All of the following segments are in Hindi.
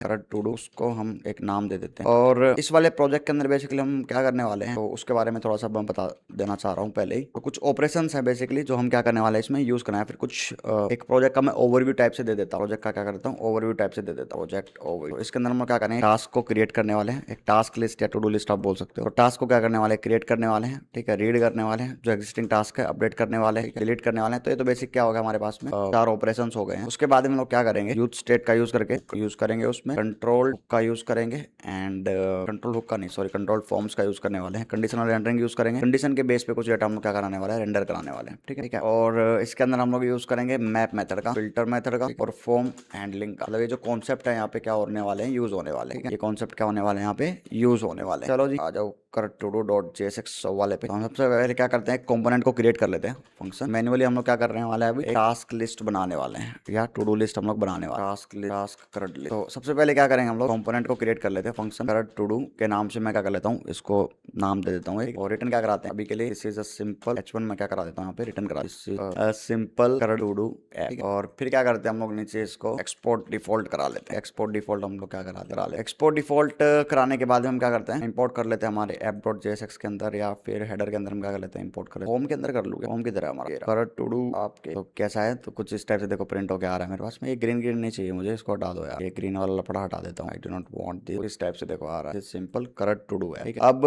करंट टू डू, उसको हम एक नाम दे देते हैं। और इस वाले प्रोजेक्ट के अंदर बेसिकली हम क्या करने वाले हैं तो उसके बारे में थोड़ा सा मैं बता देना चाह रहा हूँ पहले ही। तो कुछ ऑपरेशंस हैं बेसिकली जो हम क्या करने वाले हैं इसमें यूज करना है। फिर कुछ एक प्रोजेक्ट का मैं ओवरव्यू टाइप से दे देता हूँ। प्रोजेक्ट का क्या करता हूँ ओवरव्यू टाइप से दे देता हूँ, प्रोजेक्ट ओवरव्यू। इसके अंदर हम क्या करेंगे, टास्क को क्रिएट करने वाले हैं, एक टास्क लिस्ट या टू डू लिस्ट आप बोल सकते हो। तो टास्क को क्या करने वाले हैं, क्रिएट करने वाले हैं, ठीक है, रीड करने वाले हैं, जो एग्जिस्टिंग टास्क है अपडेट करने वाले हैं, डिलीट करने वाले हैं। तो ये तो बेसिक क्या होगा हमारे पास में 4 ऑपरेशंस हो गए हैं। उसके बाद हम लोग क्या करेंगे, यूज स्टेट का यूज करके यूज करेंगे, उसमें कंट्रोल का यूज करेंगे एंड कंट्रोल हुक का नहीं सॉरी कंट्रोल फॉर्म्स का यूज करने वाले हैं, कंडीशनल रेंडरिंग यूज करेंगे, कंडीशन के बेस पे कुछ डेटा हम लोग क्या कराने वाले हैं, रेंडर कराने वाले हैं, ठीक है ठीक है। और इसके अंदर हम लोग यूज करेंगे मैप मेथड का, फिल्टर मेथड का और फॉर्म हैंडलिंग का। मतलब ये जो कॉन्सेप्ट है यहाँ पे क्या होने वाले हैं, यूज होने वाले हैं। ये कॉन्सेप्ट क्या होने वाले हैं यहाँ पे, यूज होने वाले हैं। चलो जी आ जाओ current to do dot JSX वाले पे। तो हम सबसे पहले क्या करते हैं, कंपोनेंट को क्रिएट कर लेते हैं फंक्शन। मैन्युअली हम लोग क्या कर रहे वाले हैं, अभी टास्क लिस्ट बनाने वाले हैं या टू डू लिस्ट हम लोग बनाने वाले हैं, टास्क करंट लिस्ट। तो सबसे पहले क्या करेंगे हम लोग, कंपोनेंट को क्रिएट कर लेते हैं फंक्शन करंट टू डू के नाम से। मैं क्या कर लेता हूँ, इसको नाम दे देता हूँ और रिटर्न क्या कराते हैं अभी के लिए, this is a simple H1 मैं क्या करा देता हूँ यहाँ पे रिटर्न करा simple current to do app. और फिर क्या करते हैं हम लोग नीचे इसको एक्सपोर्ट डिफॉल्ट करा लेते हैं। एक्सपोर्ट डिफॉल्ट हम लोग क्या करा ले एक्सपोर्ट डिफॉल्ट कराने के बाद हम क्या करते हैं, इंपोर्ट कर लेते हैं हमारे app.jsx के अंदर या फिर हेडर के अंदर। हम क्या कर लेते हैं, इंपोर्ट कर लेते हैं होम के अंदर कर लूंगा, होम की तरह हमारा करंट टू डू आपके। तो कैसा है, तो कुछ इस टाइप से देखो प्रिंट होकर आ रहा है मेरे पास में। ये ग्रीन ग्रीन नहीं चाहिए मुझे, इसको हटा दो यार, ये ग्रीन वाला लपड़ा हटा देता हूँ। I do not want this. इस टाइप से देखो आ रहा है, सिंपल करंट टू डू है, ठीक है। अब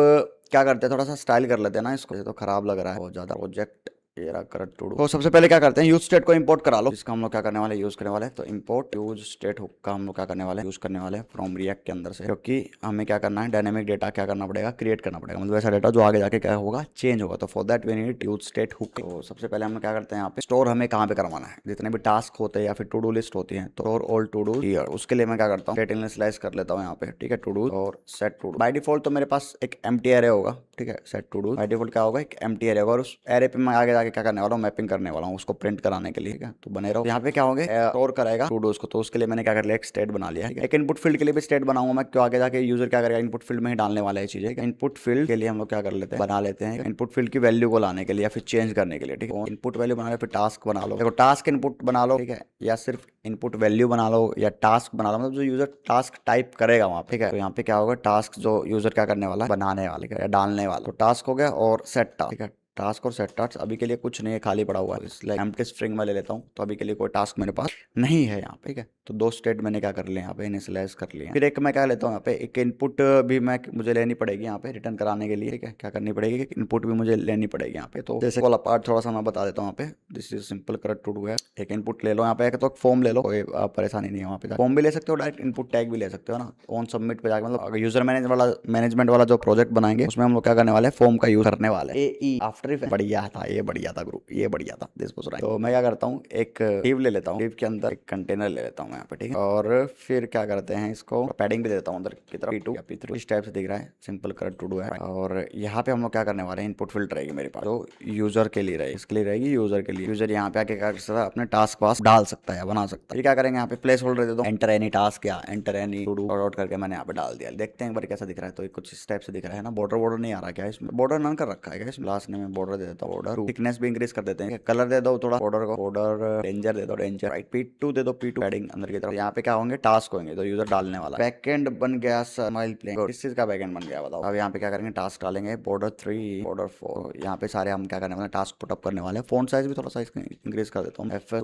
क्या करते हैं, थोड़ा सा स्टाइल कर लेते हैं ना इसको, ये तो खराब लग रहा है बहुत ज्यादा। प्रोजेक्ट ये रहा करंट टू डू। तो सबसे पहले क्या करते हैं, यूज स्टेट को इंपोर्ट करा लो। इसका हम लोग क्या करने वाले, यूज करने वाले हैं। तो इंपोर्ट यूज स्टेट हुक का हम लोग क्या करने वाले हैं, यूज करने वाले हैं फ्रॉम रिएक्ट के अंदर से, क्योंकि हमें क्या करना है, डायनेमिक डेटा क्या करना पड़ेगा, क्रिएट करना पड़ेगा। मतलब ऐसा डेटा जो आगे जाके क्या होगा, चेंज होगा। तो for that we need use state hook. तो सबसे पहले हम क्या करते हैं, यहाँ पे स्टोर हमें कहाँ पे करवाना है, जितने भी टास्क होते हैं या फिर टू डू लिस्ट होती है, तो और ऑल टू डू हियर। उसके लिए मैं क्या करता हूँ, स्टेट इनिशियलाइज कर लेता हूँ यहाँ पे, ठीक है, टू डू और set to do. By default तो मेरे पास एक एम्प्टी एरे होगा, ठीक है, set to do by default क्या होगा, एक एम्प्टी एरे होगा। और उस एरे पे मैं आगे जाके क्या करने वाला हूँ, मैपिंग करने वाला हूँ उसको प्रिंट कराने के लिए, ठीक है। तो बने रहो। यहाँ पे क्या होंगे, स्टोर करेगा टू डूज को। तो उसके लिए मैंने क्या कर लिया, एक स्टेट बना लिया है। एक इनपुट फील्ड के लिए भी स्टेट बनाऊंगा मैं, क्यों आगे जाके यूजर क्या करेगा, इनपुट फील्ड में ही डालने वाला है चीजें। इनपुट फील्ड के लिए हम लोग क्या कर लेते हैं, बना लेते हैं इनपुट फील्ड की वैल्यू को लाने के लिए या फिर चेंज करने के लिए, ठीक है। इनपुट वैल्यू बना लो, फिर टास्क बना लो। देखो टास्क इनपुट बना लो, ठीक है, या सिर्फ इनपुट वैल्यू बना लो या टास्क बना लो, मतलब जो यूजर टास्क टाइप करेगा वहाँ पे, ठीक है। तो यहाँ पे क्या होगा, टास्क जो यूजर क्या करने वाला है, बनाने वाला या डालने वाला। तो टास्क हो गया और सेट टास्क, ठीक है। टास्क और सेट टास्क अभी के लिए कुछ नहीं है, खाली पड़ा हुआ है, इसलिए एम्प्टी स्ट्रिंग में ले लेता हूँ। तो अभी के लिए कोई टास्क मेरे पास नहीं है यहाँ पे, ठीक है। तो दो स्टेट मैंने क्या कर लिया यहाँ पे, इनिशियलाइज कर लिया। फिर एक मैं क्या लेता हूँ यहाँ पे, एक इनपुट भी मैं मुझे लेनी पड़ेगी यहाँ पे रिटर्न कराने के लिए, ठीक है। क्या करनी पड़ेगी, इनपुट भी मुझे लेनी पड़ेगी यहाँ पे। तो जैसे वाला पार्ट थोड़ा सा मैं बता देता हूँ यहाँ पे। This is simple current to do है, एक इनपुट ले लो यहाँ पे, एक तो फॉर्म ले लो, कोई परेशानी नहीं है वहाँ पे। फॉर्म भी ले सकते हो, डायरेक्ट इनपुट टैग भी ले सकते हो ना, ऑन सबमिट पे जाकर। मतलब यूजर मैनेजमेंट वाला जो प्रोजेक्ट बनाएंगे उसमें हम लोग क्या करने वाले हैं, फॉर्म का यूज करने वाले हैं। आफ्टर इफेक्ट बढ़िया था, ये बढ़िया था ग्रुप, ये बढ़िया था दिस वाज राइट। तो मैं क्या करता हूँ, एक डिव ले लेता हूँ, डिव के अंदर एक कंटेनर ले लेता हूँ यहाँ पे, ठीक है। और फिर क्या करते हैं, इसको पैडिंग भी दे देता हूँ अंदर की तरफ, P2 या P3 इस टाइप से दिख रहा है, सिंपल करंट टू डू है। और यहाँ पे हम लोग क्या करने वाले हैं, इनपुट फील्ड रहेगी मेरे पास, तो यूजर के लिए रहेगी, इसके लिए रहेगी यूजर के लिए। यूजर यहाँ पे आके क्या कर सकता है, अपने टास्क पास डाल सकता है, बना सकता है। क्या करेंगे, यहाँ पे प्लेस होल्डर दे दो, एंटर एनी टास्क या enter any to do out करके मैंने यहाँ पे डाल दिया। देखते हैं एक बार कैसा दिख रहा है। तो कुछ इस टाइप से दिख रहा है ना, बॉर्डर नहीं आ रहा क्या इसमें, बॉर्डर नन कर रखा है क्या इसमें। लास्ट में बॉर्डर दे देता हूँ, बॉर्डर थिकनेस भी इंक्रीज कर देते हैं, कलर दे दो थोड़ा बॉर्डर को, बॉर्डर डेंजर दे दो, डेंजर राइट। P2 दे दो, P2 पैडिंग अंदर की तरफ। यहाँ पे क्या होंगे, टास्क होंगे, तो यूजर डालने वाला। बैकएंड बन गया स्माइल प्लेन, किस चीज का बैकएंड बन गया बताओ। अब यहाँ पे क्या करेंगे, टास्क डालेंगे, बॉर्डर 3 बॉर्डर 4। यहाँ पे सारे हम क्या करने वाले, टास्क पुटअप करने वाले हैं। फोन साइज भी थोड़ा सा इंक्रीज कर देता हूँ, F2।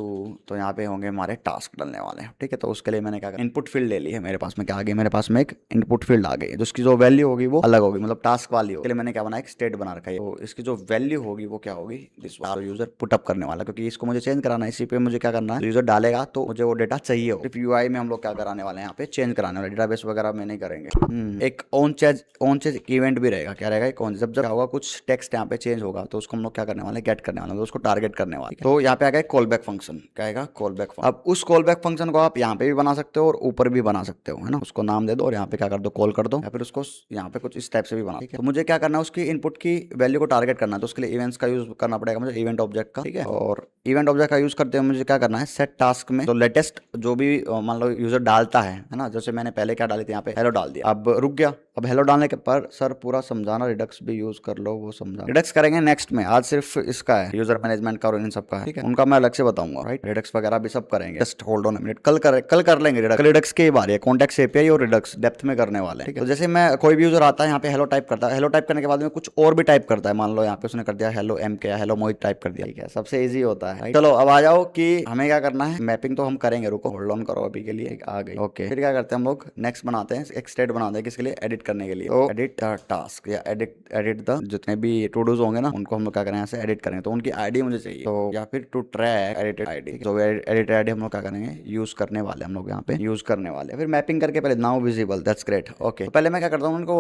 तो यहाँ पे होंगे हमारे टास्क डालने वाले हैं, ठीक है। तो उसके लिए मैंने क्या करा, इनपुट फील्ड ले ली है मेरे पास में। क्या आ गई मेरे पास में, एक इनपुट फील्ड आ गई, जिसकी जो वैल्यू होगी वो अलग होगी, मतलब टास्क वाली होगी। मैंने क्या बनाया, एक स्टेट बना रखा है। तो इसकी जो वैल्यू होगी वो क्या होगी, दिस यूजर पुटअप करने वाला, क्योंकि इसको मुझे चेंज कराना है। इसी पे मुझे क्या करना है, यूजर डालेगा तो मुझे वो डेटा चाहिए हो। सिर्फ यूआई में हम लोग क्या कराने वाले हैं, यहाँ पे चेंज कराने वाले, डेटाबेस वगैरह में नहीं करेंगे। एक ऑन चेंज इवेंट भी रहेगा। क्या रहेगा, एक ऑन, जब होगा कुछ टेक्स्ट यहाँ पे चेंज होगा तो उसको हम लोग क्या करने वाले, गेट करने वाले, उसको टारगेट करने वाले। तो यहाँ पे आ गया कॉल बैक फंक्शन, क्या आएगा, कॉल बैक। अब उस कॉल बैक फंक्शन को आप यहाँ पे भी बना सकते हो और ऊपर भी बना सकते हो, है ना। उसको नाम दे दो और यहाँ पे क्या कर दो, कॉल कर दो, या फिर उसको यहाँ पे कुछ इस टाइप से भी बना। तो मुझे क्या करना है, उसकी इनपुट की वैल्यू को टारगेट करना है। तो उसके लिए इवेंट्स का यूज करना पड़ेगा मुझे, इवेंट ऑब्जेक्ट का, ठीक है। और इवेंट ऑब्जेक्ट का यूज करते हुए मुझे क्या करना है, सेट टास्क में तो लेटेस्ट जो भी मान लो यूजर डालता है ना, जैसे मैंने पहले क्या डाली थी यहाँ पे हेलो डाल दिया, अब रुक गया। अब हेलो डालने के पर सर पूरा समझाना, रिडक्स भी यूज कर लो, वो समझा रिडक्स करेंगे नेक्स्ट में, आज सिर्फ इसका है यूजर मैनेजमेंट का और इन सब का है, ठीक है। उनका मैं अलग से बताऊंगा, राइट। रिडक्स वगैरह भी सब करेंगे, just hold on a minute, कल कर लेंगे रिडक्स। रिडक्स की बात है, कॉन्टेक्स्ट एपीआई और रिडक्स डेप्थ में करने वाले, ठीक है। तो जैसे मैं कोई भी यूजर आता है यहाँ पे हेलो टाइप करता है, हेलो टाइप करने के बाद में कुछ और भी टाइप करता है, मान लो यहाँ पे उसने कर दिया हेलो एम के, हेलो मोहित टाइप कर दिया, ठीक है। सबसे ईजी होता है। चलो अब आ जाओ कि हमें क्या करना है, मैपिंग तो हम करेंगे, रुको होल्ड ऑन करो अभी के लिए, आ गई, ओके। फिर क्या करते हैं हम लोग, नेक्स्ट बनाते हैं, एक स्टेट बनाते हैं किसके लिए, एडिट करने के लिए। तो एडिट टास्क या एडिट द जितने भी टू डूज होंगे ना, उनको हम लोग क्या करें, यहाँ से एडिट करेंगे। तो उनकी आईडी मुझे चाहिए, तो या फिर टू ट्रैक एडिटेड आईडी, जो एडिटेड आईडी हम लोग क्या करेंगे, यूज करने वाले हम लोग यहाँ पे यूज करने वाले। फिर मैपिंग करके पहले now visible, that's great, okay. तो पहले मैं क्या करता हूँ, उनको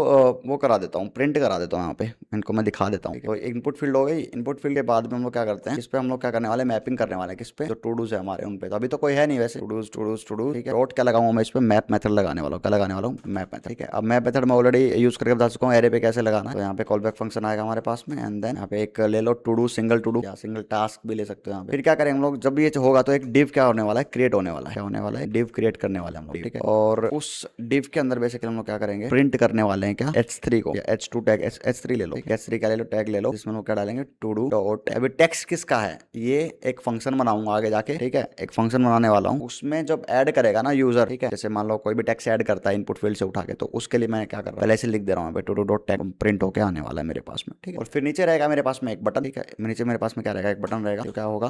वो करा देता हूँ, प्रिंट करा देता हूँ यहाँ पे, इनको मैं दिखा देता हूँ। तो इनपुट फील्ड हो गई, इनपुट फील्ड के बाद में हम लोग क्या करते हैं, इस पे हम लोग क्या करने वाले, मैपिंग करने वाले किस पे, जो टू डूज है हमारे उन पे। तो अभी तो कोई है नहीं वैसे, टू डूज, ठीक है। डॉट क्या लगाऊंगा मैं इस पे, मैप मेथड लगाने वाला हूँ, क्या लगाने वाला हूँ, मैप मेथड, ठीक है। अब मैप मेथड मैं ऑलरेडी यूज करके बता चुका हूँ एरे पे कैसे लगाना है। तो यहाँ पे कॉल बैक फंक्शन आएगा हमारे पास में, एंड देन यहाँ पे एक ले लो to do, single to do या सिंगल टास्क भी ले सकते हो यहाँ पे। फिर क्या करेंगे हम लोग, जब ये होगा तो एक डिव क्या होने वाला है, क्रिएट होने वाला है, क्या होने वाला है, डिव क्रिएट करने वाले हम लोग, ठीक है। और उस डिव के अंदर बेसिकली हम लोग क्या करेंगे, प्रिंट करने वाले हैं क्या, h3 को, या h2 टैग, h3 ले लो, h3 क्या ले लो, टैग ले लो, जिसमें लोग क्या डालेंगे, टू डू डॉट। अभी टेक्स्ट किसका है, ये एक फंक्शन बनाऊंगा आगे जाके, ठीक है। एक फंक्शन बनाने वाला हूँ, उसमें जब ऐड करेगा ना यूजर, ठीक है। जैसे मान लो कोई भी टेक्स्ट ऐड करता है इनपुट फील्ड से उठा के, तो उसके लिए मैं क्या कर रहा हूँ, पहले से लिख दे रहा हूँ, to do dot tag print होकर आने वाला है मेरे पास में, ठीक है। और फिर नीचे रहेगा मेरे पास में एक बटन, ठीक है। नीचे मेरे पास में क्या रहेगा, एक बटन रहेगा, जो क्या होगा,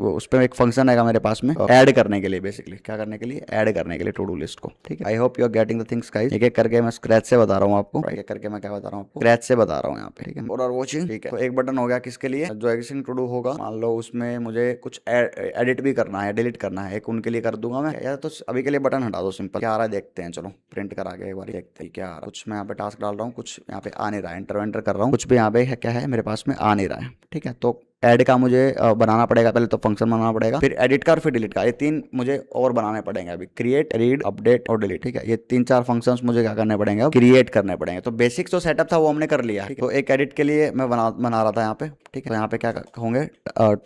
उस पर एक फंक्शन रहेगा मेरे पास में ऐड करने के लिए, बेसिकली क्या करने के लिए, ऐड करने के लिए टू डू लिस्ट को, ठीक है। I hope you are getting the things guys. एक एक करके मैं स्क्रैच से बता रहा हूँ आपको, एक एक करके मैं क्या बता रहा हूँ आपको, स्क्रैच से बता रहा हूँ यहाँ पे, ठीक है। और वॉचिंग, ठीक है। तो एक बटन हो गया किसके लिए, जो एग्जिस्टिंग टू डू होगा, मान लो उसमें मुझे कुछ एडिट भी करना है, डिलीट करना है, एक उनके लिए कर दूंगा मैं, या तो अभी के लिए बटन हटा दो, सिंपल। क्या आ रहा है देखते हैं, चलो प्रिंट करा के एक बार देखते हैं क्या आ रहा है। कुछ मैं यहाँ पे टास्क डाल रहा हूँ, कुछ यहाँ पे आ नहीं रहा है, इंटर कर रहा हूँ, कुछ भी यहाँ पे है, क्या है मेरे पास में आ नहीं रहा है, ठीक है। तो ऐड का मुझे बनाना पड़ेगा, पहले तो फंक्शन बनाना पड़ेगा, फिर एडिट का और फिर डिलीट का, ये तीन मुझे और बनाने पड़ेंगे अभी, क्रिएट, रीड, अपडेट और डिलीट, ठीक है। ये 3-4 फंक्शंस मुझे क्या करने पड़ेंगे, क्रिएट करने पड़ेंगे। तो बेसिक जो सेटअप था वो हमने कर लिया, ठीक है। तो एक एडिट के लिए मैं बना रहा था यहाँ पे, ठीक है। तो यहाँ पे क्या होंगे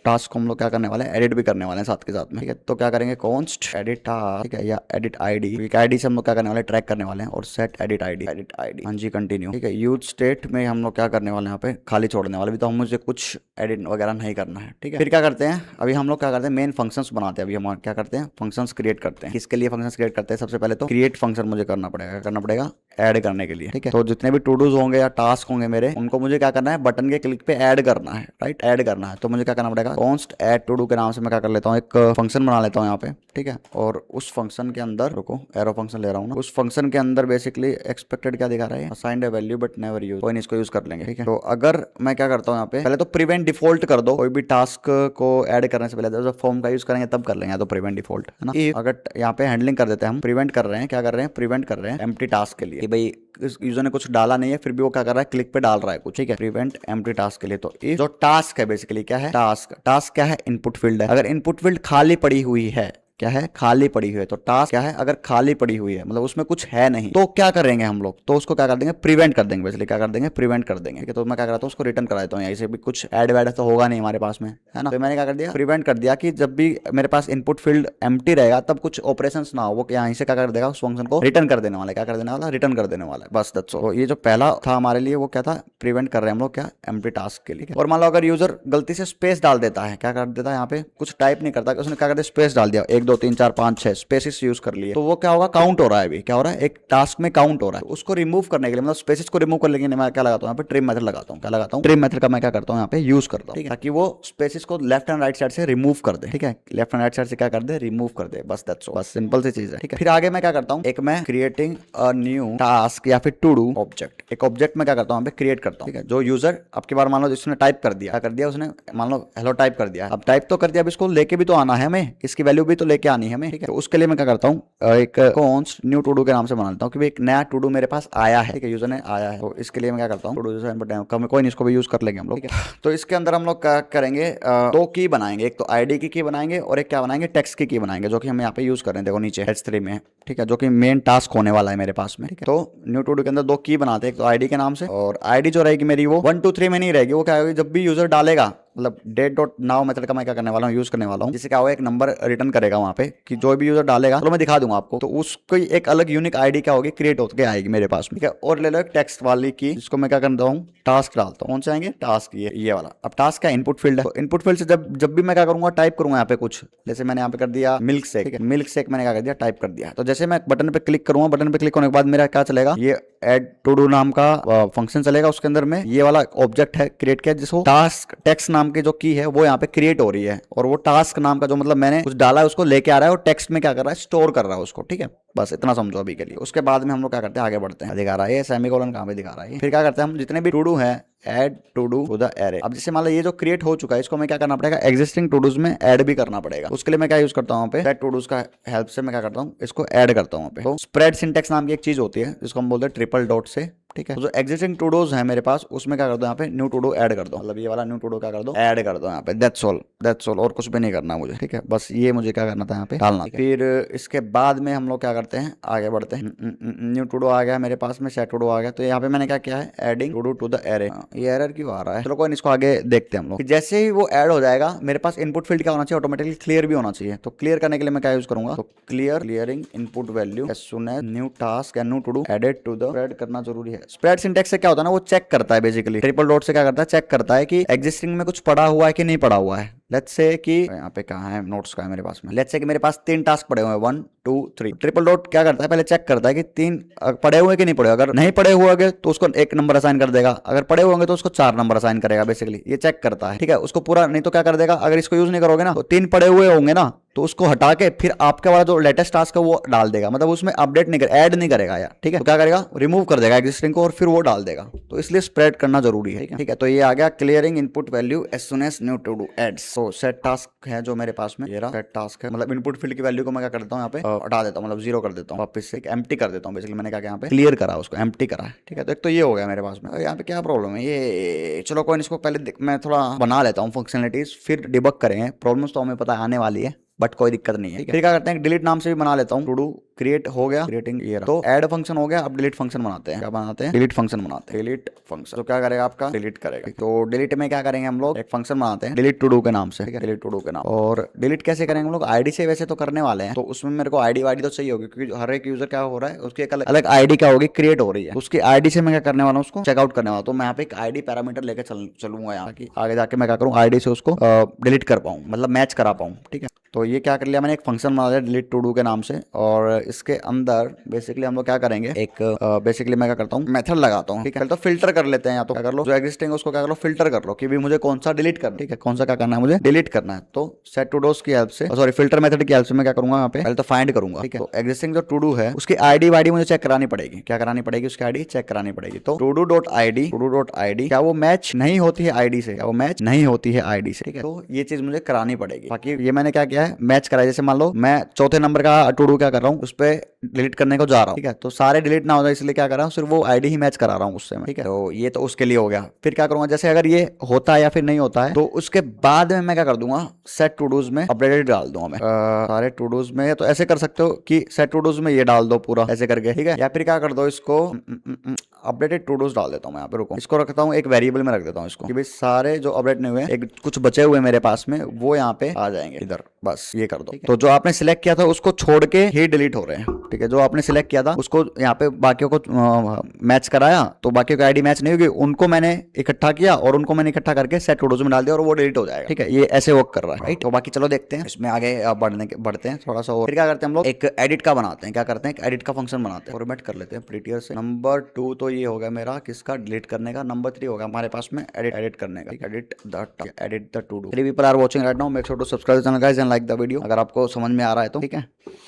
टास्क, हम लोग क्या करने वाले हैं, एडिट भी करने वाले हैं साथ के साथ में, ठीक है। तो क्या करेंगे, कॉन्स्ट एडिट टास्क, ठीक है, या एडिट आईडी, आईडी से हम लोग क्या करने वाले, ट्रैक करने वाले हैं, और सेट एडिट आईडी, हाँ जी कंटिन्यू, ठीक है। यूज स्टेट में हम लोग क्या करने वाले हैं, यहाँ पे खाली छोड़ने वाले भी, तो हम मुझे कुछ एडिट वगैरह नहीं करना है, ठीक है। फिर क्या करते हैं, अभी हम लोग क्या करते हैं, मेन फंक्शंस बनाते हैं। अभी हम क्या करते हैं, फंक्शंस क्रिएट करते हैं। किसके लिए फंक्शंस क्रिएट करते हैं, सबसे पहले तो क्रिएट फंक्शन मुझे करना पड़ेगा ऐड करने के लिए, ठीक है। तो जितने भी टू डूज होंगे या टास्क होंगे मेरे, उनको मुझे क्या करना है, बटन के क्लिक पे ऐड करना है, राइट, ऐड करना है। तो मुझे क्या करना पड़ेगा, कॉन्स्ट ऐड टू डू के नाम से मैं क्या कर लेता हूँ, एक फंक्शन बना लेता हूँ यहाँ पे, ठीक है। और उस फंक्शन के अंदर, रुको एरो फंक्शन ले रहा हूँ ना, उस फंक्शन के अंदर बेसिकली एक्सपेक्टेड क्या दिखा रहा है, assigned a value but never use, कोई नहीं, इसको यूज कर लेंगे, ठीक है। तो अगर मैं क्या करता हूँ यहाँ पे, पहले तो प्रिवेंट डिफॉल्ट कर दो, कोई भी टास्क को ऐड करने से पहले, जब फॉर्म का यूज करेंगे तब कर लेंगे, तो प्रिवेंट डिफॉल्ट है ना। अगर यहाँ पे हैंडलिंग कर देते हैं हम, प्रिवेंट कर रहे हैं, क्या कर रहे हैं, प्रिवेंट कर रहे हैं एम्प्टी टास्क के लिए, कि भाई यूजर ने कुछ डाला नहीं है, फिर भी वो क्या कर रहा है, क्लिक पे डाल रहा है कुछ, ठीक है। प्रिवेंट एम्प्टी टास्क के लिए, तो जो टास्क है बेसिकली क्या है, टास्क क्या है, इनपुट फील्ड है। अगर इनपुट फील्ड खाली पड़ी हुई है, क्या है, खाली पड़ी हुई है, तो टास्क क्या है, अगर खाली पड़ी हुई है मतलब उसमें कुछ है नहीं, तो क्या करेंगे हम लोग, तो उसको क्या कर देंगे, प्रिवेंट कर देंगे, बेसिकली क्या कर देंगे, प्रिवेंट कर देंगे, ठीक है। तो मैं क्या करता हूँ, उसको रिटर्न करा देता हूँ, यहीं से भी कुछ ऐड वैड तो होगा नहीं हमारे पास में, है ना। तो मैंने क्या कर दिया, प्रिवेंट कर दिया, कि जब भी मेरे पास इनपुट फील्ड एम्प्टी रहेगा तब कुछ ऑपरेशन ना हो, वो यहीं से क्या कर देगा, उस फंक्शन को रिटर्न कर देने वाला, क्या कर देने वाला, रिटर्न कर देने वाला है, बस दैट्स ऑल। तो ये जो पहला था हमारे लिए, वो क्या था, प्रिवेंट कर रहे हैं हम लोग क्या, एम्प्टी टास्क के लिए। और मान लो अगर यूजर गलती से स्पेस डाल देता है, क्या कर देता है, यहाँ पे कुछ टाइप नहीं करता, उसने क्या कर दिया, स्पेस डाल दिया, 1 2 3 4 5 6 स्पेसिस यूज कर लिए, तो वो क्या होगा, काउंट हो रहा है, अभी क्या हो रहा है, एक टास्क में काउंट हो रहा है। उसको रिमूव करने के लिए, मतलब स्पेसिस को रिमूव करने के लिए मैं क्या लगाता हूँ, यहाँ पे ट्रिम मेथड लगाता हूँ, क्या लगाता हूँ, ट्रिम मेथड का मैं क्या करता हूँ, यहाँ पे यूज करता हूँ, ठीक है, ताकि वो स्पेसिस को लेफ्ट एंड राइट साइड से रिमूव कर दे, ठीक है, लेफ्ट एंड राइट साइड से क्या कर दे, रिमूव कर दे, बस दैट्स ऑल, बस सिंपल सी चीज है, ठीक है। फिर आगे मैं क्या करता हूँ, एक मैं क्रिएटिंग अ न्यू टास्क या फिर टू डू ऑब्जेक्ट, एक ऑब्जेक्ट में क्या करता हूँ, क्रिएट करता हूँ, ठीक है। जो यूजर आपकी बार मान लो जिसने टाइप कर दिया उसने मान लो हेलो टाइप कर दिया, अब टाइप तो कर दिया, अब इसको लेके भी तो आना है हमें, इसकी वैल्यू भी तो लेके लेके आनी है हमें, ठीक है। तो उसके लिए मैं क्या करता हूँ, एक कॉन्स्ट न्यू टू डू के नाम से बना लेता हूँ कि एक नया टू डू मेरे पास आया है, ठीक है, यूजर ने आया है। तो इसके लिए मैं क्या करता हूँ, टू डू कोई नहीं, इसको भी यूज कर लेंगे हम लोग, ठीक है। तो इसके अंदर हम लोग क्या करेंगे, दो की बनाएंगे, एक तो आईडी की बनाएंगे और एक क्या बनाएंगे, टेक्स्ट की बनाएंगे, जो कि हम यहाँ पे यूज कर रहे हैं, देखो नीचे H3 में, ठीक है, जो कि मेन टास्क होने वाला है मेरे पास में, ठीक है। तो न्यू टू डू के अंदर दो की बनाते हैं, एक तो आईडी के नाम से, और आईडी जो रहेगी मेरी वो 1 2 3 में नहीं रहेगी, वो क्या होगी, जब भी यूजर डालेगा, मतलब डेट डॉट नाउ मेथड का मैं क्या करने वाला हूँ, यूज करने वाला हूँ, जिससे क्या होगा, एक नंबर रिटर्न करेगा वहाँ पे कि जो भी यूजर डालेगा, तो मैं दिखा दूंगा आपको, तो उसकी एक अलग यूनिक आईडी क्या होगी, क्रिएट होकर आएगी मेरे पास में, ठीक है। और ले लो एक टेक्स्ट वाली की, जिसको मैं क्या करता हूँ, टास्क डालता हूँ, कौन से आएंगे, टास्क, ये वाला। अब टास्क का इनपुट फील्ड है, तो इनपुट फील्ड से जब भी मैं क्या करूंगा, टाइप करूंगा यहाँ पे कुछ, जैसे मैंने यहाँ पे कर दिया मिल्क शेक, ठीक है, मिल्क शेक मैंने क्या कर दिया, टाइप कर दिया। तो जैसे मैं बटन पे क्लिक करूंगा, बटन पे क्लिक होने के बाद मेरा क्या चलेगा, ये एड टू डू नाम का फंक्शन चलेगा, उसके अंदर में ये वाला ऑब्जेक्ट है क्रिएट किया, जिसको टास्क टेक्स्ट नाम की जो की है वो यहाँ पे क्रिएट हो रही है, और वो टास्क नाम का जो मतलब मैंने कुछ डाला है उसको लेके आ रहा है, और टेक्स्ट में क्या कर रहा है, स्टोर कर रहा है उसको, ठीक है। बस इतना समझो अभी के लिए। उसके बाद में हम लोग क्या करते हैं, आगे बढ़ते हैं, दिखा रहा है ये सेमीकोलन कहाँ पे दिखा रहा है, फिर क्या करते हैं हम, जितने भी टू डू है add to do to the array. अब जैसे मान लो ये जो क्रिएट हो चुका है, इसको मैं क्या करना पड़ेगा, एग्जिस्टिंग टू डूज में ऐड भी करना पड़ेगा। उसके लिए मैं क्या यूज करता हूँ, पे टू डूज का हेल्प से मैं क्या करता हूँ, इसको ऐड करता हूँ पे। तो स्प्रेड सिंटेक्स नाम की एक चीज होती है, जिसको हम बोलते हैं ट्रिपल डॉट से, ठीक है। तो जो एग्जिस्टिंग टू डूज है मेरे पास, उसमें क्या कर दो, यहाँ पे न्यू टू डू ऐड कर दो, मतलब ये वाला न्यू टू डू क्या कर दो, ऐड कर दो यहाँ पे, दैट्स ऑल, और कुछ भी नहीं करना मुझे, ठीक है। बस ये मुझे क्या करना था, यहाँ पे डालना। फिर इसके बाद में हम लोग क्या करते हैं, आगे बढ़ते हैं। न्यू टू डू आ गया मेरे पास में, सेट टू डू आ गया। तो यहाँ पे मैंने क्या किया है, adding to do to the array. ये एरर क्यों आ रहा है, चलो कोई, इसको आगे देखते हैं हम लोग। जैसे ही वो ऐड हो जाएगा, मेरे पास इनपुट फील्ड क्या होना चाहिए, ऑटोमेटिकली क्लियर भी होना चाहिए। तो क्लियर करने के लिए मैं क्या यूज करूंगा, तो clearing input value as soon as new task and new to do added to the spread करना जरूरी है। स्प्रेड सिंटेक्स से क्या होता है ना, वो चेक करता है बेसिकली, ट्रिपल डॉट से क्या करता है, चेक करता है कि एग्जिस्टिंग में कुछ पड़ा हुआ है कि नहीं पड़ा हुआ है। लेट्स से कि यहाँ पे कहाँ है, नोट्स का है मेरे पास में, लेट्स से कि मेरे पास 3 टास्क पड़े हुए हैं, 1 2 3। ट्रिपल डॉट क्या करता है, पहले चेक करता है कि 3 पड़े हुए कि नहीं पड़े। अगर नहीं पड़े हुए होंगे तो उसको 1 नंबर असाइन कर देगा, अगर पड़े हुए होंगे तो उसको 4 नंबर असाइन करेगा। बेसिकली ये चेक करता है, ठीक है। उसको पूरा नहीं तो क्या कर देगा, अगर इसको यूज नहीं करोगे ना, तो 3 पड़े हुए होंगे ना, तो उसको हटा के फिर आपके वाला जो लेटेस्ट टास्क है वो डाल देगा, मतलब उसमें अपडेट नहीं कर, ऐड नहीं करेगा यार, ठीक है। तो क्या करेगा, रिमूव कर देगा एग्जिस्टिंग को और फिर वो डाल देगा। तो इसलिए स्प्रेड करना जरूरी है, ठीक है। तो ये आ गया clearing input value as soon as new to do adds. So set task है जो मेरे पास में, ये रहा सेट टास्क है, मतलब इनपुट फील्ड की वैल्यू को मैं क्या कर देता हूँ, यहाँ पे हटा देता हूँ, मतलब 0 कर देता हूँ, वापस से एम्प्टी कर देता हूँ। बेसिकली मैंने क्या यहाँ पे क्लियर करा, उसको एम्प्टी करा है, ठीक है। तो एक तो ये हो गया मेरे पास में। यहाँ पे क्या प्रॉब्लम है, ये चलो कोई, इसको पहले मैं थोड़ा बना लेता हूँ फंक्शनलिटीज, फिर डिबग करेंगे। प्रॉब्लम्स तो हमें पता आने वाली है, बट कोई दिक्कत नहीं है। फिर क्या करते हैं, डिलीट नाम से भी बना लेता हूँ। टू डू क्रिएट हो गया, क्रिएटिंग ये, तो ऐड फंक्शन हो गया। अब डिलीट फंक्शन बनाते हैं, क्या बनाते हैं, डिलीट फंक्शन बनाते हैं। डिलीट फंक्शन तो क्या करेगा, आपका डिलीट करेगा। तो डिलीट में क्या करेंगे हम लोग, एक फंक्शन बनाते हैं डिलीट टू डू के नाम से, ठीक है, डिलीट टू डू के नाम। और डिलीट कैसे करेंगे हम लोग, आईडी से वैसे तो करने वाले हैं, तो उसमें मेरे को आईडी वाईडी तो चाहिए होगी, क्योंकि हर एक यूजर क्या हो रहा है, उसकी एक अलग आईडी क्या होगी, क्रिएट हो रही है। उसकी आईडी से मैं क्या करने वाला हूँ, उसको चेकआउट करने वाला। तो मैं यहाँ पे एक आईडी पैरामीटर लेकर चलूंगा यहाँ की, आगे जाके मैं क्या करूँ, आईडी से उसको डिलीट कर पाऊँ, मतलब मैच करा पाऊँ, ठीक है। तो ये क्या कर लिया मैंने, एक फंक्शन बना लिया डिलीट टू डू के नाम से, और इसके अंदर बेसिकली हम लोग क्या करेंगे, एक बेसिकली मैं क्या करता हूँ, मेथड लगाता हूँ, ठीक है। तो फिल्टर कर लेते हैं, या तो क्या कर लो, जो एग्जिस्टिंग है उसको क्या कर लो, फिल्टर कर लो कि भी मुझे कौन सा डिलीट करना, ठीक है, कौन सा क्या करना है, मुझे डिलीट करना है। तो सेट टू डूज की हेल्प से, सॉरी फिल्टर मेथड की हेल्प से मैं क्या करूंगा, यहाँ पे पहले तो फाइंड करूंगा, ठीक है। तो एग्जिस्टिंग जो टू डू है उसकी आईडी वाईडी मुझे चेक करानी पड़ेगी, क्या करानी पड़ेगी, उसकी आईडी चेक करानी पड़ेगी। तो टू डू डॉट आईडी क्या वो मैच नहीं होती है आईडी से, क्या वो मैच नहीं होती है आईडी से, ठीक है। तो ये चीज मुझे करानी पड़ेगी। बाकी ये मैंने क्या किया है, मैच कराया। जैसे मान लो मैं चौथे नंबर का टू डू क्या कर रहा हूँ, उस पर डिलीट करने को जा रहा हूँ, ठीक है। तो सारे डिलीट ना हो जाए इसलिए क्या कर रहा हूँ, सिर्फ वो आईडी ही मैच करा रहा हूँ उससे, ठीक है। तो ये तो उसके लिए हो गया। फिर क्या करूंगा, जैसे अगर ये होता है या फिर नहीं होता है, तो उसके बाद में मैं क्या कर दूंगा, सेट टू डूज में अपडेटेड डाल दूंगा मैं सारे टू डूज में। तो ऐसे कर सकते हो कि सेट टू डूज में ये डाल दो पूरा ऐसे करके, ठीक है। या फिर क्या कर दो, इसको अपडेटेड टू डूज डाल देता हूँ मैं यहाँ पे, रुको, इसको रखता हूँ एक वेरिएबल में रख देता हूँ इसको, कि भाई सारे जो अपडेट नहीं हुए, एक कुछ बचे हुए मेरे पास में, वो यहाँ पे आ जाएंगे इधर, बस ये कर दो। तो जो आपने सिलेक्ट किया था उसको छोड़ के ही डिलीट हो रहे हैं, ठीक है। जो आपने सिलेक्ट किया था उसको यहाँ पे बाकियों को मैच कराया, तो बाकियों की आईडी मैच नहीं होगी, उनको मैंने इकट्ठा किया और उनको मैंने इकट्ठा करके सेट टू डूज में डाल दिया और वो डिलीट हो जाएगा, ठीक है। ये ऐसे वर्क कर रहा है, राइट। तो बाकी चलो देखते हैं इसमें आगे बढ़ते हैं थोड़ा सा। और फिर क्या करते हैं हम लोग, एक एडिट का बनाते हैं, क्या करते हैं, एक एडिट का फंक्शन बनाते हैं। फॉर्मेट कर लेते हैं प्रीटियर से। नंबर 2 तो ये हो गया मेरा किसका, डिलीट करने का। नंबर 3 होगा हमारे पास में एडिट करने का, edit the to do. 3 people are watching right now, make sure to subscribe the channel guys and like the video, अगर आपको समझ में आ रहा है तो, ठीक है।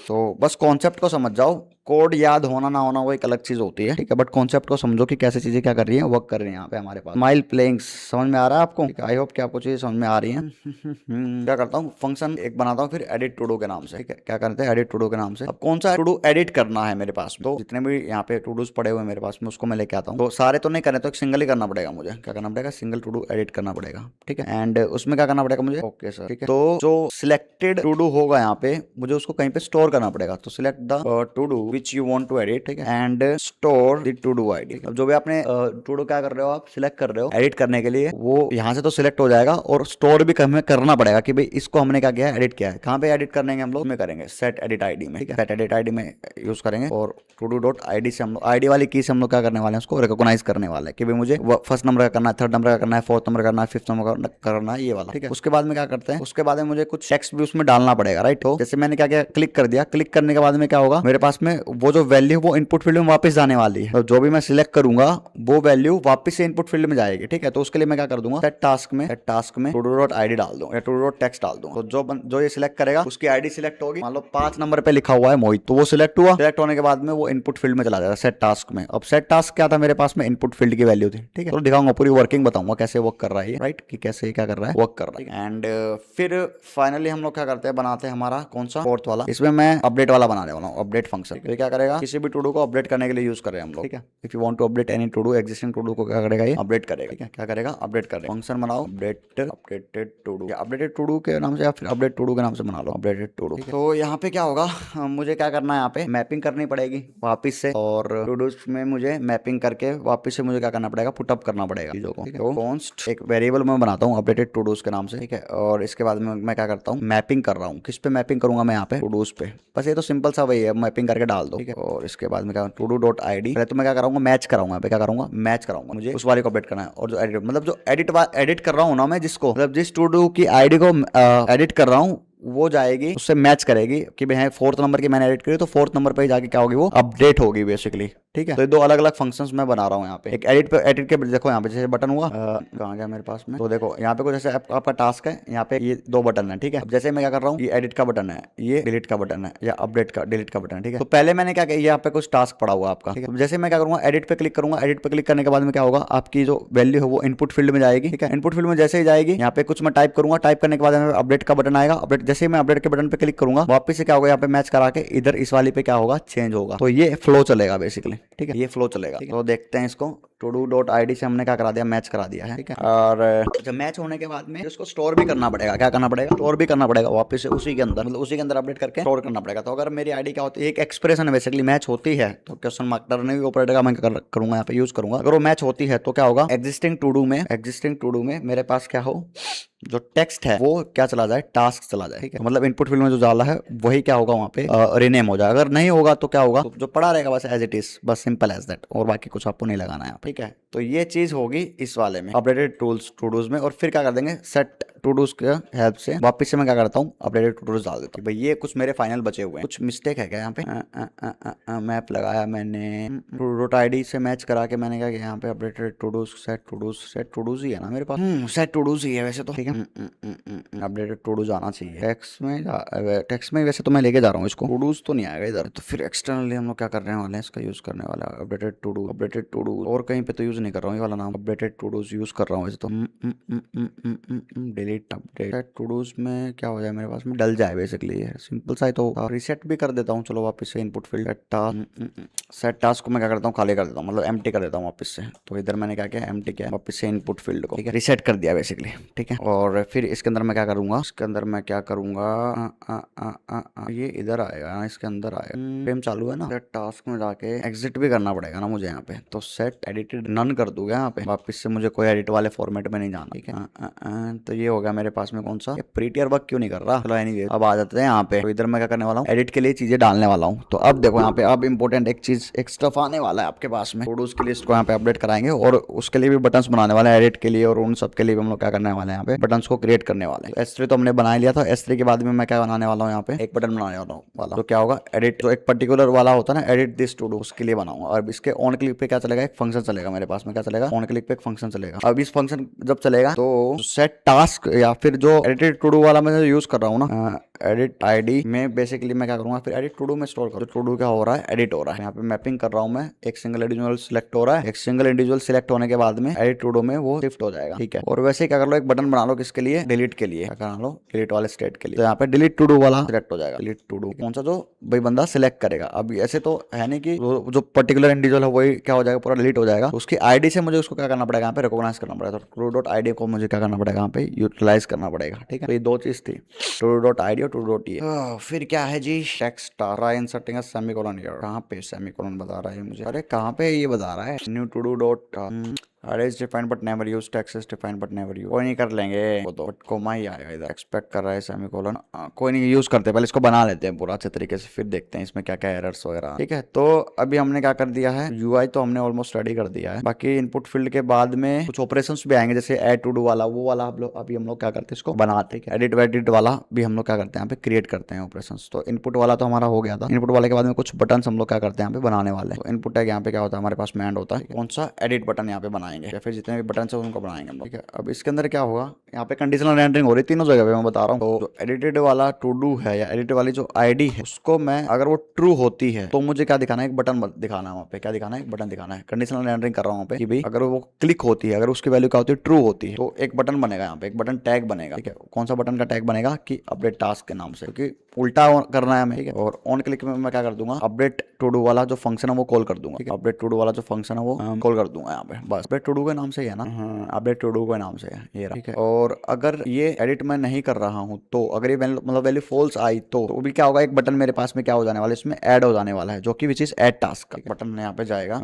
तो बस कॉन्सेप्ट को समझ जाओ, कोड याद होना ना होना वो एक अलग चीज होती है, ठीक है, बट कॉन्सेप्ट को समझो कि कैसे चीजें क्या कर रही है, वर्क कर रही है यहाँ पे हमारे पास। स्माइल प्लेइंग समझ में आ रहा है आपको? आई होप कि आपको चीजें समझ में आ रही है। क्या करता हूँ, फंक्शन एक बनाता हूँ फिर एडिट टू डू के नाम से, ठीक है, क्या करते हैं एडिट टू डू के नाम से। अब कौन सा टू डू एडिट करना है मेरे पास, तो जितने भी यहाँ पे टू डूज पड़े हुए मेरे पास में उसको मैं लेके आता हूँ। तो सारे तो नहीं करने, तो एक सिंगल ही करना पड़ेगा मुझे। क्या करना पड़ेगा, सिंगल टू डू एडिट करना पड़ेगा, ठीक है। एंड उसमें क्या करना पड़ेगा मुझे, ओके सर, ठीक है। तो जो सिलेक्टेड टू डू होगा यहाँ पे मुझे उसको कहीं पे स्टोर करना पड़ेगा। तो select the to do which you want to edit, ठीक है, and store the to do ID. अब जो भी आपने टू डू क्या कर रहे हो, आप सिलेक्ट कर रहे हो एडिट करने के लिए, वो यहाँ से तो सिलेक्ट हो जाएगा और स्टोर भी हमें करना पड़ेगा कि भाई इसको हमने क्या किया है, एडिट किया है। कहाँ पे एडिट करेंगे हम लोग, में करेंगे सेट एडिट आईडी में, ठीक है, सेट एडिट आईडी में यूज करेंगे। और टू डू डॉट आईडी से हम लोग आईडी वाली की से हम लोग क्या करने वाले हैं, उसको रिकॉग्नाइज करने वाले हैं कि भाई मुझे फर्स्ट नंबर का करना है, थर्ड नंबर का करना है, फोर्थ नंबर करना है, फिफ्थ नंबर करना है, ये वाला, ठीक है। उसके बाद में क्या करते हैं, उसके बाद में मुझे कुछ टेक्स्ट भी उसमें डालना पड़ेगा, राइट। तो जैसे मैंने क्या किया, क्लिक कर दिया, क्लिक करने के बाद में क्या होगा मेरे पास में वो जो वैल्यू वो इनपुट फील्ड में वापस जाने वाली है। तो जो भी मैं सिलेक्ट करूंगा वो वैल्यू वापस से इनपुट फील्ड में जाएगी, ठीक है। तो उसके लिए मैं क्या कर दूंगा, सेट टास्क में टू डू डॉट आईडी डाल दूं या टू डू डॉट टेक्स्ट डाल दूं। तो जो ये सिलेक्ट करेगा उसकी आईडी सिलेक्ट होगी। मान लो 5 नंबर पे लिखा हुआ है मोहित, तो वो सिलेक्ट हुआ। सिलेक्ट होने के बाद में वो इनपुट फील्ड में चला जाएगा सेट टास्क में। अब सेट टास्क क्या था मेरे पास में, इनपुट फील्ड की वैल्यू थी, ठीक है। तो दिखाऊंगा पूरी वर्किंग, बताऊंगा कैसे वर्क कर रहा है, राइट, कि कैसे क्या कर रहा है, वर्क कर रहा है। एंड फिर फाइनली हम लोग क्या करते हैं, बनाते हैं हमारा कौन सा फोर्थ वाला। इसमें मैं अपडेट वाला बनाने वाला हूँ, अपडेट फंक्शन। ये क्या करेगा, किसी भी टू डू को अपडेट करने के लिए यूज कर रहे हैं हम लोग, ठीक है। If you want to update any to do, existing to do को क्या करेगा, ये अपडेट करेगा, ठीक है। क्या करेगा, अपडेट करेगा। फंक्शन बनाओ updated to do, updated to do के नाम से या फिर अपडेट टू डू के नाम से बना लो, अपडेटेड टू डू। तो यहाँ पे क्या होगा, मुझे क्या करना है, यहाँ पे मैपिंग करनी पड़ेगी वापिस से, और टू डूज में मुझे मैपिंग करके वापिस से मुझे क्या करना पड़ेगा, पुटअप करना पड़ेगा चीजों को, ठीक है। तो कॉन्स्ट एक वेरिएबल मैं बनाता हूँ अपडेटेड टू डूज के नाम से, ठीक है। और इसके बाद में मैं क्या करता हूँ, मैपिंग कर रहा हूँ। किस पे मैपिंग करूंगा मैं, यहाँ पे टू डूज पे। बस ये तो सिंपल सा वही है, मैपिंग करके डाल दो, ठीक है। और इसके बाद में क्या, टू डू डॉट आईडी, पहले तो मैं क्या कराऊंगा, मैच कराऊंगा। यहाँ पे क्या करूंगा, मैच कराऊंगा। मुझे उस वाले को अपडेट करना है। और जो एडिट मतलब जो एडिट कर रहा हूँ ना मैं, जिसको मतलब जिस टू डू की आईडी को एडिट कर रहा हूँ, वो जाएगी उससे मैच करेगी कि भाई फोर्थ नंबर की मैंने एडिट करी, तो फोर्थ नंबर पे जाके क्या होगी, वो अपडेट होगी बेसिकली, ठीक है। तो ये दो अलग अलग फंक्शंस मैं बना रहा हूँ यहाँ पे। एक एडिट के देखो यहाँ पे जैसे बटन हुआ, कहाँ गया मेरे पास में, तो देखो यहाँ पे कुछ जैसे आपका टास्क है, यहाँ पे ये 2 बटन है, ठीक है। अब जैसे मैं क्या कर रहा हूँ, ये एडिट का बटन है, ये डिलीट का बटन है, या अपडेट का डिलीट का बटन है, ठीक है। तो पहले मैंने क्या किया, यहाँ पे कुछ टास्क पड़ा हुआ आपका, ठीक है। जैसे मैं क्या करूंगा, एडिट पे क्लिक करूंगा। एडिट पे क्लिक करने के बाद में क्या होगा, आपकी जो वैल्यू है वो इनपुट फील्ड में जाएगी, ठीक है। इनपुट फील्ड में जैसे ही जाएगी, यहाँ पे कुछ मैं टाइप करूंगा। टाइप करने के बाद अपडेट का बटन आएगा। अपडेट जैसे ही मैं अपडेट के बटन पे क्लिक करूंगा, वापस से क्या होगा, यहाँ पे मैच करा के इधर इस वाली पे क्या होगा, चेंज होगा। तो ये फ्लो चलेगा बेसिकली, ठीक है, ये फ्लो चलेगा। तो देखते हैं इसको, टू डू डॉट आईडी से हमने क्या करा दिया, मैच करा दिया है, ठीक है। और जब मैच होने के बाद में उसको स्टोर भी करना पड़ेगा। क्या करना पड़ेगा, स्टोर भी करना पड़ेगा वापस से उसी के अंदर, मतलब उसी के अंदर अपडेट करके स्टोर करना पड़ेगा। तो अगर मेरी आईडी क्या होती है, एक एक्सप्रेशन है बेसिकली, मैच होती है, तो क्वेश्चन मार्क टर्नरी ऑपरेटर का मैं करूंगा यहाँ पे यूज करूंगा। अगर वो मैच होती है तो क्या होगा, एग्जिस्टिंग टू डू में मेरे पास क्या हो, जो टेक्स्ट है वो क्या चला जाए, टास्क चला जाए, ठीक है। मतलब इनपुट फील्ड में जो डाला है वही क्या होगा वहाँ पे रीनेम हो जाए। अगर नहीं होगा तो क्या होगा, तो जो पड़ा रहेगा बस एज इट इज, बस सिंपल एज दैट, और बाकी कुछ आपको नहीं लगाना है, ठीक है। तो ये चीज होगी इस वाले में, अपडेटेड टू डूज में। और फिर क्या कर देंगे, सेट टू डूज के हेल्प से वापस से मैं क्या करता हूँ, अपडेटेड टू डूज डाल देता हूँ। भाई ये कुछ मेरे फाइनल बचे हुए हैं, कुछ मिस्टेक है क्या यहाँ पे, मैप लगाया मैंने, डॉट आईडी से मैच करा के मैंने क्या किया यहाँ पे, updated todos, set todos ही है ना मेरे पास, सेट टू डूज ही है वैसे तो, ठीक है। अपडेटेड टू डूज आना चाहिए टेक्स्ट में वैसे तो मैं लेके जा रहा हूँ इसको, टू डूज तो नहीं आएगा इधर। तो फिर एक्सटर्नली हम लोग क्या करने वाले हैं, इसका यूज करने वाला है अपडेटेड टू डू, और कहीं पे तो यूज नहीं कर रहा हूँ, ये वाला नाम अपडेटेड टू डूज यूज कर रहा हूँ वैसे तो। डिलीट अपडेट टू डूज में क्या हो जाए मेरे पास में, डल जाए बेसिकली, ये सिंपल सा ही तो। रिसेट भी कर देता हूँ, चलो वापस से इनपुट फील्ड सेट टास्क को मैं क्या करता हूँ, खाली कर देता हूँ, मतलब एम्प्टी कर देता हूँ वापस से। तो इधर मैंने क्या किया, एम्प्टी किया, वापस से इनपुट फील्ड को, ठीक है, रिसेट कर दिया बेसिकली, ठीक है। और फिर इसके अंदर मैं क्या करूंगा, इसके अंदर मैं क्या करूंगा, ये इधर आएगा, इसके अंदर आएगा, फ्रेम चालू है ना, सेट टास्क में जाके एग्जिट भी करना पड़ेगा ना मुझे यहाँ पे। तो सेट एडिटेड नन कर दूंगा यहाँ पे, वापस से मुझे कोई एडिट वाले फॉर्मेट में नहीं जाना, ठीक है। तो ये हो गया मेरे पास में कौन सा, प्रीटियर वर्क क्यों नहीं कर रहा, चलो एनीवे अब आ जाते हैं यहाँ पे। तो इधर मैं क्या करने वाला हूँ, एडिट के लिए चीजें डालने वाला हूँ। तो अब देखो यहाँ पे अब इंपॉर्टेंट एक चीज, एक स्टफ आने वाला है आपके पास में, टू की लिस्ट को यहाँ पे अपडेट कराएंगे, और उसके लिए भी बटन्स बनाने वाले हैं एडिट के लिए, और उन सब के लिए भी हम लोग क्या करने वाले हैं, यहाँ पे बटन्स को क्रिएट करने वाले हैं। S3 तो हमने बना लिया था, S3 के बाद में मैं क्या बनाने वाला हूँ, यहाँ पे एक बटन बनाने वाला। तो क्या होगा, एडिट जो एक पर्टिकुलर वाला होता है ना, एडिट दिस टू डू, उसके लिए बनाऊंगा। और इसके ऑन क्लिक पे क्या चलेगा, एक फंक्शन चलेगा मेरे पास में, क्या चलेगा, ऑन क्लिक पे एक फंक्शन चलेगा। अब इस फंक्शन जब चलेगा तो सेट टास्क या फिर जो एडिटेड टू डू वाला मैं यूज कर रहा हूँ ना, एडिट आईडी में बेसिकली मैं क्या करूंगा, फिर एडिट टू डू में स्टोर करूँ। टू डू क्या हो रहा है, एडिट हो रहा है। यहाँ पे मैपिंग कर रहा हूँ मैं, एक सिंगल इंडिविजुअल सिलेक्ट हो रहा है। एक सिंगल इंडिविजुअल सिलेक्ट होने के बाद में एडिट टू डू में वो शिफ्ट हो जाएगा, ठीक है। और वैसे क्या कर लो, एक बटन बना लो किसके लिए, डिलीट के लिए। क्या लो, डिलीट वाले स्टेट के लिए। तो यहाँ पे डिलीट टू डू वाला सिलेक्ट हो जाएगा। डिलीट टू डू कौन सा, जो भाई बंदा सिलेक्ट करेगा। अब ऐसे तो है नहीं कि जो पर्टिकुलर इंडिविजुअल है वही क्या हो जाएगा, पूरा डिलीट हो जाएगा। उसकी आईडी से मुझे उसको क्या करना पड़ेगा, यहाँ पे रिकॉग्नाइज करना पड़ेगा। तो टू डॉट आईडी को मुझे क्या करना पड़ेगा, यहाँ पे यूटिलाइज करना पड़ेगा, ठीक है। तो ये दो चीज थी, टू डॉट आईडी और टू डॉट ये। फिर क्या है जी, text try inserting a semicolon here. कहाँ पे सेमीकोलन बता रहा है मुझे, अरे कहाँ पे ये बता रहा है, न्यू टू डू डॉट अरे is defined but never use, text is defined but never use. कोई नहीं, कर लेंगे वो तो, बट कोमा ही आएगा इधर। एक्सपेक्ट कर रहा है सेमीकोलन, कोई नहीं, यूज करते पहले इसको बना लेते हैं पूरा अच्छे तरीके से, फिर देखते हैं इसमें क्या क्या एरर्स वगैरह, ठीक है। तो अभी हमने क्या कर दिया है, यूआई तो हमने ऑलमोस्ट रेडी कर दिया है। बाकी इनपुट फील्ड के बाद में कुछ ऑपरेशंस भी आएंगे, जैसे एड टू डू वाला, वो वाला अभी हम लोग क्या करते हैं, इसको बनाते हैं। एडिट वेडिट वाला भी हम लोग क्या करते हैं, यहाँ पे क्रिएट करते हैं ऑपरेशंस। तो इनपुट वाला तो हमारा हो गया था। इनपुट वाले के बाद में कुछ बटन हम लोग क्या करते हैं, यहाँ पे बनाने वाले। तो इनपुट टैग यहाँ पे क्या होता है, हमारे पास में एंड होता है, कौन सा एडिट बटन यहाँ पे बनाएंगे, या फिर जितने भी बटन है उनको बनाएंगे हम लोग, ठीक है। अब इसके अंदर क्या होगा, यहाँ पे कंडीशनल रेंडरिंग हो रही है तीनों जगह पे, मैं बता रहा हूँ। तो जो एडिटेड वाला टू डू है या एडिट वाली जो आईडी है, उसको मैं अगर वो ट्रू होती है तो मुझे क्या दिखाना है, एक बटन दिखाना है वहाँ पे। क्या दिखाना है, एक बटन दिखाना है। कंडीशनल रेंडरिंग कर रहा हूँ वहाँ पे कि भाई अगर वो क्लिक होती है, अगर उसकी वैल्यू क्या होती है, ट्रू होती है, तो एक बटन बनेगा यहाँ पे, एक बटन टैग बनेगा, ठीक है। कौन सा बटन का टैग बनेगा, कि अपडेट टास्क के नाम से, क्योंकि उल्टा करना है हमें, ठीक है। और ऑन क्लिक में मैं क्या कर दूंगा, अपडेट टू डू वाला जो फंक्शन है वो कॉल कर दूंगा, ठीक है। अपडेट टू डू वाला जो फंक्शन है वो कॉल कर दूंगा यहाँ पे, बस। अपडेट टू डू के नाम से ही है ना, अपडेट टू डू के नाम से है ये रहा, ठीक है। और अगर ये एडिट मैं नहीं कर रहा हूँ, तो अगर ये मतलब वैल्यू फॉल्स आई तो भी क्या होगा, एक बटन मेरे पास में क्या हो जाने वाला है, इसमें ऐड हो जाने वाला है, जो कि which is add task. Button यहाँ पे जाएगा,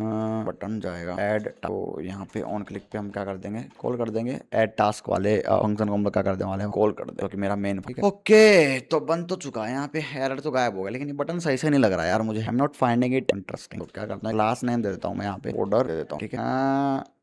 बटन जाएगा ऐड। तो यहाँ पे ऑन क्लिक पे हम क्या कर देंगे, कॉल कर देंगे ऐड टास्क वाले फंक्शन को। हम लोग क्या कर देने वाले हैं, कॉल कर दे, क्योंकि मेरा मेन, ठीक है। ओके, तो बन तो चुका है, यहाँ पे एरर तो गायब हो गया, लेकिन ये बटन सही से नहीं लग रहा है यार मुझे। I am not finding it interesting. तो क्या करता है, क्लास नेम दे देता हूँ मैं, यहाँ पे ऑर्डर दे देता हूँ, ठीक है।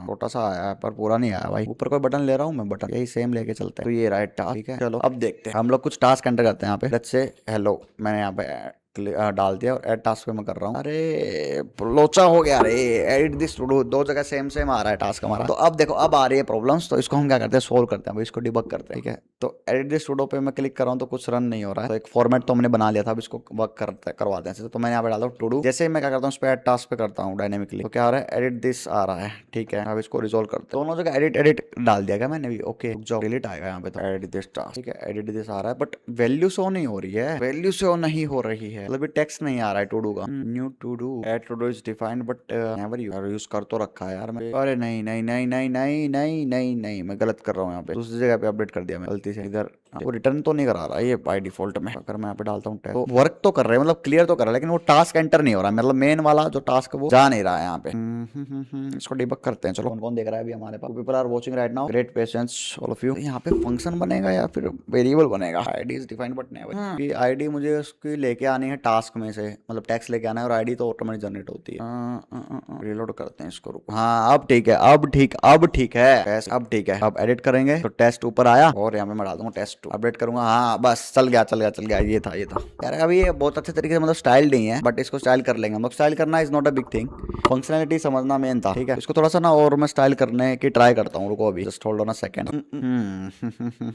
छोटा सा आया है पर पूरा नहीं आया भाई। ऊपर कोई बटन ले रहा हूँ मैं, बटन यही सेम लेके चलते हैं। तो ये राइट टास्क, ठीक है। चलो अब देखते हैं, हम लोग कुछ टास्क एंटर करते हैं यहाँ पे। लेट्स से हेलो, मैंने यहाँ पे डाल दिया और ऐड टास्क पे मैं कर रहा हूँ। अरे लोचा हो गया, अरे एडिट दिस टू डू, दो जगह सेम सेम आ रहा है टास्क हमारा। तो अब देखो, अब आ रही है प्रॉब्लम्स, तो इसको हम क्या करते हैं, सोल्व करते हैं, इसको डिबग करते हैं, ठीक है। तो एडिट दिस टू डू पे मैं क्लिक कर रहा हूँ तो कुछ रन नहीं हो रहा है। तो एक फॉर्मेट तो हमने बना लिया था, अब इसको वर्क करवाते हैं। तो मैंने यहाँ पे डाला टू डू, जैसे मैं क्या करता हूँ, इस पे एड टास्क पे करता हूँ डायनेमिकली, तो क्या आ रहा है, एडिट दिस आ रहा है, ठीक है। अब इसको रिजोल्व करते हैं। दोनों जगह एडिट एडिट डाल दिया क्या मैंने भी, ओके। जो डिलीट आएगा यहाँ पे, तो एडिट दिस टास्क, ठीक है। एडिट दिस आ रहा है, बट वैल्यू शो नहीं हो रही है, वैल्यू शो नहीं हो रही है, मतलब टेक्स्ट नहीं आ रहा है टू डू का। New to do, add to do is defined but never use कर तो रखा है यार मैं। अरे नहीं नहीं नहीं नहीं नहीं नहीं नहीं नहीं, मैं गलत कर रहा हूँ यहाँ पे, दूसरी जगह पे अपडेट कर दिया मैं गलती से इधर। वो रिटर्न तो नहीं करा रहा ये बाय डिफॉल्ट में। अगर मैं यहाँ पे डालता हूँ तो वर्क तो कर रहा है, मतलब क्लियर तो कर रहा है, लेकिन वो टास्क एंटर नहीं हो रहा है, मतलब मेन वाला जो टास्क वो जा नहीं रहा है यहाँ पे। इसको डिबग करते हैं। चलो कौन कौन देख रहा है अभी हमारे पास, people are watching right now, great patience all of you. यहाँ पे फंक्शन बनेगा या फिर वेरिएबल बनेगा, ID is defined but never. ID मुझे उसकी लेके आनी है टास्क में से, मतलब टेक्स्ट लेके आना है, और आईडी तो ऑटोमेटिक जनरेट होती है। रीलोड करते हैं इसको, हाँ अब ठीक है, अब ठीक है, अब ठीक है। अब एडिट करेंगे तो टेस्ट ऊपर आया, और यहाँ पे मैं डाल दूंगा टेस्ट 2, अपडेट करूंगा, हाँ बस चल गया, ये था यार। अभी ये बहुत अच्छे तरीके से मतलब स्टाइल नहीं है, बट इसको स्टाइल कर लेंगे हम लोग। स्टाइल करना is not a big thing, functionality समझना मेन था, ठीक है। इसको थोड़ा सा ना और मैं स्टाइल करने की ट्राई करता हूँ, रुको अभी just hold on a second.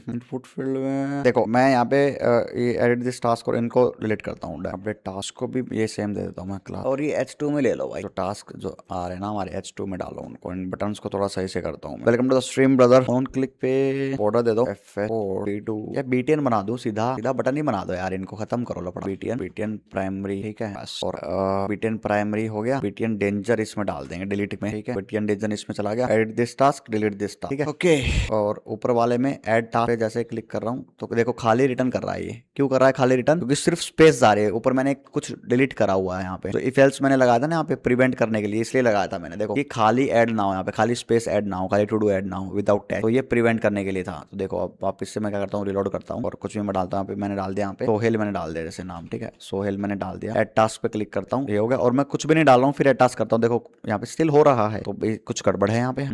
Input field में देखो, मैं यहाँ पे ये एडिट दिस टास्क और इनको रिलेट करता हूँ, अपडेट टास्क को भी ये सेम दे देता हूँ मैं क्लास, और ये H2 में ले लो भाई, जो टास्क जो आ रहे हैं ना हमारे H2 में डालो उनको। इन बटन्स को थोड़ा सही से करता हूँ। Welcome to the stream brother, on click पे बॉर्डर दे दो F4D2 या BTN बना दो, सीधा बटन ही बना दो यार, इनको खत्म करो लो। BTN प्राइमरी, ठीक है, और BTN प्राइमरी हो गया। BTN डेंजर इसमें डाल देंगे डिलीट में, ठीक है। BTN डेंजर इसमें चला गया, edit this task, delete this task, ठीक है, ओके। और ऊपर वाले में एड टास्क पे जैसे क्लिक कर रहा हूँ तो देखो खाली रिटर्न कर रहा है। ये क्यों कर रहा है खाली रिटर्न, क्योंकि सिर्फ स्पेस जा रही है। ऊपर मैंने कुछ डिलीट करा हुआ है यहाँ पे, तो इफ एल्स मैंने लगाया था ना यहाँ पे प्रिवेंट करने के लिए, इसलिए लगाया था मैंने। देखो कि खाली ऐड ना हो, यहाँ पे खाली स्पेस ऐड ना हो, खाली टू डू ऐड ना हो विदाउट टैग, तो ये प्रिवेंट करने के लिए था। तो देखो अब वापस से मैं क्या करता हूँ, रिलोड करता हूँ और कुछ भी मैं डालता हूँ। मैंने डाल दिया यहाँ पे सोहेल, मैंने डाल दिया जैसे नाम, ठीक है, सोहेल मैंने डाल दिया। एड टास्क पे क्लिक करता हूँ, ये हो गया। और मैं कुछ भी नहीं डाल रहा हूँ, फिर एड टास्क करता हूँ, देखो यहाँ पे स्टिल हो रहा है, तो कुछ गड़बड़ है यहाँ पे।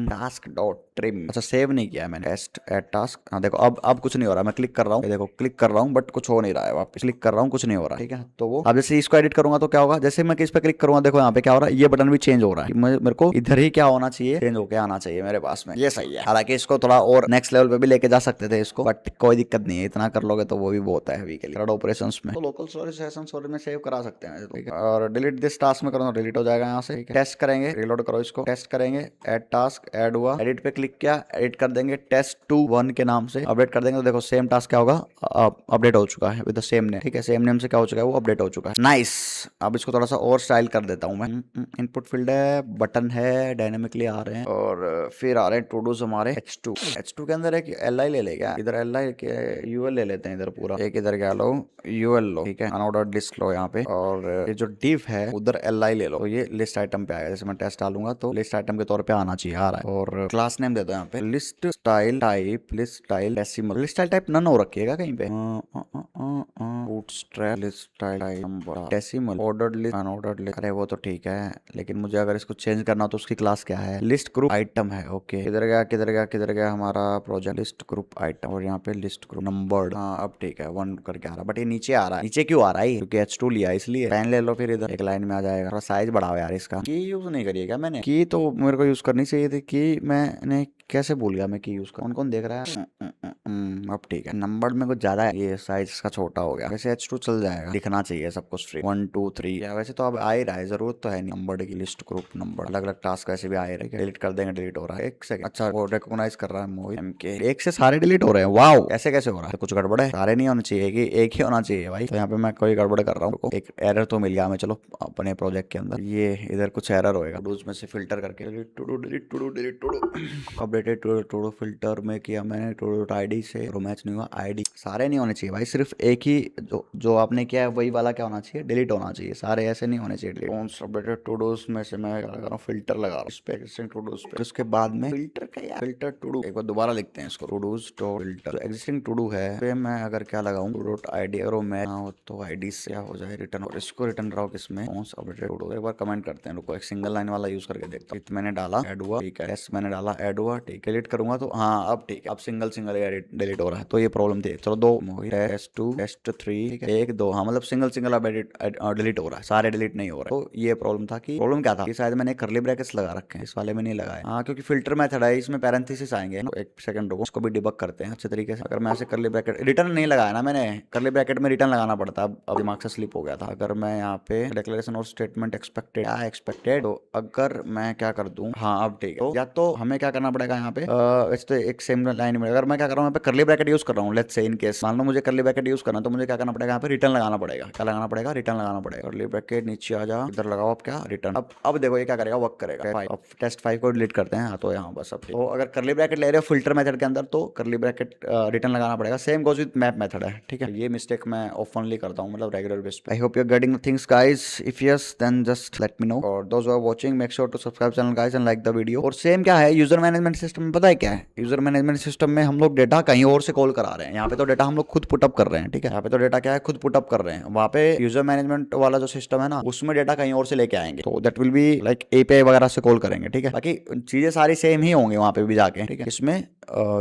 टास्क डॉट ट्रिम, अच्छा सेव नहीं किया है मैंने, टेस्ट एड टास्क। हाँ देखो अब कुछ नहीं हो रहा, मैं क्लिक कर रहा हूँ, देखो क्लिक कर रहा हूँ बट कुछ हो नहीं रहा है, वापस क्लिक कर रहा हूँ कुछ नहीं हो रहा, ठीक है। तो वो अब जैसे इसको एडिट करूंगा तो क्या होगा, जैसे मैं इस पे क्लिक करूंगा देखो यहाँ पे क्या हो रहा है, ये बटन भी चेंज हो रहा है। मेरे को इधर ही क्या होना चाहिए, चेंज होकर आना चाहिए मेरे पास में, ये सही है। हालांकि इसको थोड़ा और नेक्स्ट लेवल पे भी लेके जा सकते थे इसको, बट कोई दिक्कत नहीं है, इतना कर लोगे तो वो भी बहुत है अभी के लिए ऑपरेशंस में। तो लोकल स्टोरेज सेशन स्टोरेज में सेव करा सकते हैं, ठीक है। और डिलीट दिस टास्क में करूँगा डिलीट हो जाएगा यहाँ से। टेस्ट करेंगे, रिलोड करो इसको, टेस्ट करेंगे, ऐड टास्क, ऐड हुआ, एडिट पे क्लिक किया, एडिट कर देंगे test21 के नाम से, अपडेट कर देंगे तो देखो सेम टास्क क्या होगा, अपडेट हो चुका है विद द सेम नेम, ठीक है। सेम नेम से क्या हो चुका है, वो अपडेट हो चुका है। नाइस। अब इसको थोड़ा सा और स्टाइल कर देता हूँ मैं। इनपुट फील्ड है, बटन है, डायनेमिकली आ रहे हैं, और फिर आ रहे हैं टू डूज हमारे H2 के अंदर एक LI ले लेगा, इधर LI के UL ले लेते हैं, इधर पूरा एक इधर क्या लो UL लो, ठीक है। अनऑर्डर्ड लिस्ट लो यहाँ पे, और ये जो div है उधर LI ले लो, तो ये लिस्ट आइटम पे आएगा। जैसे मैं टेस्ट डालूंगा तो लिस्ट आइटम के तौर पे आना चाहिए, आ रहा है। और क्लास नेम दे दो यहाँ पे, list style type, list style decimal, list style type none हो रखिएगा कहीं पे, bootstrap, list style type decimal, ordered list, unordered list. अरे वो तो ठीक है, लेकिन मुझे अगर इसको चेंज करना हो तो उसकी क्लास क्या है, लिस्ट ग्रुप आइटम है। ओके, किधर गया किधर गया किधर गया हमारा प्रोजेक्ट, लिस्ट ग्रुप आइटम, और यहाँ पे लिस्ट ग्रुप नंबर्ड। हाँ अब ठीक है, 1 करके आ रहा, बट ये नीचे आ रहा है। नीचे क्यों आ रहा है, क्योंकि H2 लिया इसलिए। पेन ले लो, फिर इधर एक लाइन में आ जाएगा। थोड़ा साइज बढ़ाओ यार इसका। की यूज नहीं करिए क्या मैंने, की तो मेरे को यूज करनी चाहिए थी, की मैंने कैसे भूल गया मैं की यूज कर। कौन कौन देख रहा है, अब ठीक है। नंबर में कुछ ज्यादा है, ये साइज इसका छोटा हो गया। वैसे H2 चल जाएगा, दिखना चाहिए सब कुछ फ्री 1 2 3। या वैसे तो अब आ ही रहा है, जरूरत तो है नहीं। नंबर की लिस्ट ग्रुप नंबर, अलग अलग टास्क वैसे भी आ ही रहे हैं। डिलीट कर देंगे, डिलीट हो रहा है। एक सेकंड, अच्छा वो रिकॉग्नाइज कर रहा है मोहित MK, एक से सारे डिलीट हो रहे हैं। वाओ, ऐसे कैसे हो रहा है, तो कुछ गड़बड़ है, सारे नहीं होने चाहिए कि एक ही होना चाहिए भाई। तो यहाँ पे मैं कोई गड़बड़ कर रहा हूँ, एक एरर तो मिल गया हमें। चलो अपने प्रोजेक्ट के अंदर ये इधर कुछ एरर होएगा, उसमें से फिल्टर करके डिलीट अपडेटेड टू फिल्टर में किया मैंने, टू आईडी से मैच नहीं हुआ। आईडी सारे नहीं होने चाहिए भाई, सिर्फ एक ही जो आपने किया है वही वाला क्या होना चाहिए, डिलीट होना चाहिए। सारे ऐसे नहीं होने चाहिए। अपडेटेड टू डूज में से मैं लगा रहा हूँ फिल्टर लगा रहा हूँ इस पे, एग्जिस्टिंग टू डूज पे। उसके बाद में फिल्टर का यार, फिल्टर टू डू, एक बार दोबारा लिखते हैं इसको, टू डूज तो फिल्टर एग्जिस्टिंग टू डू है पे मैं अगर क्या लगाऊं, टू डॉट आईडी, अगर वो मैच ना हो तो आईडी से क्या हो जाए रिटर्न, और इसको रिटर्न कराओ किसमें, अपडेटेड टू डू। एक बार कमेंट करते हैं, रुको एक सिंगल लाइन वाला यूज करके देखता हूँ। मैंने डाला ऐड हुआ, ठीक है। एस मैंने डाला ऐड हुआ, ठीक है। डिलीट करूंगा तो हाँ अब ठीक है, अब सिंगल डिलीट हो रहा है। तो ये प्रॉब्लम थी। चलो दो, टेस्ट2 टेस्ट3, ठीक है, 1 2, हाँ मतलब सिंगल अब डिलीट हो रहा है, सारे डिलीट नहीं हो रहे। तो ये प्रॉब्लम था कि प्रॉब्लम क्या था कि शायद मैंने करली ब्रैकेट्स लगा रखे हैं, इस वाले में नहीं लगाए। हाँ क्योंकि फिल्टर मेथड है, इसमें पैरेंथेसिस आएंगे। एक सेकंड रुको, इसको भी डिबग करते हैं अच्छे तरीके से। अगर मैं ऐसे करली ब्रैकेट रिटर्न नहीं लगाया ना मैंने, करली ब्रैकेट में रिटर्न लगाना पड़ता, अब दिमाग से स्लिप हो गया था। अगर मैं यहाँ पे डिक्लेरेशन और स्टेटमेंट एक्सपेक्टेड एक्सपेक्टेड, तो अगर मैं क्या कर दूं, हाँ अब ठीक है। या तो हमें क्या करना पड़ेगा यहाँ पे, वैसे तो एक सेम लाइन में अगर मैं क्या कर रहा हूँ यहाँ पे करली ब्रैकेट यूज कर रहा हूँ, लेट्स से इन केस मान लो मुझे करली ब्रैकेट यूज करना, तो मुझे क्या करना पड़ेगा यहाँ पे, रिटर्न लगाना पड़ेगा। क्या लगाना पड़ेगा, रिटर्न लगाना पड़ेगा। करली ब्रैकेट नीचे आ जा, इधर लगाओ, अब क्या रिटर्न। अब देखो ये क्या करेगा, वर्क करेगा। अब test5 को डिलीट करते हैं। हाँ तो यहाँ बस अब तो अगर करली ब्रैकेट ले रहे हो फिल्टर मेथड के अंदर, तो करली ब्रैकेट रिटर्न लगाना पड़ेगा। Same goes with map method है, ठीक है। ये मिस्टेक मैं ऑफनली करता हूँ, मतलब रेगुलर बेस पे। I hope you are getting the things guys, if yes then just let me know, और those who are watching make sure to subscribe channel guys and like the video. और सेम क्या है यूजर मैनेजमेंट सिस्टम में, पता है क्या है, यूजर मैनेजमेंट सिस्टम में हम लोग डेटा कहीं और से कॉल करा रहे हैं। यहाँ पे तो डेटा हम लोग खुद पुटअप कर रहे हैं, ठीक है। यहाँ पे तो डेटा क्या है, खुद पुटअप कर रहे हैं। वहाँ पे यूजर मैनेजमेंट वाला जो सिस्टम है ना, उसमें डेटा कहीं और से लेके आएंगे, तो that will be like API वगैरह से कॉल करेंगे, ठीक है। बाकी चीजें सारी सेम ही होंगी वहाँ पे भी जाके, ठीक है। इसमें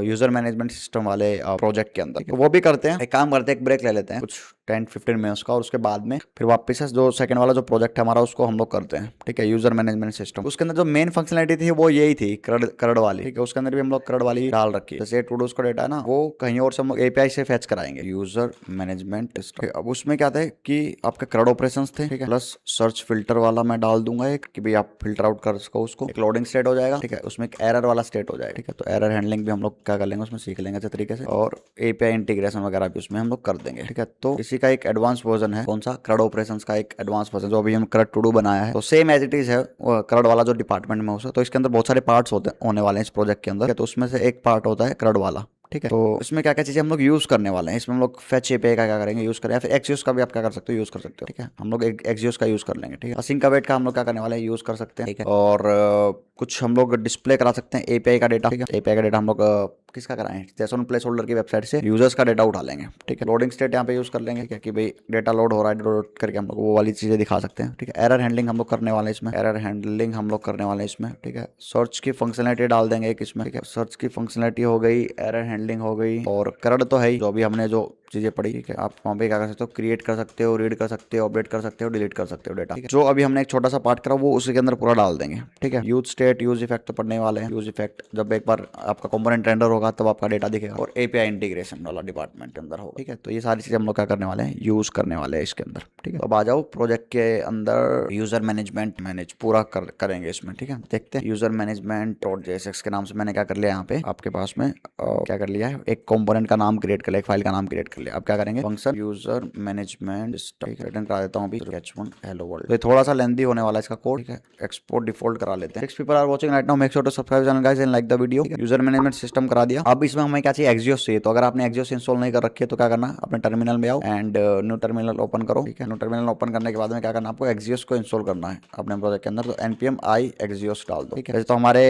यूजर मैनेजमेंट सिस्टम वाले प्रोजेक्ट के अंदर वो भी करते हैं। एक काम करते हैं, एक ब्रेक ले लेते हैं कुछ 10-15 मिनट्स का, और उसके बाद में फिर वापस से जो सेकंड वाला जो प्रोजेक्ट है हमारा, उसको हम लोग करते हैं, ठीक है। यूजर मैनेजमेंट सिस्टम, उसके अंदर जो मेन फंक्शनलिटी थी वो यही थी, करड वाली, ठीक है। उसके अंदर भी हम लोग करड वाली डाल रखी है। जैसे टू डूज का डेटा है ना, वो कहीं और से हम लोग एपीआई से फेच कराएंगे। यूजर मैनेजमेंट सिस्टम, अब उसमें क्या था कि आपके करड ऑपरेशंस थे, ठीक है, प्लस सर्च फिल्टर वाला मैं डाल दूंगा एक, कि भाई आप फिल्टर आउट कर सको उसको। एक लोडिंग स्टेट हो जाएगा, ठीक है। उसमें एक एरर वाला स्टेट हो जाएगा, ठीक है। तो एरर हैंडलिंग भी हम लोग क्या कर लेंगे, उसमें सीख लेंगे अच्छे तरीके से, और एपीआई इंटीग्रेशन वगैरह भी उसमें हम लोग कर देंगे, ठीक है। तो इसी का एक एडवांस वर्जन है, कौन सा, करड ऑपरेशंस का एक एडवांस वर्जन, जो अभी हम करड टू डू बनाया है। तो सेम एज इट इज है करड वाला जो डिपार्टमेंट में हो। तो इसके अंदर बहुत सारे पार्ट्स होने वाले हैं इस प्रोजेक्ट के अंदर, तो उसमें से एक पार्ट होता है करड वाला, ठीक है। तो इसमें क्या क्या चीजें हम लोग यूज करने वाले हैं, इसमें हम लोग फेच एपीआई का क्या करेंगे, यूज करें, या फिर एक्सियोस का भी आप क्या कर सकते हो, यूज कर सकते हो, ठीक है। हम लोग एक्सियोस का यूज कर लेंगे, ठीक है। असिंक अवेट का हम लोग क्या करने वाले हैं, यूज कर सकते हैं, ठीक है। और कुछ हम लोग डिस्प्ले करा सकते हैं एपीआई का डेटा, ठीक है। एपीआई का डेटा हम लोग किसका कराएं, जैसे प्लेस होल्डर की वेबसाइट से यूजर्स का डेटा उठा लेंगे, ठीक है। लोडिंग स्टेट यहाँ पे यूज कर लेंगे, ठीक है, कि भाई डेटा लोड हो रहा है, लोड करके हम लोग वो वाली चीजें दिखा सकते हैं, ठीक है। एरर हैंडलिंग हम लोग करने वाले हैं इसमें, एरर हैंडलिंग हम लोग करने वाले हैं इसमें, ठीक है। सर्च की फंक्शनलिटी डाल देंगे एक इसमें, ठीक है। सर्च की फंक्शनलिटी हो गई, एरर हैंडलिंग हो गई, और करड तो है ही, जो अभी हमने जो चीजें पड़ी, ठीक है। आप वहाँ पे क्या कर सकते हो, क्रिएट कर सकते हो, रीड कर सकते हो, अपडेट कर सकते हो, डिलीट कर सकते हो डेटा, ठीक है। जो अभी हमने एक छोटा सा पार्ट करा वो उसी के अंदर पूरा डाल देंगे, ठीक है। यूज स्टेट, यूज इफेक्ट तो पढ़ने वाले हैं। यूज इफेक्ट जब एक बार आपका कंपोनेंट रेंडर होगा तब आपका डेटा दिखेगा, और एपीआई इंटीग्रेशन वाला डिपार्टमेंट के अंदर होगा, ठीक है। तो ये सारी चीजें हम लोग क्या करने वाले हैं, यूज करने वाले हैं इसके अंदर, ठीक है। अब आ जाओ प्रोजेक्ट के अंदर, यूजर मैनेजमेंट पूरा करेंगे इसमें, ठीक है। देखते हैं यूजर मैनेजमेंट डॉट जेएसएक्स के नाम से मैंने क्या कर लिया यहाँ पे आपके पास में, क्या कर लिया है, एक कंपोनेंट का नाम क्रिएट कर लिया, एक फाइल का नाम क्रिएट कर लिया। अब क्या करेंगे, फंक्शन यूजर मैनेजमेंट रिटर्न करा देता हूँ अभी h1 hello world। तो थोड़ा सा लेंथी होने वाला है इसका कोड, ठीक है। एक्सपोर्ट डिफॉल्ट करा लेते हैं। 6 people are watching right now, make sure to subscribe channel guys and like the video। User management system करा दिया। अब इसमें हमें क्या चाहिए, एक्सियोस चाहिए। तो अगर आपने एक्सियोस इंस्टॉल नहीं कर रखी है तो क्या करना, अपने टर्मिनल में आओ एंड न्यू टर्मिनल ओपन करो, ठीक है। न्यू टर्मिनल ओपन करने के बाद में क्या करना, आपको एक्सियोस को इंस्टॉल करना है अपने प्रोजेक्ट के अंदर। तो npm i एक्सियोस डाल दो, ठीक है। तो हमारे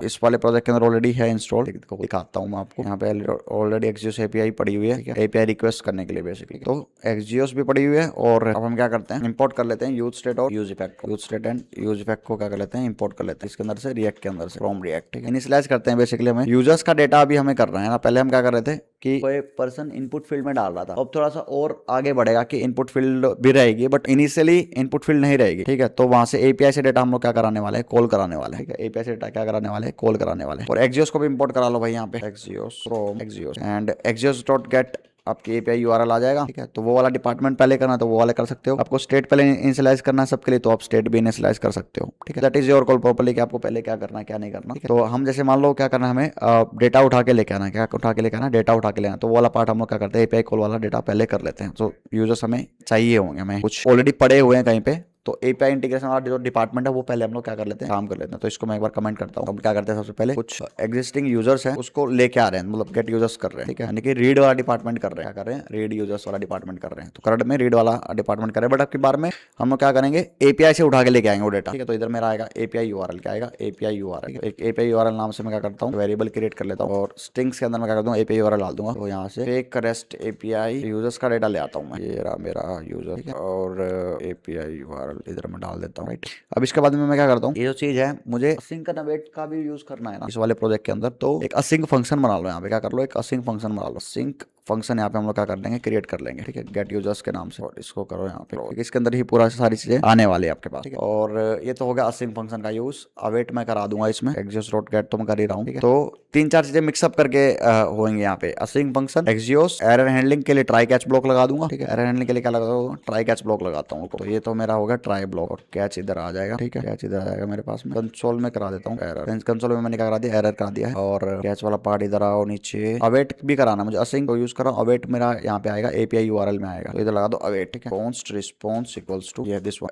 इस वाले प्रोजेक्ट के अंदर ऑलरेडी है इंस्टॉल, दिखाता हूँ मैं आपको। यहाँ पे ऑलरेडी एक्सियोस एपीआई पड़ी हुई है, एपीआई रिक्वेस्ट करने के लिए बेसिकली। तो एक्सियोस भी पड़ी हुई है, और अब हम क्या करते हैं, इंपोर्ट कर लेते हैं यूज स्टेट और use effect. Use state and use effect को क्या कर लेते हैं, इंपोर्ट कर लेते हैं इसके अंदर से, रिएक्ट के अंदर से, फ्रॉम रिएक्ट, ठीक है। इनिशियलाइज करते हैं बेसिकली हमें यूजर्स का डेटा अभी हमें कर रहे हैं ना। पहले हम क्या कर रहे थे कि कोई पर्सन इनपुट फील्ड में डाल रहा था, अब थोड़ा सा और आगे बढ़ेगा कि इनपुट फील्ड भी रहेगी, बट इनिशियली इनपुट फील्ड नहीं रहेगी, ठीक है। तो वहां से एपीआई से डेटा हम लोग क्या कराने वाले हैं, कॉल कराने वाले हैं, ठीक है। एपीआई से डेटा क्या कराने वाले हैं, कॉल कराने वाले हैं। और एक्सियोस को भी इंपोर्ट करा लो भाई यहाँ पे, Axios from Axios and Axios dot gate आपकी एपीआई यूआरएल आ जाएगा, ठीक है। तो वो वाला डिपार्टमेंट पहले करना तो वो वाला कर सकते हो। आपको स्टेट पहले इनिशियलाइज करना है सबके लिए, तो आप स्टेट भी इनिशियलाइज कर सकते हो, ठीक है। That is your call properly कि आपको पहले क्या करना है क्या नहीं करना, ठीक है। तो हम जैसे मान लो क्या करना है, हमें डेटा उठा के लेके आना है, क्या उठा के लेके आना, डेटा उठा के लेना। तो वो वाला पार्ट हम लोग क्या करते हैं, एपीआई कॉल वाला डेटा पहले कर लेते हैं। तो यूजर्स हमें चाहिए होंगे, हमें कुछ ऑलरेडी पड़े हुए हैं कहीं पे, तो एपीआई इंटीग्रेशन वाला जो डिपार्टमेंट है वो पहले हम लोग क्या कर लेते हैं, काम कर लेते हैं। तो इसको मैं एक बार कमेंट करता हूँ। हम क्या करते हैं, सबसे पहले कुछ एग्जिस्टिंग यूजर्स हैं उसको लेके आ रहे हैं, मतलब गेट यूजर्स कर रहे हैं, ठीक है। यानी कि रीड वाला डिपार्टमेंट कर रहे हैं, क्या कर रहे हैं, रीड यूजर्स वाला डिपार्टमेंट कर रहे हैं। तो करंट में रीड वाला डिपार्टमेंट कर रहे हैं, बट अब की बार में हम लोग क्या करेंगे, एपीआई से उठा के लेके आएंगे वो डेटा, ठीक है। तो इधर मेरा आएगा एपीआई यूआरएल, क्या आएगा, एपीआई यूआरएल। एक एपीआई यूआरएल नाम से मैं क्या करता हूँ, वेरिएबल क्रिएट कर लेता हूँ, और स्ट्रिंग्स के अंदर मैं क्या करता हूँ, एपीआई यूआरएल डाल दूंगा। तो यहाँ से फेक रेस्ट एपीआई यूजर्स का डेटा ले आता हूँ मैं, ये रहा मेरा यूजर, ठीक है। और एपीआई यूआरएल इधर मैं डाल देता हूँ, राइट। अब इसके बाद में मैं क्या करता हूँ, ये जो चीज है मुझे असिंक एंड अवेट का भी यूज करना है ना इस वाले प्रोजेक्ट के अंदर। तो एक असिंक फंक्शन बना लो, यहाँ पे क्या कर लो, एक असिंक फंक्शन बना लो। सिंक फंक्शन यहाँ पे हम लोग क्या कर लेंगे, क्रिएट कर लेंगे, ठीक है, गेट यूजर्स के नाम से। और इसको करो यहाँ पे, इसके अंदर ही पूरा सारी चीजें आने वाली है आपके पास, ठीक है। और ये तो हो गया असिंक फंक्शन का यूज। अवेट मैं करा दूंगा इसमें, एक्सियोस डॉट गेट तो मैं कर ही रहा हूँ, ठीक है। तो 3-4 चीजें मिक्सअप करके होंगे यहाँ पे, async function, Axios, error handling के लिए ट्राई कैच ब्लॉक लगा दूंगा, ठीक है। एरर हैंडलिंग के लिए क्या लगा दूंगा, ट्राई कैच ब्लॉक लगाता हूँ। तो ये तो मेरा होगा ट्राई ब्लॉक, और कैच इधर आ जाएगा, ठीक है। कैच इधर आ जाएगा मेरे पास में। कंसोल में करा देता हूँ एरर, कंसोल में मैंने क्या करा दिया, एरर करा दिया है। और कैच वाला पार्ट इधर आओ नीचे, अवेट भी कराना मुझे, असिंक को यूज करा, अवेट मेरा यहाँ पे आएगा, एपीआई यूआरएल में आएगा। तो इधर लगा दो अवेट, ठीक है। कॉन्स्ट रिस्पांस इक्वल्स टू ये this one,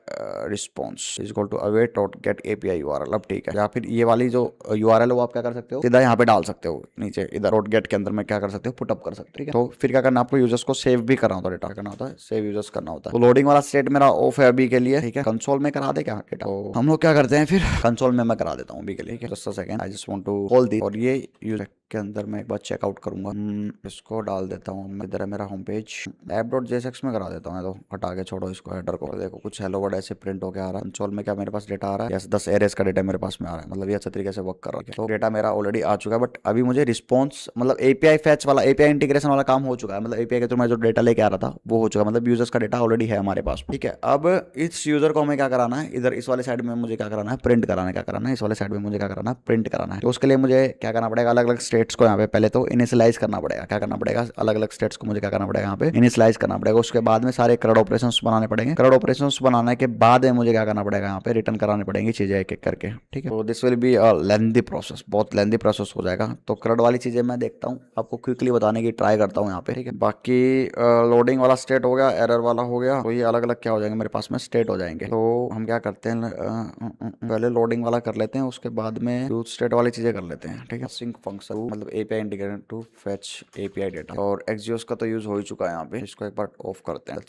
response is equal to await dot get API URL. अब ठीक है। या फिर ये वाली जो यूआरएल है वो आप क्या कर सकते हो, सीधा यहाँ पे डाल सकते हो नीचे, इधर डॉट गेट के अंदर में क्या कर सकते हो, पुट अप कर सकते हो, ठीक है। तो फिर क्या करना, आपको यूजर्स को सेव भी करना होता है, डेटा करना होता है, सेव यूजर्स करना होता है। तो लोडिंग वाला स्टेट मेरा ऑफ है अभी के लिए, ठीक है। कंसोल में करा दे क्या डेटा, तो हम लोग क्या करते हैं फिर, कंसोल में मैं करा देता हूँ अभी के लिए, ठीक है। Just a second, I just want to call this. और ये यूजर के अंदर मैं एक बार चेकआउट करूंगा, इसको डाल देता हूँ, इधर है मेरा होम पेज, app.jsx में करा देता हूँ। तो हटा के छोड़ो इसको, हेडर को। देखो कुछ हेलो वर्ड ऐसे प्रिंट होकर आ रहा है। कंसोल में क्या मेरे पास डेटा आ रहा है, यस 10 एरेस का डेटा मेरे पास में आ रहा है, मतलब ये अच्छे तरीके से वर्क कर रहा है। तो डेटा मेरा ऑलरेडी आ चुका है, बट अभी मुझे रिस्पॉन्स, मतलब एपीआई फैच वाला, एपीआई इंटीग्रेशन वाला काम हो चुका है। मतलब एपीआई के थ्रू मैं जो डेटा लेके आ रहा था वो हो चुका है, मतलब यूजर्स का डेटा ऑलरेडी है हमारे पास, ठीक है। अब इस यूजर को हमें क्या कराना है, इधर इस वाले साइड में मुझे क्या कराना है, प्रिंट कराना है, क्या कराना है, इस वाले साइड में मुझे क्या कराना है, प्रिंट कराना है। तो उसके लिए मुझे क्या करना पड़ेगा, अलग अलग स्टेट्स को यहाँ पे पहले तो इनिशियलाइज करना पड़ेगा। क्या करना पड़ेगा, अलग अलग स्टेट्स को मुझे क्या करना पड़ेगा, यहाँ पे इनिशियलाइज करना पड़ेगा। उसके बाद में सारे CRUD ऑपरेशंस बनाने पड़ेंगे। CRUD ऑपरेशंस बनाने के बाद में मुझे क्या करना पड़ेगा, यहाँ पे रिटर्न करानी पड़ेंगी चीजें एक एक करके, ठीक है। तो this will be a lengthy process, बहुत लेंथी प्रोसेस हो जाएगा। तो CRUD वाली चीजें मैं देखता हूँ, आपको क्विकली बताने की ट्राई करता हूँ यहाँ पे, ठीक है। बाकी लोडिंग वाला स्टेट हो गया, एरर वाला हो गया, तो ये अलग अलग क्या हो जाएंगे मेरे पास में, स्टेट हो जाएंगे। तो हम क्या करते हैं, पहले लोडिंग वाला कर लेते हैं, उसके बाद में यूज स्टेट वाली चीजें कर लेते हैं, ठीक है। सिंक फंक्शन मतलब API integrated to fetch API data, और एक्सियोस का तो यूज हो ही चुका है यहाँ पे। इसको एक बार ऑफ करते हैं,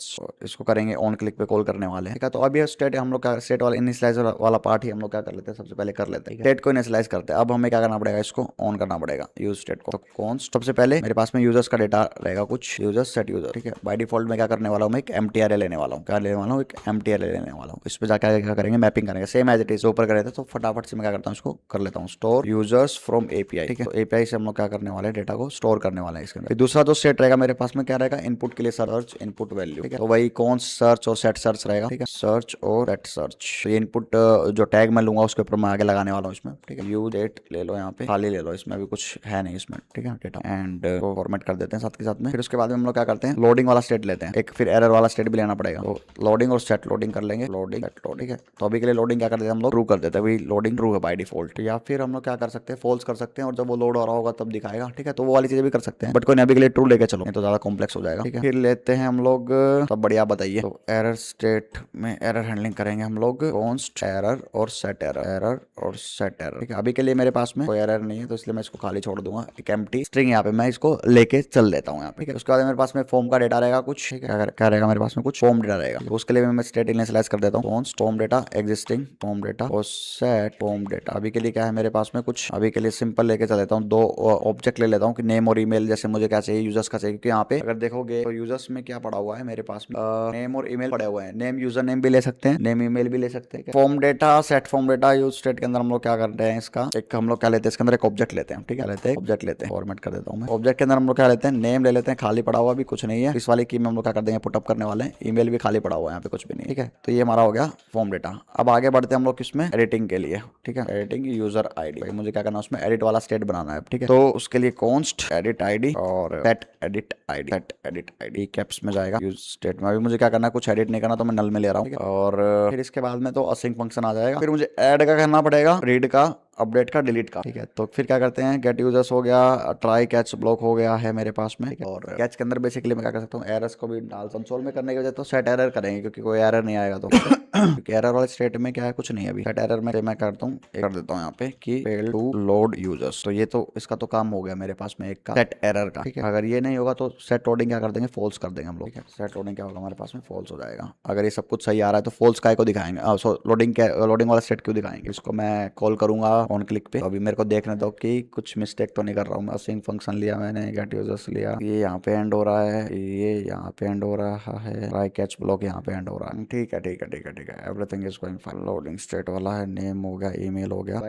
इसको करेंगे ऑन क्लिक पे कॉल करने वाले हैं, ठीक है। तो अभी स्टेट हम लोग का स्टेट वाला इनिशियलाइज वाला पार्ट ही हम लोग क्या कर लेते हैं, सबसे पहले कर लेते हैं स्टेट को इनिशियलाइज करते हैं। अब हमें क्या करना पड़ेगा, इसको ऑन करना पड़ेगा यूज स्टेट को। तो कॉन्स्ट सबसे पहले मेरे पास में यूजर्स का डेटा रहेगा, कुछ यूजर्स सेट यूजर, ठीक है। बाय डिफॉल्ट में क्या करने वाला हूँ, मैं एक एमटीआरए लेने वाला हूँ, क्या लेने वाला हूँ, एक एमटीआरए लेने वाला हूँ। इस पे जाकर क्या करेंगे, मैपिंग करेंगे, सेम एज इट इज ऊपर करे थे। तो फटाफट से मैं क्या करता हूँ, इसको कर लेता हूँ स्टोर यूजर्स फ्रॉम एपीआई, ठीक है। तो एपीआई से हम लोग क्या करने वाले हैं, डेटा को स्टोर करने वाले हैं इसके अंदर। दूसरा जो सेट रहेगा मेरे पास में क्या रहेगा, इनपुट के लिए सर्च इनपुट वैल्यू, ठीक है। तो वही कौन सर्च और सेट सर्च रहेगा, ठीक है, सर्च और सेट सर्च। तो ये इनपुट जो टैग मैं लूंगा उसके ऊपर मैं आगे लगाने वाला हूँ इसमें, ठीक है। यू डेट ले लो, यहाँ पे खाली ले लो, इसमें अभी कुछ है नहीं इसमें, ठीक है, डेटा एंड फॉर्मेट कर देते हैं साथ के साथ में। फिर उसके बाद में हम लोग क्या करते हैं, लोडिंग वाला स्टेट लेते हैं एक, फिर एरर वाला स्टेट भी लेना पड़ेगा। तो लोडिंग और सेट लोडिंग कर लेंगे, लोडिंग सेट लोडिंग है। तो अभी के लिए लोडिंग क्या करते हैं हम लोग, ट्रू कर देते हैं, वही लोडिंग ट्रू है बाय डिफॉल्ट। या फिर हम लोग क्या कर सकते हैं, फॉल्स कर सकते हैं, और जब वो लोड हो रहा होगा तब दिखाएगा, ठीक है। तो वो वाली चीजें भी कर सकते हैं, बट कोई अभी के लिए ट्रू लेके चलो, नहीं तो ज्यादा कॉम्प्लेक्स हो जाएगा, ठीक है। फिर लेते हैं हम लोग, सब बढ़िया बताइए। तो एरर स्टेट में एरर हैंडलिंग करेंगे हम लोग, कॉन्स्ट एरर और सेट एरर, एरर और सेट एरर, ठीक है। अभी के लिए मेरे पास में कोई एरर नहीं है तो इसलिए मैं इसको खाली छोड़ दूंगा, एक एम्प्टी स्ट्रिंग यहाँ पे मैं इसको लेके चल देता हूँ यहाँ पे, ठीक है। उसके बाद मेरे पास में फॉर्म का डेटा रहेगा कुछ, ठीक है, क्या रहेगा मेरे पास में कुछ फॉर्म डेटा रहेगा। तो उसके लिए मैं स्टेट इनिशियलाइज कर देता हूँ, const form data existing form data और सेट फॉर्म डेटा। अभी के लिए क्या है मेरे पास में कुछ, अभी के लिए सिंपल लेके चल लेता हूँ, दो ऑब्जेक्ट ले लेता हूँ कि नेम और ईमेल, जैसे मुझे क्या चाहिए, यूजर्स का चाहिए, क्योंकि यहाँ पे अगर देखोगे तो यूजर्स में क्या पड़ा हुआ है मेरे पास में, नेम और ईमेल पड़े हुए हैं। नेम यूजर नेम भी ले सकते हैं, नेम ईमेल भी ले सकते हैं। Form data set form data use state के अंदर हम लोग क्या कर रहे हैं, इसका एक हम लोग क्या लेते हैं, इसके अंदर एक ऑब्जेक्ट लेते हैं, ठीक है, लेते हैं ऑब्जेक्ट लेते हैं, फॉर्मेट कर देता हूँ मैं। ऑब्जेक्ट के अंदर हम लोग क्या लेते हैं, नेम ले लेते हैं, खाली पड़ा हुआ भी कुछ नहीं है। इस वाली की में हम लोग क्या कर देंगे, पुटअप करने वाले हैं। ईमेल भी खाली पड़ा हुआ है, यहाँ पे कुछ भी नहीं, ठीक है। तो ये हमारा हो गया फॉर्म डेटा। अब आगे बढ़ते हैं हम लोग किसमें, एडिटिंग के लिए, ठीक है, एडिटिंग यूजर आईडी। मुझे क्या करना है, उसमें एडिट वाला स्टेट बनाना है, ठीक है। तो उसके लिए कॉन्स्ट एडिट आईडी और set edit ID, set edit ID caps में जाएगा यूज स्टेट में। अभी मुझे क्या करना है, कुछ एडिट नहीं करना, तो मैं नल में ले रहा हूँ, और फिर इसके बाद में तो असिंक फंक्शन आ जाएगा। फिर मुझे ऐड का करना पड़ेगा, रीड का, अपडेट का, डिलीट का, ठीक है। तो फिर क्या करते हैं, गेट यूजर्स हो गया, ट्राई कैच ब्लॉक हो गया है मेरे पास में, और कैच के अंदर बेसिकली मैं क्या कर सकता हूँ, एरर्स को भी डाल कंसोल में करने की वजह तो सेट एरर करेंगे, क्योंकि कोई एरर नहीं आएगा तो क्योंकि एरर वाले स्टेट में क्या है, कुछ नहीं है अभी। सेट एरर में मैं करता हूँ, कर देता हूँ यहाँ पे कि फेल टू लोड यूजर्स। तो ये तो इसका तो काम हो गया मेरे पास में एक का, सेट एरर का, ठीक है। अगर ये नहीं होगा तो सेट लोडिंग क्या कर देंगे, फॉल्स कर देंगे हम लोग, ठीक है। सेट लोडिंग क्या होगा हमारे पास में, फॉल्स हो जाएगा। अगर ये सब कुछ सही आ रहा है तो फॉल्स काय को दिखाएंगे, लोडिंग वाला सेट क्यों दिखाएंगे। इसको मैं कॉल करूंगा ऑन क्लिक पे। अभी मेरे को देखने दो कि कुछ मिस्टेक तो नहीं कर रहा हूँ मैं। असिंक फंक्शन लिया मैंने, गेट यूजर्स लिया, ये यहाँ पे एंड हो रहा है, ये यहाँ पे एंड हो रहा है, ट्राई कैच ब्लॉक यहाँ पे एंड हो रहा है, ठीक है, ठीक है, ठीक है, ठीक है, everything is going fine. Loading state वाला है, नेम हो गया, ईमेल हो गया,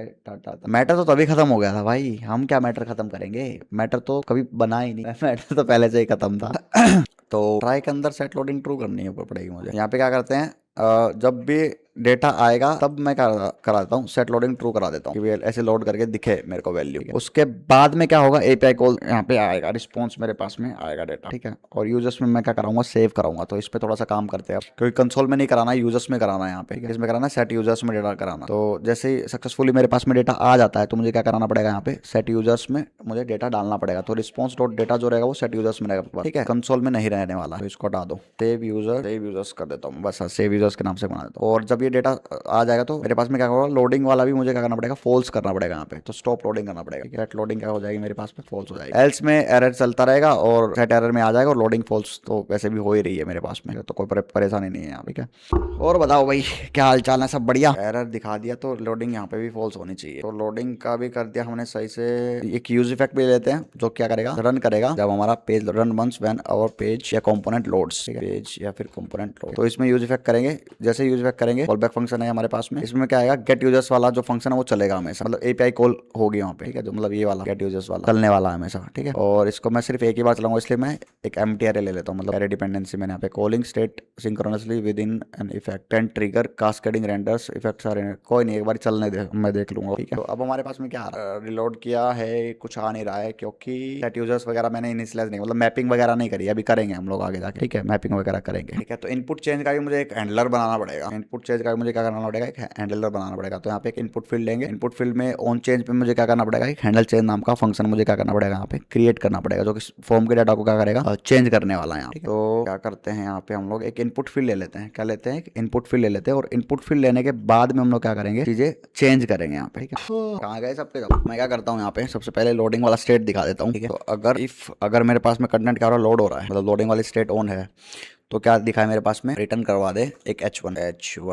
मैटर तो तभी खत्म हो गया था भाई। हम क्या मैटर खत्म करेंगे, मैटर तो कभी बना ही नहीं, मैटर तो पहले से ही खत्म था। तो ट्राई के अंदर सेट लोडिंग ट्रू करनी पड़ेगी मुझे। यहाँ पे क्या करते हैं, जब भी डेटा आएगा तब मैं करा देता हूँ, सेट लोडिंग ट्रू करा देता हूँ, ऐसे लोड करके दिखे मेरे को वैल्यू। उसके बाद में क्या होगा, एपीआई कॉल यहाँ पे आएगा, रिस्पॉन्स मेरे पास में आएगा डेटा, ठीक है। और यूजर्स में मैं क्या कराऊंगा, सेव कराऊंगा। तो इस पे थोड़ा सा काम करते हैं, क्योंकि कंसोल में नहीं कराना, यूजर्स में कराना है यहाँ पे, इसमें कराना सेट यूजर्स में डेटा कराना। तो जैसे ही सक्सेसफुली मेरे पास में डेटा आ जाता है तो मुझे क्या कराना पड़ेगा, यहाँ पे सेट यूजर्स में मुझे डेटा डालना पड़ेगा। तो रिस्पॉन्स डॉट डेटा जो रहेगा वो सेट यूजर्स में रहेगा, ठीक है, कंसोल में नहीं रहने वाला। तो इसको हटा दो, सेव यूजर्स कर देता हूँ बस, सेव यूजर्स के नाम से बना देता हूँ। और जब ये डेटा आ जाएगा तो मेरे पास में क्या होगा, लोडिंग वाला भी मुझे क्या करना पड़ेगा, फॉल्स करना पड़ेगा यहाँ पे। तो स्टॉप लोडिंग करना पड़ेगा, सेट लोडिंग क्या हो जाएगी मेरे पास में, फॉल्स हो जाएगी। एल्स में एरर चलता रहेगा और सेट एरर में आ जाएगा, और लोडिंग फॉल्स तो वैसे भी हो ही रही है मेरे पास में, तो कोई परेशानी नहीं है यहाँ, ठीक है। और बताओ भाई क्या हाल चाल है, सब बढ़िया। एरर दिखा दिया तो लोडिंग यहाँ पे भी फॉल्स होनी चाहिए। तो लोडिंग का भी कर दिया हमने सही से। एक यूज इफेक्ट भी लेते हैं जो क्या करेगा, रन करेगा जब हमारा page run once when our page या कंपोनेंट लोड्स, पेज या फिर कंपोनेंट लोड। तो इसमें यूज इफेक्ट करेंगे, जैसे यूज इफेक्ट करेंगे, कॉल बैक फंक्शन है हमारे पास में, इसमें क्या आएगा, गेट यूजर्स वाला जो फंक्शन है वो चलेगा हमेशा, मतलब एपीआई कॉल होगी वहाँ पे, ठीक है। जो मतलब ये वाला गेट यूजर्स वाला चलने वाला है हमेशा, ठीक है। और इसको मैं सिर्फ एक ही बार चलाऊंगा, इसलिए मैं एक एम्प्टी एरे ले लेता हूँ, मतलब एरे डिपेंडेंसी मैंने यहाँ पे, calling state synchronously within an effect can trigger cascading renders effects are in. कोई नहीं, एक बार चलने दे, मैं देख लूंगा, ठीक है। तो अब हमारे पास में क्या रिलोड किया है, कुछ आ नहीं रहा है, क्योंकि सेट यूजर्स वगैरह मैंने इनिशियलाइज नहीं, मतलब मैपिंग वगैरह नहीं करी, अभी करेंगे हम लोग आगे जाके, ठीक है, मैपिंग वगैरह करेंगे, ठीक है। तो इनपुट चेंज का भी मुझे एक हैंडलर बनाना पड़ेगा, इनपुट चेंज का मुझे क्या करना पड़ेगा, एक हैंडलर बनाना पड़ेगा। तो यहाँ पे एक इनपुट फील्ड लेंगे, इनपुट फील्ड में ऑन चेंज पे मुझे क्या करना पड़ेगा, एक हैंडल चेंज नाम का फंक्शन मुझे क्या करना पड़ेगा, यहाँ पे क्रिएट करना पड़ेगा, जो कि फॉर्म के डाटा को क्या करेगा, चेंज करने वाला है यहाँ। तो क्या करते हैं, यहाँ पे हम लोग एक इनपुट फील्ड ले लेते हैं, क्या लेते हैं, एक इनपुट फील्ड ले लेते हैं, और इनपुट फील्ड लेने के बाद में हम लोग क्या करेंगे, चीजें चेंज करेंगे यहाँ पे, ठीक है। कहाँ गए सबके सब। मैं क्या करता हूँ, यहाँ पे सबसे पहले लोडिंग वाला स्टेट दिखा देता हूँ, ठीक है। तो अगर मेरे पास में कंटेंट क्या हो रहा है, लोड हो रहा है, मतलब लोडिंग वाली स्टेट ऑन है, तो क्या दिखा है मेरे पास में, रिटर्न करवा दे एक H1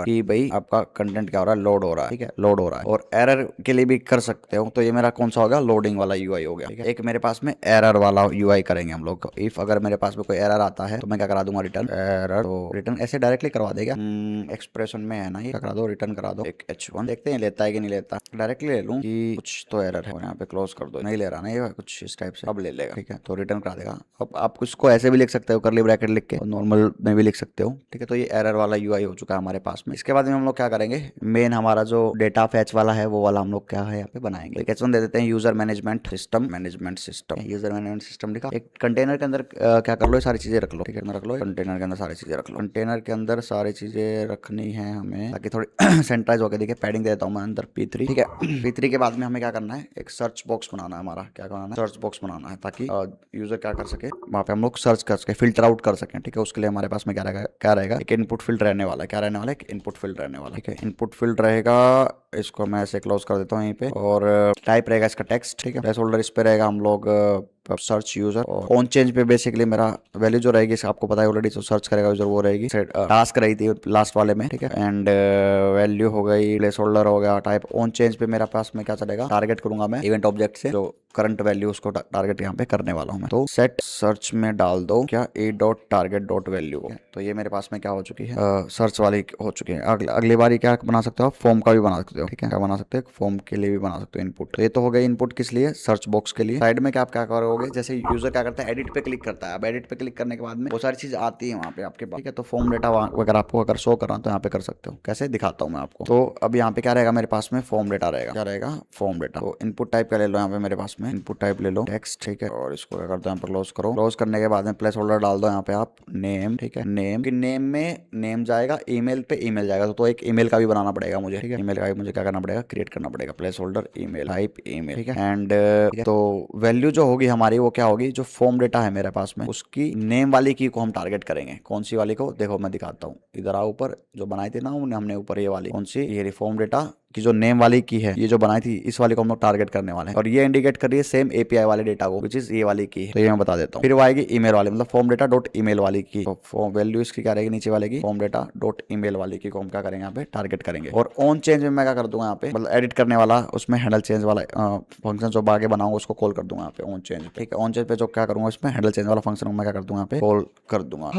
कि भाई आपका कंटेंट क्या हो रहा है, लोड हो रहा है, ठीक है, लोड हो रहा है। और एरर के लिए भी कर सकते हो, तो ये मेरा कौन सा हो गया, लोडिंग वाला यूआई हो गया, ठीक है। एक मेरे पास में एरर वाला यूआई करेंगे हम लोग। इफ अगर मेरे पास में कोई एरर आता है तो मैं क्या करा दूंगा, रिटर्न एरर। तो रिटर्न ऐसे डायरेक्टली करवा देगा, एक्सप्रेशन में है ना, ये करा दो, रिटर्न करा दो एक H1। देखते हैं लेता है कि नहीं लेता, डायरेक्टली ले लूं कि कुछ तो एरर है, यहाँ पे क्लोज कर दो, नहीं ले रहा ना ये कुछ इस टाइप से, अब ले लेगा, ठीक है, तो रिटर्न करा देगा। अब आप इसको ऐसे भी लिख सकते हो, करली ब्रैकेट लिख के, नॉर्मल में भी लिख सकते हो, ठीक है। तो ये एरर वाला यूआई हो चुका है हमारे पास में। इसके बाद में हम लोग क्या करेंगे, मेन हमारा जो डेटा फैच वाला है वो वाला हम लोग क्या है यहाँ पे बनाएंगे। एक H1 दे देते हैं, user management system, user management system लिखा। एक कंटेनर के अंदर क्या कर लो, सारी चीजें रख लो, ठीक है, रख लो कंटेनर के अंदर सारी चीजें रख लो। कंटेनर के अंदर सारी चीजें रखनी है हमें, ताकि थोड़ी सेंट्राइज होकर दिखे। पैडिंग देता हूँ मैं अंदर P3, ठीक है। P3 के बाद में हमें क्या करना है, एक सर्च बॉक्स बनाना है, हमारा क्या बनाना है, सर्च बॉक्स बनाना है, ताकि यूजर क्या कर सके, वहाँ पे हम लोग सर्च कर सके, फिल्टर आउट कर सकें, ठीक है। उसके लिए हमारे पास में क्या रहेगा, एक इनपुट फील्ड रहने वाला है, क्या रहने वाला है, एक इनपुट फील्ड रहने वाला है, ठीक है। इनपुट फील्ड रहेगा, इसको मैं ऐसे क्लोज कर देता हूँ यहीं पे। और टाइप रहेगा इसका टेक्स्ट, ठीक है। प्लेस होल्डर इस पे रहेगा, हम लोग सर्च यूजर। और ऑन चेंज पे बेसिकली मेरा वैल्यू जो रहेगी, आपको पता है ऑलरेडी, जो सर्च करेगा यूजर वो रहेगी, टास्क रही थी लास्ट वाले में, ठीक है। एंड वैल्यू हो गई, प्लेस होल्डर हो गया, टाइप ऑन चेंज पे मेरा पास में क्या चलेगा, टारगेट करूंगा मैं इवेंट ऑब्जेक्ट से जो करंट वैल्यू, उसको टारगेट यहाँ पे करने वाला हूँ मैं। तो सेट सर्च में डाल दो क्या, a.target.value। तो ये मेरे पास में क्या हो चुकी है, सर्च वाली हो चुकी है। अगली बार क्या बना सकते हो, फॉर्म का भी बना सकते हो, ठीक है, क्या बना सकते हो, फॉर्म के लिए भी बना सकते हो इनपुट। तो ये तो हो गई इनपुट किस लिए, सर्च बॉक्स के लिए। साइड में क्या आप क्या करोगे, जैसे यूजर क्या करता है, एडिट पे क्लिक करता है। अब एडिट पे क्लिक करने के बाद में बहुत सारी चीज आती है वहाँ पे आपके पास, ठीक है। तो फॉर्म डेटा अगर आपको अगर शो कर रहा हूँ तो यहाँ पे कर सकते हो, कैसे दिखाता हूँ मैं आपको। तो अब यहाँ पे क्या रहेगा मेरे पास में, फॉर्म डेटा रहेगा, क्या रहेगा, फॉर्म डेटा। तो इनपुट टाइप का ले लो यहाँ पे मेरे पास में, इनपुट टाइप ले लो टेक्स्ट, ठीक है। और इसको क्या करते हैं, यहाँ पर क्लोज करो। क्लोज करने के बाद में प्लेस होल्डर डाल दो यहाँ पे आप, नेम, ठीक है। नेम की नेम में नेम जाएगा, ईमेल पे ईमेल जाएगा। तो एक ईमेल का भी बनाना पड़ेगा मुझे, ठीक है। ईमेल का भी मुझे क्या करना पड़ेगा, क्रिएट करना पड़ेगा। Place holder email, type email, ठीक है। एंड तो वैल्यू जो होगी हमारी वो क्या होगी, जो फॉर्म डेटा है मेरे पास में, उसकी नेम वाली की को हम टारगेट करेंगे। कौन सी वाली को, देखो मैं दिखाता हूँ, इधर आओ ऊपर, जो बनाई थी ना हमने ऊपर, ये वाली कौन सी, ये फॉर्म डेटा की जो नेम वाली की है, ये जो बनाई थी, इस वाले को हम लोग टारगेट करने वाले हैं। और ये इंडिकेट कर रही है सेम एपीआई वाले डेटा को, विच इज ये वाली की है। तो ये मैं बता देता हूँ। फिर वो आएगी ईमेल वाली, मतलब फॉर्म डेटा डॉट ईमेल वाली की। तो वैल्यू इसकी क्या रहेगी, नीचे वाले की, फॉर्म डेटा डॉट ईमेल वाली की को हम क्या करेंगे, यहाँ पे टारगेट करेंगे। और ऑन चेंज में मैं क्या कर दूंगा यहाँ पे, मतलब एडिट करने वाला, उसमें हैंडल चेंज वाला फंक्शन जो आगे बनाऊंगा उसको कॉल कर दूंगा यहाँ पे ऑन चेंज, ठीक है। ऑन चेंज पे जो क्या करूंगा, इसमें हैंडल चेंज वाला फंक्शन मैं क्या कर दूंगा, यहाँ पे कॉल कर दूंगा।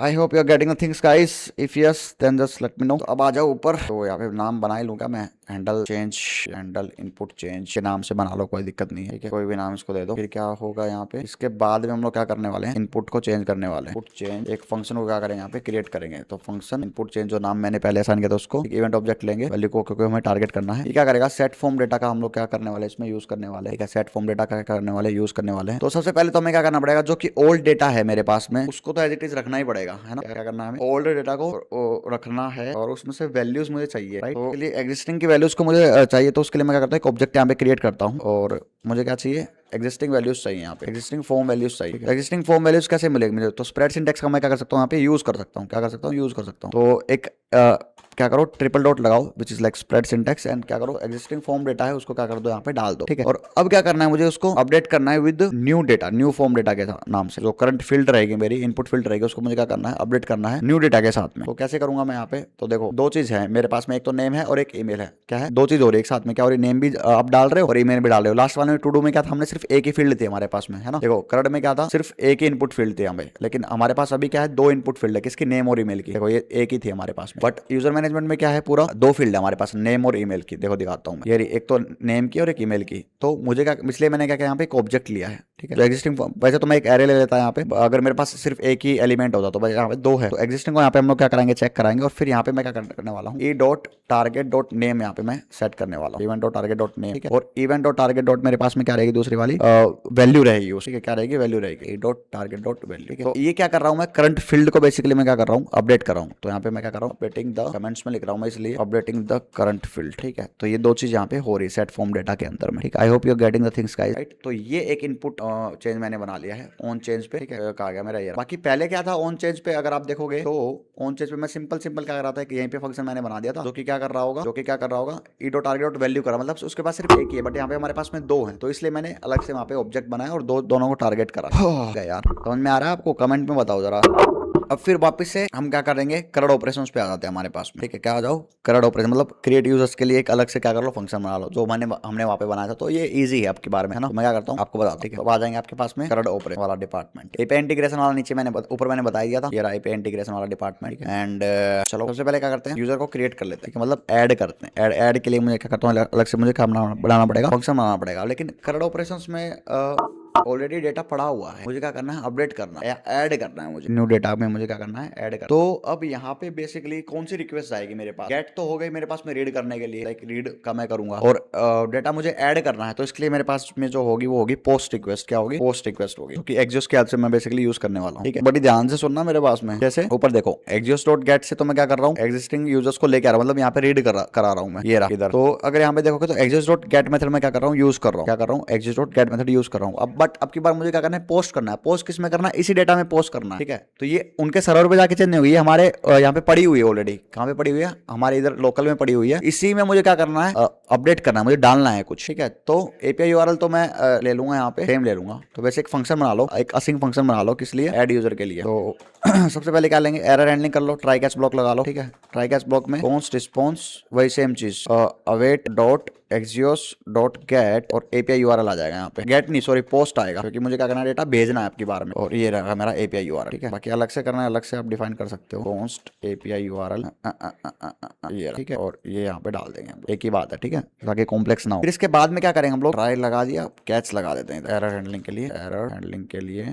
I hope you are getting the things guys, if yes then just let me know. अब आ जाओ ऊपर, तो यहाँ पे नाम बना ही लूंगा मैं, handle change, handle input change के नाम से बना लो, कोई दिक्कत नहीं है, ठीक है। कोई भी नाम इसको दे दो। फिर क्या होगा यहाँ पे, इसके बाद में हम लोग क्या करने वाले हैं, इनपुट को चेंज करने वाले हैं। इनपुट चेंज एक फंक्शन को क्या करेंगे, यहाँ पे क्रिएट करेंगे। तो फंक्शन इनपुट चेंज जो नाम मैंने पहले असाइन किया था उसको, एक इवेंट ऑब्जेक्ट लेंगे, वैल्यू को क्योंकि हमें टारगेट करना है। ये क्या करेगा, सेट फॉर्म डेटा का हम लोग क्या करने वाले, इसमें यूज करने वाले हैं, सेट फॉर्म डेटा का करने वाले, यूज करने वाले हैं। तो सबसे पहले तो हमें क्या करना पड़ेगा, जो कि ओल्ड डेटा है मेरे पास में, उसको तो एज इट इज रखना ही पड़ेगा, है ना। क्या करना है, हमें ओल्ड डेटा को रखना है, और उसमें से वैल्यूज मुझे चाहिए, राइट। तो एग्जिस्टिंग की वैल्यूज को मुझे चाहिए, तो उसके लिए मैं क्या करता हूँ, एक ऑब्जेक्ट यहाँ पे क्रिएट करता हूँ। और मुझे क्या चाहिए, एग्जिस्टिंग वैल्यूज चाहिए, यहाँ पे एग्जिस्टिंग फॉर्म वैल्यूज चाहिए। एग्जिस्टिंग फॉर्म वैल्यूज कैसे मिलेगी मुझे, तो स्प्रेड सिंटैक्स का मैं क्या कर सकता हूँ, यहाँ पे यूज कर सकता हूँ, क्या कर सकता हूँ, यूज कर सकता हूँ। तो एक क्या करो, ट्रिपल डॉट लगाओ, which is like spread syntax, and क्या करो, एग्जिस्टिंग फॉर्म डेटा है उसको क्या कर दो, यहाँ पे डाल दो, ठीक है। और अब क्या करना है, मुझे उसको अपडेट करना है with new data, new form data के नाम से। जो करंट फील्ड रहेगी मेरी, इनपुट फील्ड रहेगी, उसको मुझे क्या करना है, अपडेट करना है न्यू डेटा के साथ में। तो कैसे करूंगा मैं यहाँ पे, तो देखो दो चीज है मेरे पास में, एक तो नेम है और एक ईमेल है। क्या है, दो चीज हो रही है एक साथ में, क्या हो रही है, नेम भी आप डाल रहे हो और ईमेल भी डाल रहे हो। लास्ट वाले में टू डू में क्या था, हमने सिर्फ एक ही फील्ड थी हमारे पास में, है ना। देखो करंट में क्या था, सिर्फ एक ही इनपुट फील्ड थी हमें, लेकिन हमारे पास अभी क्या है, दो इनपुट फील्ड है, किसकी, नेम और ईमेल की। देखो ये एक ही थी हमारे पास में, बट यूजर मैनेजमेंट में क्या है, पूरा दो फील्ड है हमारे पास, नेम और ईमेल की। देखो दिखाता हूँ मैं, ये एक तो नेम की और एक ईमेल की। तो मुझे क्या, इसलिए मैंने क्या किया, यहाँ पे एक ऑब्जेक्ट लिया है, ठीक है। तो एग्जिस्टिंग, वैसे तो मैं एक एरे ले लेता यहाँ पे, अगर मेरे पास सिर्फ एक ही एलिमेंट होता तो यहाँ पे दो है। तो एग्जिस्टिंग को यहाँ पे हम लोग क्या कराएंगे, चेक कराएंगे। और फिर यहाँ पे मैं क्या करने वाला हूँ, e.target.name यहाँ पे मैं सेट करने वाला हूँ, event.target.name, ठीक है। और event.target. मेरे पास में क्या रहेगी, दूसरी वाली वैल्यू रहेगी उसकी, क्या रहेगी, वैल्यू रहेगी e.target.value, ठीक है। तो ये क्या कर रहा हूँ मैं, करंट फील्ड को बेसिकली मैं क्या कर रहा हूँ, अपडेट कर रहा हूँ। तो यहाँ पे मैं क्या कर रहा हूँ, अपडेटिंग द, कमेंट्स में लिख रहा हूँ मैं इसलिए, अपडेटिंग द करंट फील्ड, ठीक है। तो ये दो चीज यहाँ पे हो रही सेट फॉर्म डेटा के अंदर में, ठीक है। I hope you are getting the things guys, right. तो ये एक इनपुट चेंज मैंने बना लिया है ऑन चेंज पे, ठीक है। कहा गया मेरा ये। बाकी पहले क्या था ऑन चेंज पे, अगर आप देखोगे तो ऑन चेंज पे मैं सिंपल क्या कर रहा था कि यहीं पे फंक्शन मैंने बना दिया था, जो कि क्या कर रहा होगा, e.target.value करा, मतलब उसके पास सिर्फ एक ही है, बट यहाँ पे हमारे पास में दो है। तो इसलिए मैंने अलग से वहाँ पे ऑब्जेक्ट बनाया और दोनों को टारगेट करा। यार समझ में आ रहा है आपको, कमेंट में बताओ जरा। अब फिर वापस से हम क्या करेंगे, करंट ऑपरेशंस पे आ जाते हैं हमारे पास में, ठीक है। क्या आ जाओ, करंट ऑपरेशन मतलब क्रिएट यूजर्स के लिए एक अलग से क्या कर लो, फंक्शन बना लो, जो हमने वहाँ पे बनाया था। तो ये इजी है आपके बारे में, है ना। तो मैं क्या करता हूँ आपको बताता हूँ, ठीक है। तो आ जाएंगे आपके पास में करंट ऑपरेशन वाला डिपार्टमेंट, एपीआई इंटीग्रेशन वाला नीचे ऊपर मैंने बता दिया था, ये रहा एपीआई इंटीग्रेशन वाला डिपार्टमेंट। एंड चलो सबसे पहले क्या करते हैं, यूजर को क्रिएट कर लेते हैं, मतलब ऐड करते हैं। ऐड के लिए मुझे क्या करता हूँ, अलग से मुझे काम बनाना पड़ेगा, फंक्शन बनाना पड़ेगा। लेकिन करंट ऑपरेशंस में ऑलरेडी डेटा पड़ा हुआ है, मुझे क्या करना है, अपडेट करना है, ऐड करना है मुझे न्यू डेटा में, मुझे क्या करना है, ऐड करना। तो अब यहाँ पे बेसिकली कौन सी रिक्वेस्ट आएगी मेरे पास, गेट तो हो गई मेरे पास में रीड करने के लिए, लाइक रीड का मैं करूंगा, और डेटा मुझे ऐड करना है। तो इसके लिए मेरे पास में जो होगी वो होगी पोस्ट रिक्वेस्ट। क्या होगी, पोस्ट रिक्वेस्ट होगी, क्योंकि एक्सियोस के हेल्प से मैं बेसिकली यूज करने वाला हूँ, ठीक है। बड़ी ध्यान से सुनना मेरे पास में, जैसे ऊपर देखो एक्सियोस डॉट गेट से तो मैं क्या कर रहा हूँ, एग्जिस्टिंग यूजर्स को लेकर आ रहा हूँ, मतलब यहाँ पे रीड करा रहा हूँ मैं, ये रहा इधर। तो अगर यहाँ पे देखोगे तो एक्सियोस डॉट गेट मेथड में क्या कर रहा हूँ, यूज कर रहा हूँ, क्या कर रहा हूँ, Axios dot get method use कर रहा हूँ। अब बट अब की बार मुझे क्या करना है, पोस्ट करना है। पोस्ट किस में करना है, इसी डेटा में पोस्ट करना है, ठीक है। तो ये उनके सर्वर पे जाके चेंज नहीं हुई है, हमारे यहाँ पे पड़ी हुई है ऑलरेडी। कहाँ पे पड़ी हुई है, हमारे इधर लोकल में पड़ी हुई है। इसी में मुझे क्या करना है, अपडेट करना है, मुझे डालना है कुछ, ठीक है। तो एपीआई यूआरएल तो मैं ले लूंगा, यहाँ पे सेम ले लूंगा। तो वैसे एक फंक्शन बना लो, एक असिंक फंक्शन बना लो, किस लिए, ऐड यूजर के लिए। तो सबसे पहले क्या लेंगे, एरर हैंडलिंग कर लो, ट्राई कैच ब्लॉक लगा लो, ठीक है। ट्राई कैच ब्लॉक में कॉन्स्ट रिस्पॉन्स, वही सेम चीज, await dot Axios dot gate और एपीआई यूआरएल आ जाएगा यहाँ पे। गेट नहीं सॉरी, पोस्ट आएगा, क्योंकि मुझे क्या करना है, डेटा भेजना है आपकी बार में। और ये रहा मेरा एपीआई यूआरएल, ठीक है। बाकी अलग से करना है, अलग से आप डिफाइन कर सकते हो, कॉन्स्ट एपीआई यूआरएल ये, ठीक है। और ये यहाँ पे डाल देंगे, एक ही बात है, ठीक है, ताकि कॉम्प्लेक्स ना हो। फिर इसके बाद में क्या करेंगे हम लोग, ट्राई लगा दिया, कैच लगा देते हैं एरर हैंडलिंग के लिए। एरर हैंडलिंग के लिए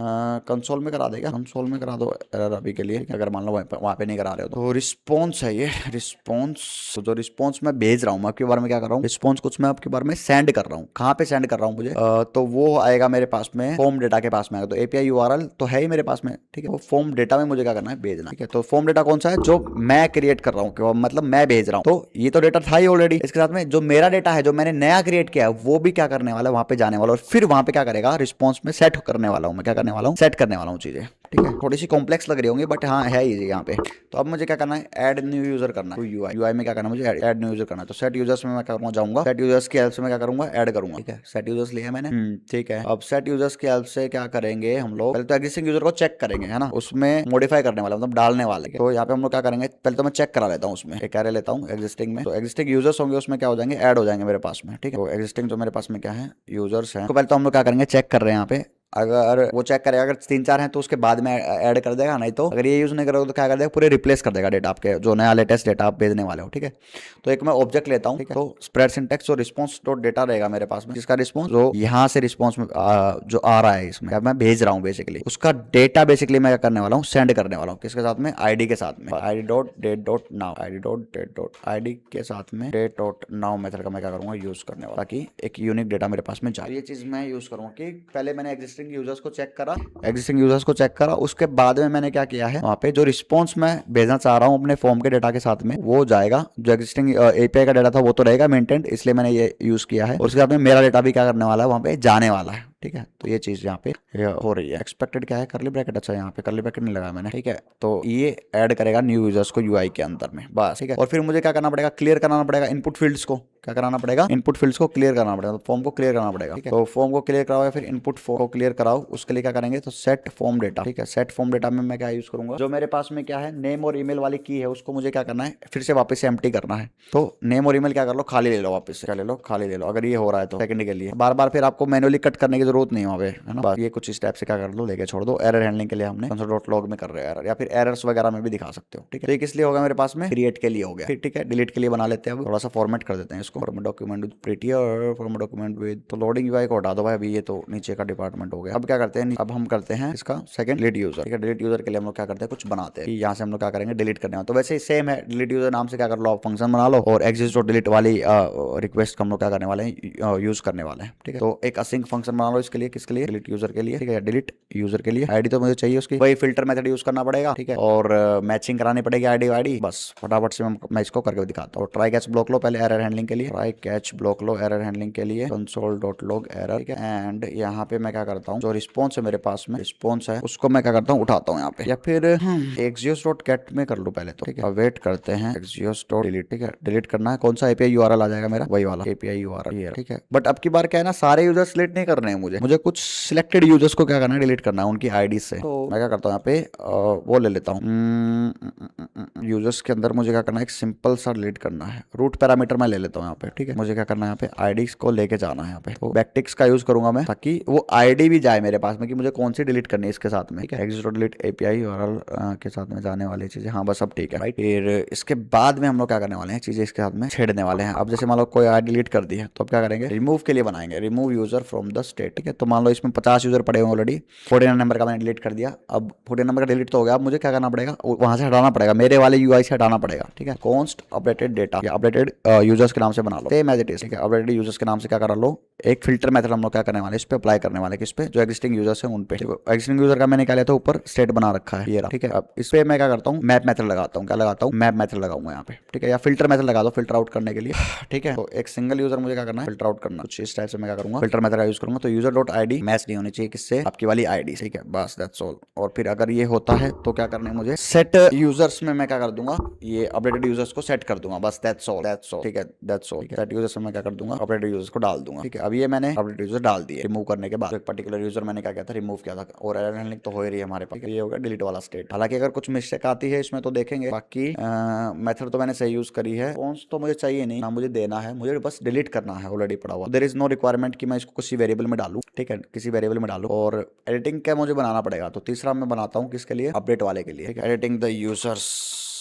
कंसोल में करा देगा, कंसोल में करा दो एरर अभी के लिए, अगर मान लो वहाँ पे नहीं करा रहे हो तो। रिस्पॉन्स है ये, रिस्पॉन्स, जो रिस्पॉन्स मैं भेज रहा हूँ, मैं आपके बारे में क्या कर रहा हूँ, रिस्पॉन्स कुछ मैं आपके बारे में सेंड कर रहा हूँ। कहाँ पे सेंड कर रहा हूँ मुझे, तो वो आएगा मेरे पास में फॉर्म डेटा के पास में आएगा। तो एपीआई यूआरएल तो है ही मेरे पास में, ठीक है। वो फॉर्म डेटा में मुझे क्या करना है, भेजना, ठीक है। तो फॉर्म डेटा कौन सा है, जो मैं क्रिएट कर रहा हूँ, मतलब मैं भेज रहा हूँ। तो ये तो डेटा था ही ऑलरेडी, इसके साथ में जो मेरा डेटा है, जो मैंने नया क्रिएट किया है, वो भी क्या करने वाला है, वहां पे जाने वाला, और फिर वहां पे क्या करेगा, रिस्पॉन्स में सेट करने वाला हूँ मैं, क्या करने वाला हूँ, सेट करने वाला हूँ चीजें, ठीक है। थोड़ी सी कॉम्प्लेक्स लग रही होंगी, बट हाँ है इजी यहाँ पे। तो अब मुझे क्या करना है, ऐड न्यू यूजर करना है, यूआई में क्या करना है, मुझे ऐड न्यू यूजर करना है। तो सेट यूजर्स में मैं करूँगा, जाऊंगा सेट यूजर्स की हेल्प से मैं क्या करूंगा, ऐड करूंगा, ठीक है। सेट यूजर्स लिया मैंने, ठीक है। अब सेट यूजर्स की हेल्प से क्या करेंगे हम लोग, पहले तो एग्जिस्टिंग यूजर को चेक करेंगे, है ना, उसमें मॉडिफाई करने वाला, मतलब डालने वाले। तो यहाँ पे हम लोग क्या करेंगे, पहले तो मैं चेक करा लेता हूँ उसमें, एक एरे लेता हूँ एग्जिस्टिंग में। तो एग्जिस्टिंग यूजर्स होंगे उसमें क्या हो जाएंगे, ऐड हो जाएंगे मेरे पास में, ठीक है। तो एग्जिस्टिंग जो मेरे पास में क्या है, यूजर्स है। तो पहले तो हम लोग क्या करेंगे, चेक कर रहे हैं यहाँ पे, अगर वो चेक करेगा, अगर 3-4 हैं तो उसके बाद में ऐड कर देगा, नहीं तो अगर ये यूज नहीं करोगे तो क्या कर देगा, पूरे रिप्लेस कर देगा डेटा आपके, जो नया लेटेस्ट डेटा आप भेजने वाले हो, ठीक है। तो एक मैं ऑब्जेक्ट लेता हूँ, ठीक है। तो स्प्रेड सिंटैक्स जो रिस्पॉन्स डॉट डेटा रहेगा मेरे पास में, जिसका रिस्पॉन्स जो यहाँ से रिस्पॉन्स में जो आ रहा है, इसमें मैं भेज रहा हूँ बेसिकली, उसका डेटा बेसिकली मैं क्या करने वाला हूँ, सेंड करने वाला हूँ, किसके साथ में, आईडी के साथ में, ID dot date dot now, ID dot date dot ID के साथ में डेट डॉट नाउ मेथड का मैं क्या करूंगा, यूज करने वाला, ताकि एक यूनिक डेटा मेरे पास में जाए। ये चीज मैं यूज करूंगा कि पहले मैंने एग्जिस्टिंग यूजर्स को चेक करा, उसके बाद में मैंने क्या किया है, वहां पे जो रिस्पॉन्स मैं भेजना चाह रहा हूँ अपने फॉर्म के डेटा के साथ में, वो जाएगा। जो एक्जिस्टिंग एपीआई का डेटा था वो तो रहेगा मेंटेन्ड, इसलिए मैंने ये यूज किया है। और उसके साथ में मेरा डेटा भी क्या करने वाला है, वहां पे जाने वाला है, ठीक है। तो ये चीज यहाँ पे हो रही है। एक्सपेक्टेड क्या है, करली ब्रैकेट, अच्छा यहाँ पे करली ब्रैकेट नहीं लगाया मैंने, ठीक है। तो ये ऐड करेगा न्यू यूजर्स को यूआई के अंदर में, बस, ठीक है। और फिर मुझे क्या करना पड़ेगा, क्लियर कराना पड़ेगा इनपुट फील्ड्स को, क्या कराना पड़ेगा, इनपुट फील्ड्स को क्लियर करना पड़ेगा, तो फॉर्म को क्लियर करना पड़ेगा, ठीक है। तो फॉर्म को क्लियर कराओ या फिर इनपुट को क्लियर कराओ, उसके लिए क्या करेंगे, तो सेट फॉर्म डेटा, ठीक है। सेट फॉर्म डेटा में मैं क्या यूज करूंगा, जो मेरे पास में क्या है, नेम और ईमेल वाली की है, उसको मुझे क्या करना है, फिर से वापस से एम्प्टी करना है। तो नेम और ईमेल क्या कर लो, खाली ले लो, वापस से क्या ले लो, खाली ले लो। अगर ये हो रहा है तो सेकंड के लिए बार बार फिर आपको मैनुअली कट करने की जरूरत नहीं है वहाँ पे, है ना। ये कुछ इस टाइप से क्या कर लो, लेके छोड़ दो। एरर हैंडलिंग के लिए हमने console.log में कर रहे हैं एरर, या फिर एरर्स वगैरह में भी दिखा सकते हो, ठीक है। तो ये किस लिए होगा मेरे पास में, क्रिएट के लिए हो गया, ठीक है। डिलीट के लिए बना लेते हैं, अब थोड़ा सा फॉर्मेट कर देते हैं इसको, format document with prettier, format document with, तो लोडिंग यूआई को हटा दो भाई, अभी ये तो नीचे का डिपार्टमेंट हो गया। अब क्या करते हैं, अब हम करते हैं इसका सेकंड डिलीट यूजर, ठीक है। डिलीट यूजर के लिए हम लोग क्या करते हैं, कुछ बनाते हैं, यहाँ से हम लोग क्या करेंगे, डिलीट करने वाला। तो वैसे सेम है, डिलीट यूजर नाम से क्या कर लो, आप फंक्शन बना लो, और एग्जिस्ट और डिलीट वाली रिक्वेस्ट हम लोग क्या करने वाले हैं, यूज करने वाले हैं, ठीक है। तो एक असिंक फंक्शन बना लो इसके लिए, किसके लिए, डिलीट यूजर के लिए, ठीक है। डिलीट यूजर के लिए आईडी तो मुझे चाहिए उसकी, वही फिल्टर मेथड यूज करना पड़ेगा, ठीक है। और मैचिंग करानी पड़ेगी आईडी, बस फटाफट से मैं इसको करके दिखाता हूँ। ट्राई कैच ब्लॉक लो पहले एरर हैंडलिंग के लिए, ट्राई कैच ब्लॉक लो एरर हैंडलिंग के लिए, console.log एरर, ठीक है। एंड यहाँ पे मैं क्या करता हूँ, जो रिस्पॉन्स है मेरे पास में, रिस्पॉन्स है, उसको मैं क्या करता हूँ, उठाता हूँ यहाँ पे, या फिर axios.get में कर लो पहले तो, ठीक है। वेट करते हैं, axios.delete, ठीक है। डिलीट करना है, कौन सा एपीआई यूआरएल आ जाएगा मेरा, वही वाला एपीआई यूआरएल, ठीक है। बट अब की बार क्या है ना, सारे यूजर सिलेक्ट नहीं करने हैं मुझे कुछ सिलेक्टेड यूजर्स को क्या करना है, डिलीट करना है उनकी आईडी से। तो मैं क्या करता हूँ यहाँ पे वो ले लेता हूँ यूजर्स के अंदर मुझे क्या करना है, एक सिंपल सा डिलीट करना है। रूट पैरामीटर मैं ले लेता हूँ यहाँ पे, ठीक है। मुझे क्या करना है यहाँ पे आईडी को लेके जाना है यहाँ पे, तो बैकटिक्स का यूज करूंगा मैं ताकि वो आईडी भी जाए मेरे पास में कि मुझे कौन सी डिलीट करनी है इसके साथ में, ठीक है। एग्जिट डिलीट एपीआई यूआरएल के साथ में जाने वाली चीजें, हाँ बस अब ठीक है राइट। फिर इसके बाद में हम लोग क्या करने वाले हैं, चीजें इसके साथ में छेड़ने वाले हैं। अब जैसे मान लो कोई आईडी डिलीट कर दी है तो अब क्या करेंगे, रिमूव के लिए बनाएंगे, remove user from the state, ठीक है। तो मान लो इसमें 50 यूजर पड़े हुए ऑलरेडी, 49 नंबर का मैंने डिलीट कर दिया। अब 49 नंबर का डिलीट तो हो गया, अब मुझे क्या करना पड़ेगा, वहां से हटाना पड़ेगा, मेरे वाले यूआई से हटाना पड़ेगा, ठीक है। कॉन्स्ट अपडेटेड डेटा या अपडेटेड यूजर्स के नाम से बना लो, सेम एज इट इज, ठीक है। अपडेटेड यूजर्स के नाम से क्या करा लो, एक फिल्टर मेथड हम लोग क्या करने वाले, इस पे अप्लाई करने वाले, किस पे, जो एग्जिस्टिंग यूजर्स हैं उन पे। एग्जिस्टिंग यूजर का मैंने क्या लिया था, ऊपर स्टेट बना रखा है ये रहा, ठीक है। अब इस पे मैं क्या करता हूँ, मैप मेथड लगाता हूँ, क्या लगाता हूँ, मैप मेथड लगाऊंगा यहाँ पे, ठीक है। या फिल्टर मेथड लगा दो, फिल्टर आउट करने के लिए, ठीक है। तो एक सिंगल यूजर मुझे क्या करना है, फिल्टर आउट करना, कुछ इस टाइप से मैं क्या करूंगा, फिल्टर मेथड का यूज करूंगा। तो यूजर डॉट आईडी मैच नहीं होनी चाहिए किससे, आपकी वाली आईडी, ठीक है, बस दैट्स ऑल। और फिर अगर ये होता है तो क्या करना है मुझे, सेट यूजर्स में मैं क्या कर दूंगा, ये अपडेटेड यूजर्स को सेट कर दूंगा, बस दैट्स ऑल, ठीक है, दैट्स ऑल। सेट यूजर्स में मैं क्या कर दूंगा, अपडेटेड यूजर्स को डाल दूंगा, ठीक है। अब ये मैंने अपडेटेड यूजर डाल दिए, रिमूव करने के बाद एक पर्टिकुलर यूजर मैंने क्या किया था, रिमूव किया था, और एरर हैंडलिंग तो हो ही रही है हमारे पास, ये हो गया डिलीट वाला स्टेट। हालांकि अगर कुछ मिस्टेक आती है इसमें तो देखेंगे, बाकी मेथड तो मैंने सही यूज करी है। कॉन्स तो मुझे चाहिए नहीं ना, मुझे देना है, मुझे बस डिलीट करना है, ऑलरेडी पड़ा हुआ। देयर इज नो रिक्वायरमेंट कि मैं इसको किसी वेरिएबल में डालूं, ठीक है, किसी वेरिएबल में डालूं। और एडिटिंग क्या मुझे बनाना पड़ेगा, तो तीसरा मैं बनाता हूँ किसके लिए, अपडेट वाले के लिए, editing the users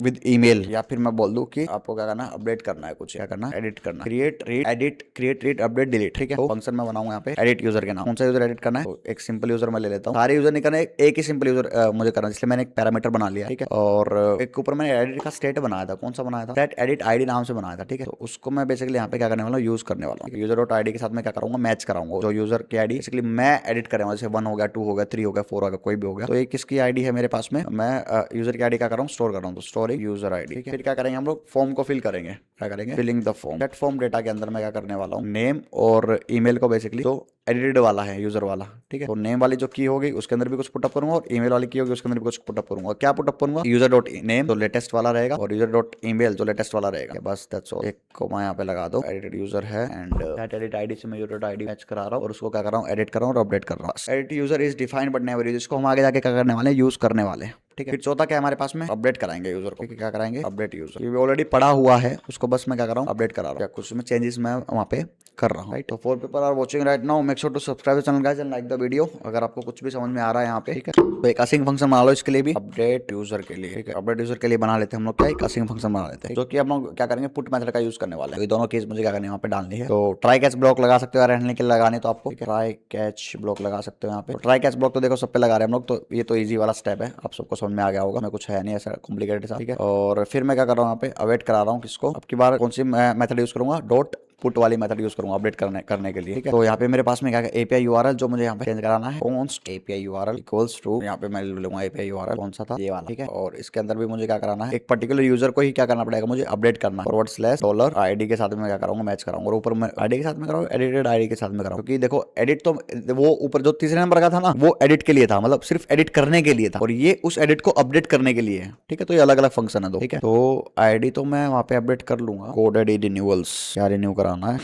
with email, या फिर मैं बोल दूं कि आपको क्या करना है, अपडेट करना है, कुछ क्या करना है, एडिट करना, create read edit, create read update delete, ठीक है। तो फंक्शन में बनाऊंगा यहाँ पे एडिट यूजर के नाम, कौन सा यूजर एडिट करना है, तो एक सिंपल यूजर मैं ले लेता हूँ, सारे यूजर नहीं करना, एक ही सिंपल यूजर मुझे करना है, इसलिए मैंने एक पैरामीटर बना लिया, ठीक है। और एक ऊपर मैंने एडिट का स्टेट बनाया था, कौन सा बनाया था, सेट एडिट आईडी नाम से बनाया था, ठीक है। तो उसको मैं बेसिकली यहाँ पे क्या करने वाला हूँ, यूज करने वाला हूँ। यूजर डॉट आईडी के साथ मैं क्या करूंगा, मैच कराऊंगा जो यूजर की आईडी बेसिकली मैं एडिट करें, जैसे 1 हो गया, 2 हो गया, 3 हो गया, 4 हो गया, कोई भी हो गया। तो ये किसकी आईडी है मेरे पास में, मैं यूजर की आईडी क्या कर रहा हूँ, स्टोर कर रहा हूँ, तो स्टोर यूजर आईडी, फिर क्या करेंगे हम लोग, फॉर्म को फिल करेंगे, क्या करेंगे, filling the form. Set form data के अंदर मैं क्या करने वाला हूँ, नेम और ईमेल को बेसिकली, तो एडिटेड वाला है यूजर वाला, ठीक है। तो नेम वाली जो की होगी उसके अंदर भी कुछ पुटअप करूंगा, और ईमेल वाली की होगी उसके अंदर भी कुछ पुटअप करूंगा। क्या पुटअप करूंगा, यूजर डॉट नेम जो लेटेस्ट वाला रहेगा, और यूजर डॉट ईमेल जो लेटेस्ट वाला रहेगा, बस दैट्स ऑल। एक को मैं यहाँ पे लगा दो, एडिटेड यूजर है, एंड सेट एडिट आईडी से मैं यूजर डॉट आईडी मैच करा रहा हूँ, और उसको क्या कर रहा हूँ, एडिट कर रहा हूँ और अपडेट कर रहा हूँ। Edit user is defined but never used, इसको हम आगे जाके क्या करने वाले हैं, यूज करने वाले हैं, ठीक है। फिर चौथा क्या है हमारे पास में, अपडेट कराएंगे यूजर को, क्या कराएंगे, अपडेट यूजर, ये ऑलरेडी पड़ा हुआ है, उसको बस मैं क्या कर रहा हूँ, अपडेट करा रहा हूँ, कुछ में चेंजेस मैं वहाँ पे कर रहा हूँ, राइट। तो for people are watching right now, make sure to subscribe the channel guys and like the video, अगर आपको कुछ भी समझ में आ रहा है यहाँ पे, ठीक है। तो एक असिंग फंक्शन बना लो इसके लिए भी, अपडेट यूजर के लिए, ठीक है। अपडेट यूजर के लिए बना लेते हैं हम लोग क्या, एक असिंग फंक्शन बना लेते हैं, जो कि हम लोग क्या करेंगे, पुट मेथड का यूज करने वाले हैं। ये दोनों केस मुझे क्या करने, यहाँ पे डालनी है। तो ट्राई कैच ब्लॉक लगा सकते हो, रहने के लिए लगाने तो आपको ट्राई कैच ब्लॉक लगा सकते हो यहाँ पे। ट्राई कैच ब्लॉक तो देखो सब पे लगा रहे हैं हम लोग, तो ये तो ईजी वाला स्टेप है, आप सबको समझ में आ गया होगा, मैं कुछ है नहीं ऐसा कॉम्प्लिकेटेड सा, ठीक है। और फिर मैं क्या कर रहा हूँ यहाँ पे, अवेट करा रहा हूँ किसको, अब की बार कौन सी मेथड यूज करूंगा, डॉट पुट वाली मेथड यूज करूंगा अपडेट करने के लिए, ठीक है। तो यहाँ पे मेरे पास में क्या है, एपीआई यूआरएल जो मुझे यहाँ पे चेंज कराना है, const API URL equals to, यहाँ पे मैं लूंगा एपीआई यूआरएल कौन सा था, ये वाला, ठीक है। और इसके अंदर भी मुझे क्या कराना है, एक पर्टिकुलर यूजर को ही क्या करना पड़ेगा, मुझे अपडेट करना है, फॉरवर्ड स्लैश डॉलर आईडी के साथ में क्या कराऊंगा, मैच कराऊंगा, और ऊपर मैं आईडी के साथ में कराऊंगा, एडिटेड आईडी के साथ में कराऊंगा, क्योंकि देखो एडिट तो वो ऊपर जो तीसरे नंबर का था ना, वो एडिट के लिए था, मतलब सिर्फ एडिट करने के लिए था, और ये उस एडिट को अपडेट करने के लिए है, ठीक है। तो ये अलग अलग फंक्शन है दो, ठीक है। तो आईडी तो मैं वहाँ पे अपडेट कर लूंगा, कोड आईडी रिन्यूअल्स, क्या रिन्यू कराना है,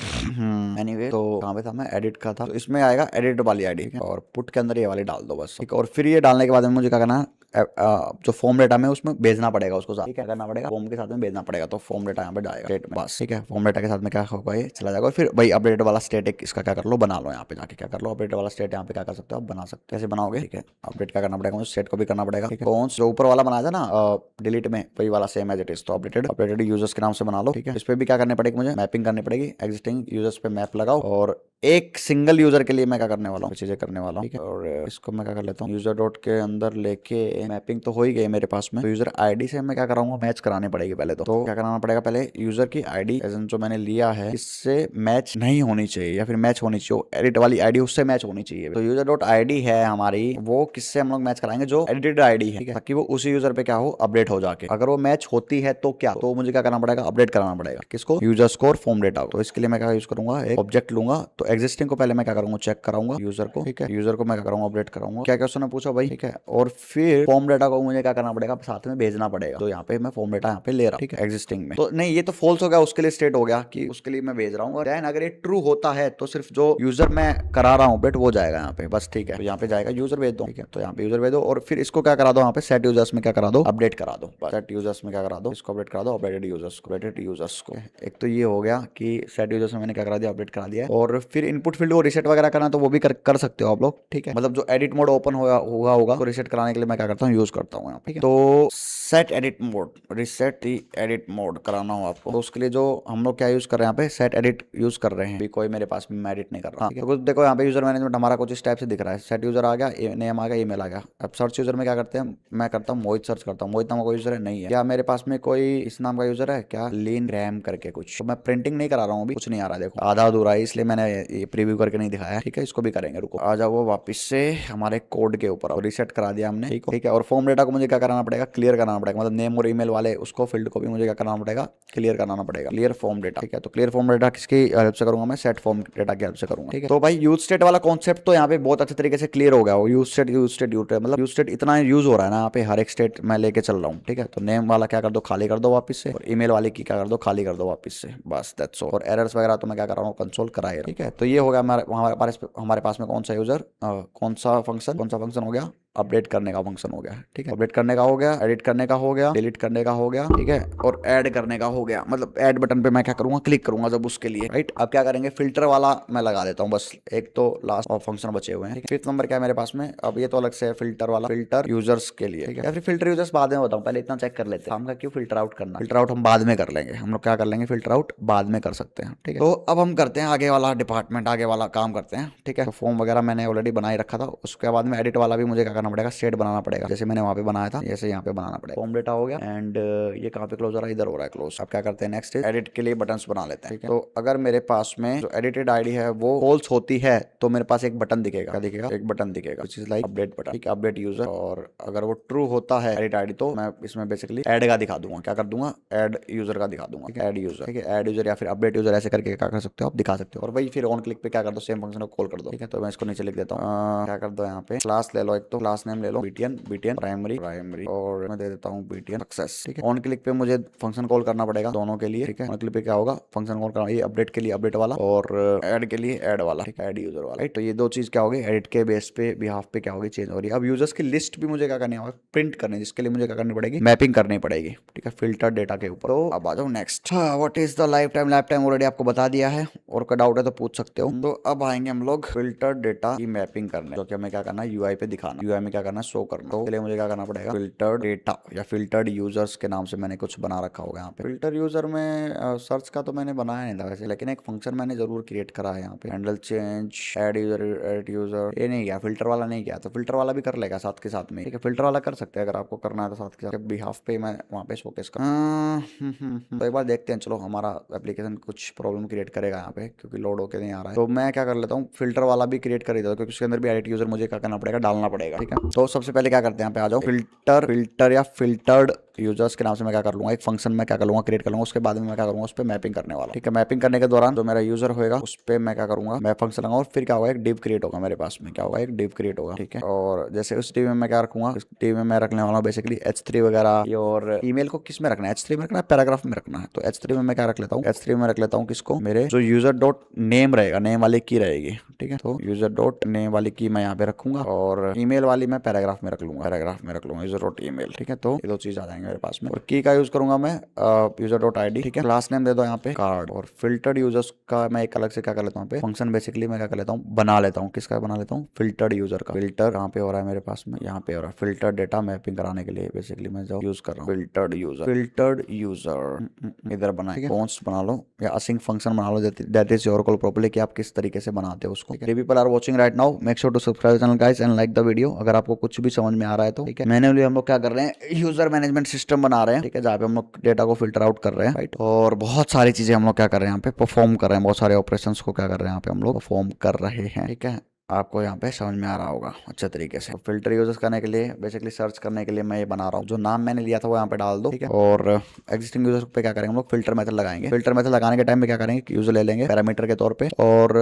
एनीवे तो कहाँ पे था मैं, एडिट का था, तो इसमें आएगा एडिट वाली आईडी, और पुट के अंदर ये वाली डाल दो बस, ठीक है। और फिर ये डालने के बाद में मुझे क्या करना है, जो फॉर्म डेटा में उसमें भेजना पड़ेगा उसको, ठीक है, करना पड़ेगा, फॉर्म के साथ में भेजना पड़ेगा, तो फॉर्म डेटा यहाँ पे जाएगा स्टेट में, बस ठीक है। फॉर्म डेटा के साथ में क्या होगा, ये चला जाएगा। फिर भाई अपडेट वाला स्टेट एक इसका क्या कर लो, बना लो यहाँ पे जाके, क्या कर लो, अपडेट वाला स्टेट यहाँ पे क्या कर सकते हो आप, बना सकते हो, कैसे बनाओगे, ठीक है। अपडेट क्या करना पड़ेगा, मुझे स्टेट को भी करना पड़ेगा, ठीक है। कौन जो ऊपर वाला बनाया था ना डिलीट में, वही वाला सेम एज इट इज, तो अपडेटेड यूजर्स के नाम से बना लो, ठीक है। इस पे भी क्या करनी पड़ेगी, मुझे मैपिंग करनी पड़ेगी, एग्जिस्टिंग यूजर्स पे मैप लगाओ, और एक सिंगल यूजर के लिए मैं क्या करने वाला हूँ, चीजें करने वाला हूँ, ठीक है। और इसको मैं क्या कर लेता हूँ, यूजर डॉट के अंदर लेके मैपिंग तो हो ही गई मेरे पास में, तो यूजर आईडी से मैं क्या कराऊंगा, मैच कराने पड़ेगी पहले तो क्या कराना पड़ेगा, पहले यूजर की आईडी जो मैंने लिया है इससे मैच नहीं होनी चाहिए, या फिर मैच होनी चाहिए, एडिट वाली आईडी उससे मैच होनी चाहिए। तो यूजर डॉट आईडी है हमारी, वो किससे हम लोग मैच कराएंगे, जो एडिटेड आईडी है, ताकि वो उसी यूजर पे क्या हो, अपडेट हो जाके। अगर वो मैच होती है तो क्या, तो मुझे क्या करना पड़ेगा, अपडेट कराना पड़ेगा किसको, यूजर स्कोर फॉर्म डेटा। तो इसके लिए मैं क्या यूज करूंगा, एक ऑब्जेक्ट लूंगा, तो एग्जिस्टिंग को पहले मैं क्या करूंगा, चेक कराऊंगा यूजर को, ठीक है। यूजर को मैं क्या करूंगा, अपडेट कराऊंगा। क्या क्या उसने पूछा भाई, ठीक है। और फिर फॉर्म डेटा को मुझे क्या करना पड़ेगा, साथ में भेजना पड़ेगा। तो यहाँ पे मैं फॉर्म डेटा यहाँ पे ले रहा हूँ, ठीक है, एग्जिस्टिंग में। तो नहीं, ये तो फॉल्स हो गया, उसके लिए स्टेट हो गया कि उसके लिए मैं भेज रहा हूँ। और देन अगर ये ट्रू होता है तो सिर्फ जो यूजर मैं करा रहा हूँ अपडेट वो जाएगा यहाँ पे, बस, ठीक है। तो यहाँ पे जाएगा यूजर भेज दो, ठीक है। तो यहाँ पे यूजर भेज दो और फिर इसको क्या करा दो, यहाँ पे सेट यूजर्स में क्या करा दो, अपडेट करा दो। सेट यूजर्स में क्या करा दो, इसको अपडेट करा दो, अपडेटेड यूजर्स को, अपडेटेड यूजर्स को। एक तो ये हो गया कि सेट यूजर्स में मैंने क्या करा दिया, अपडेट करा दिया। और फिर इनपुट फील्ड को रीसेट वगैरह करना तो वो भी कर सकते हो आप लोग, ठीक है। मतलब जो एडिट मोड ओपन होगा तो रीसेट कराने के लिए मैं क्या करता हूँ, यूज करता हूँ यहाँ पे। तो सेट एडिट मोड, रीसेट दी एडिट मोड कराना हो आपको, तो उसके लिए जो हम लोग क्या यूज कर रहे हैं यहाँ पे, सेट एडिट यूज कर रहे हैं। भी कोई मेरे पास में मैं एडिट नहीं कर रहा, तो देखो यहाँ पे यूजर मैनेजमेंट हमारा कुछ इस टाइप से दिख रहा है। सेट यूजर आ गया, नेम आ गया, ईमेल आ गया। अब सर्च यूजर में क्या करते हैं, मैं करता हूँ मोहित सर्च करता हूँ। मोहित नाम का कोई यूजर है, नहीं है। क्या मेरे पास में कोई इस नाम का यूजर है क्या, लीन रैम करके कुछ। तो मैं प्रिंटिंग नहीं करा रहा हूँ अभी, कुछ नहीं आ रहा, देखो आधा अधूरा है, इसलिए मैंने ये प्रीव्यू करके नहीं दिखाया, ठीक है। इसको भी करेंगे, रुको। आ जाओ वो वापस से हमारे कोड के ऊपर, और रीसेट करा दिया हमने, ठीक है। और फॉर्म डेटा को मुझे क्या कराना पड़ेगा, क्लियर कराना पड़ेगा। मतलब नेम और ईमेल वाले उसको फील्ड को भी मुझे क्या करना पड़ेगा, क्लियर कराना पड़ेगा, क्लियर फॉर्म डेटा, ठीक है। तो क्लियर फॉर्म डेटा किसकी हेल्प से करूंगा मैं, सेट फॉर्म डेटा की हेल्प से करूंगा, ठीक है। तो भाई यूज स्टेट वाला कॉन्सेप्ट तो यहाँ पे बहुत अच्छे तरीके से क्लियर हो गया। यूज स्टेट मतलब यूज स्टेट इतना यूज हो रहा है ना यहाँ पे, हर एक स्टेट मैं लेके चल रहा हूँ, ठीक है। तो नेम वाला क्या कर दो, खाली कर दो वापस से, और ईमेल वाले की क्या कर दो, खाली कर दो वापस से, बस दैट्स ऑल। और एरर्स वगैरह तो मैं क्या कर रहा हूँ, कंसोल कराए, ठीक है। तो ये हो गया हमारे पास में कौन सा यूजर, कौन सा फंक्शन हो गया, अपडेट करने का फंक्शन हो गया, ठीक है। अपडेट करने का हो गया, एडिट करने का हो गया, डिलीट करने का हो गया, ठीक है। और ऐड करने का हो गया। मतलब ऐड बटन पे मैं क्या करूंगा, क्लिक करूंगा जब उसके लिए, राइट। अब क्या करेंगे, फिल्टर वाला मैं लगा देता हूँ बस, एक तो लास्ट ऑफ फंक्शन बचे हुए हैं, ठीक है। फिफ्थ नंबर क्या है मेरे पास में, अब ये तो अलग से है फिल्टर वाला, फिल्टर यूजर्स के लिए, ठीक है। या फिर फिल्टर यूजर्स बाद में बताऊँ, पहले इतना चेक कर लेते हैं हम का क्यों फिल्टर आउट करना। फिल्टर आउट हम बाद में कर लेंगे, हम लोग क्या कर लेंगे, फिल्टर आउट बाद में कर सकते हैं, ठीक है। तो अब हम करते हैं आगे वाला डिपार्टमेंट, आगे वाला काम करते हैं, ठीक है। तो फॉर्म वगैरह मैंने ऑलरेडी बना ही रखा था। उसके बाद में एडिट वाला भी मुझे क्या करना पड़ेगा, सेट बनाना पड़ेगा, जैसे मैंने वहां पे बनाया था जैसे यहाँ पे बनाना पड़ेगा। फॉर्म डेटा हो गया, एंड ये कहाँ पे क्लोज हो रहा है, इधर हो रहा है क्लोज। अब क्या करते हैं, नेक्स्ट एडिट के लिए बटन्स बना लेते हैं, ठीक है। तो अगर मेरे पास में जो एडिटेड आईडी है वो फॉल्स होती है तो मेरे पास एक बटन दिखेगा, क्या दिखेगा, एक बटन दिखेगा, which is like update button, ठीक है, अपडेट यूजर। और अगर वो ट्रू होता है एडिट आईडी तो मैं इसमें बेसिकली ऐड का दिखा दूंगा, क्या कर दूंगा, ऐड यूजर का दिखा दूंगा, ठीक है, ऐड यूजर, ठीक है। ऐड यूजर या फिर अपडेट यूजर ऐसे करके क्या कर सकते हो आप, दिखा सकते हो। और भाई फिर ऑन क्लिक पे क्या कर दो, सेम फंक्शन को कॉल कर दो, ठीक है। तो मैं इसको नीचे लिख देता हूँ, क्या कर दो, यहाँ पे क्लास ले लो, एक तो क्लास नेम ले लो, बीटीएन प्राइमरी, और मैं दे देता हूँ बीटीएन सक्सेस, ठीक है। ऑन क्लिक पे मुझे फंक्शन कॉल करना पड़ेगा दोनों के लिए, ठीक है। ऑन क्लिक पे क्या होगा, फंक्शन कॉल करना, ये अपडेट के लिए अपडेट वाला, और ऐड के लिए ऐड वाला, ठीक है, ऐड यूजर वाला, राइट। तो ये दो चीज क्या होगी, एडिट के बेस पे बिहाफ पे क्या होगी, चेंज हो रही है। अब यूजर्स की लिस्ट भी मुझे क्या करनी होगा, प्रिंट करनी, जिसके लिए मुझे क्या करनी पड़ेगी, मैपिंग करनी पड़ेगी, ठीक है, फिल्टर डेटा के ऊपर। तो अब आ जाओ next, what is the life time already आपको बता दिया है, और कोई डाउट है तो पूछ सकते हो। तो अब आएंगे हम लोग फिल्टर डेटा की मैपिंग करने, जो कि हमें क्या करना है, यूआई पे दिखाना, यूआई में क्या करना है, शो करना। तो इसके लिए मुझे क्या करना पड़ेगा, फिल्टर डेटा या फिल्टर्ड यूजर्स के नाम से मैंने कुछ बना रखा होगा यहाँ पे। फिल्टर यूजर में सर्च का तो मैंने बनाया नहीं था वैसे, लेकिन एक फंक्शन मैंने जरूर क्रिएट करा है यहाँ पे, handle change, add user, add user, ये नहीं किया, फिल्टर वाला नहीं किया। तो फिल्टर वाला भी कर लेगा साथ के साथ में, ठीक है। फिल्टर वाला कर सकते हैं अगर आपको करना है तो साथ के साथ बिहाफ पे मैं वहाँ पे शोकेस कर। तो एक बार देखते हैं, चलो हमारा एप्लीकेशन कुछ प्रॉब्लम क्रिएट करेगा यहाँ पे, क्योंकि लोड होके नहीं आ रहा है। तो मैं क्या कर लेता हूँ, फिल्टर वाला भी क्रिएट कर देता हूँ, क्योंकि उसके अंदर भी एडिट यूजर मुझे क्या करना पड़ेगा, डालना पड़ेगा, ठीक है। तो सबसे पहले क्या करते हैं, यहाँ पे आ जाओ, फिल्टर या फिल्टर्ड यूजर्स के नाम से मैं क्या कर लूंगा, एक फंक्शन में क्या कर लूंगा, क्रिएट कर लूंगा। उसके बाद में मैं क्या करूंगा, उस पर मैपिंग करने वाला, ठीक है। मैपिंग करने के दौरान जो मेरा यूजर होगा उस पर मैं क्या करूंगा, मैं फंक्शन लगाऊंगा, और फिर क्या होगा, एक डिव क्रिएट होगा मेरे पास में, क्या होगा, एक डिव क्रिएट होगा, ठीक है। और जैसे उस डिव में मैं क्या रखूंगा, उस डिव में मैं रखने वाला हूँ बेसिकली H3 वगैरह। और ईमेल को किस में रखना है, H3 में रखना है, पैराग्राफ में रखना है। तो H3 में मैं क्या रख लेता हूँ, H3 में रख लेता हूँ किसको, मेरे जो यूजर डॉट नेम रहेगा, नेम वाली की रहेगी, ठीक है। तो यूजर डॉट नेम वाली की मैं यहाँ पे रखूंगा, और ईमेल वाली मैं पैराग्राफ में रख लूंगा, यूजर डॉट ईमेल, ठीक है। तो ये दो चीज आ जाएंगे मेरे पास में। और की का यूज करूंगा मैं यूजर डॉट आईडी, ठीक है। क्लास नेम दे दो यहाँ पे कार्ड, और फिल्टर्ड यूजर्स का मैं एक अलग से क्या कर लेता हूँ पे फंक्शन, बेसिकली मैं क्या कर लेता हूँ, बना लेता हूँ, किसका बना लेता हूँ, फिल्टर्ड यूजर का। फिल्टर यहाँ पे हो रहा है मेरे पास में, यहाँ पे हो रहा है फिल्टर डेटा मैपिंग कराने के लिए बेसिकली मैं जो यूज कर रहा हूँ, फिल्टर्ड यूजर इधर बना, कॉन्स्ट बना लो या असिंक फंक्शन बना लो, that is your call properly, कि आप किस तरीके से बनाते हो उसको। People are watching right now, make sure to subscribe channel guys and like the video, अगर आपको कुछ भी समझ में आ रहा है तो, ठीक है। मैंने हम लोग क्या कर रहे हैं, यूजर मैनेजमेंट सिस्टम बना रहे हैं, ठीक है, जहाँ पे हम लोग डेटा को फिल्टर आउट कर रहे हैं, राइट। और बहुत सारी चीजें हम लोग क्या कर रहे हैं यहाँ पे, परफॉर्म कर रहे हैं, बहुत सारे ऑपरेशंस को क्या कर रहे हैं यहाँ पे हम लोग परफॉर्म कर रहे हैं, ठीक है। आपको यहाँ पे समझ में आ रहा होगा अच्छे तरीके से। फिल्टर यूजर्स करने के लिए बेसिकली सर्च करने के लिए मैं ये बना रहा हूँ, जो नाम मैंने लिया था वो यहाँ पे डाल दो, ठीक है। और एग्जिस्टिंग यूजर्स पे क्या करेंगे हम लोग, फिल्टर मेथड लगाएंगे। फिल्टर मेथड लगाने के टाइम में क्या करेंगे, यूजर ले लेंगे पैरामीटर के तौर पे, और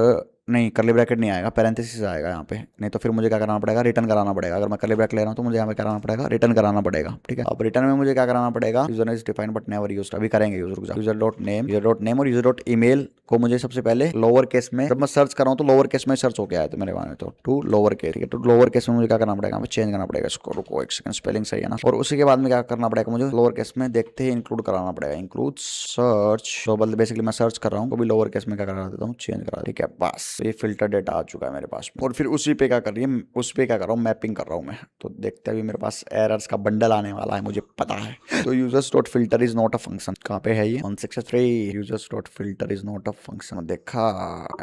नहीं, कर्ली ब्रैकेट नहीं आएगा, पैरेंथेसिस आएगा यहाँ पे। नहीं तो फिर मुझे क्या कराना पड़ेगा, रिटर्न कराना पड़ेगा। अगर मैं कर्ली ब्रैकेट ले रहा हूँ तो मुझे यहाँ पे कराना पड़ेगा, रिटर्न कराना पड़ेगा, ठीक है। अब रिटर्न में मुझे क्या कराना पड़ेगा, user is defined but never used, अभी करेंगे यूजर डॉट नेम और यूजर डॉट ईमेल को मुझे सबसे पहले लोअर केस में, जब मैं सर्च कर रहा हूँ तो लोअर केस में सर्च होके आया तो मेरे वहां में तो टू लोअर केस, ठीक है। तो लोअर केस में मुझे क्या करना पड़ेगा, चेंज करना पड़ेगा इसको, रुको एक सेकंड, स्पेलिंग सही है ना। और उसी के बाद में क्या करना पड़ेगा, मुझे लोअर केस में देखते ही इंक्लूड कराना पड़ेगा, इंक्लूड सर्च। तो बल्कि बेसिकली मैं सर्च कर रहा हूँ तो भी लोअर केस में क्या करा देता हूँ, चेंज करा, ठीक है। बस ये फिल्टर डेटा आ चुका है मेरे पास में। और फिर उसी पे क्या कर रही है, उस पे क्या कर रहा हूँ, मैपिंग कर रहा हूँ मैं। तो देखते हैं, अभी मेरे पास एरर्स का बंडल आने वाला है, मुझे पता है। तो users dot filter is not a function, कहाँ पे है ये, 163 users dot filter is not a function. देखा,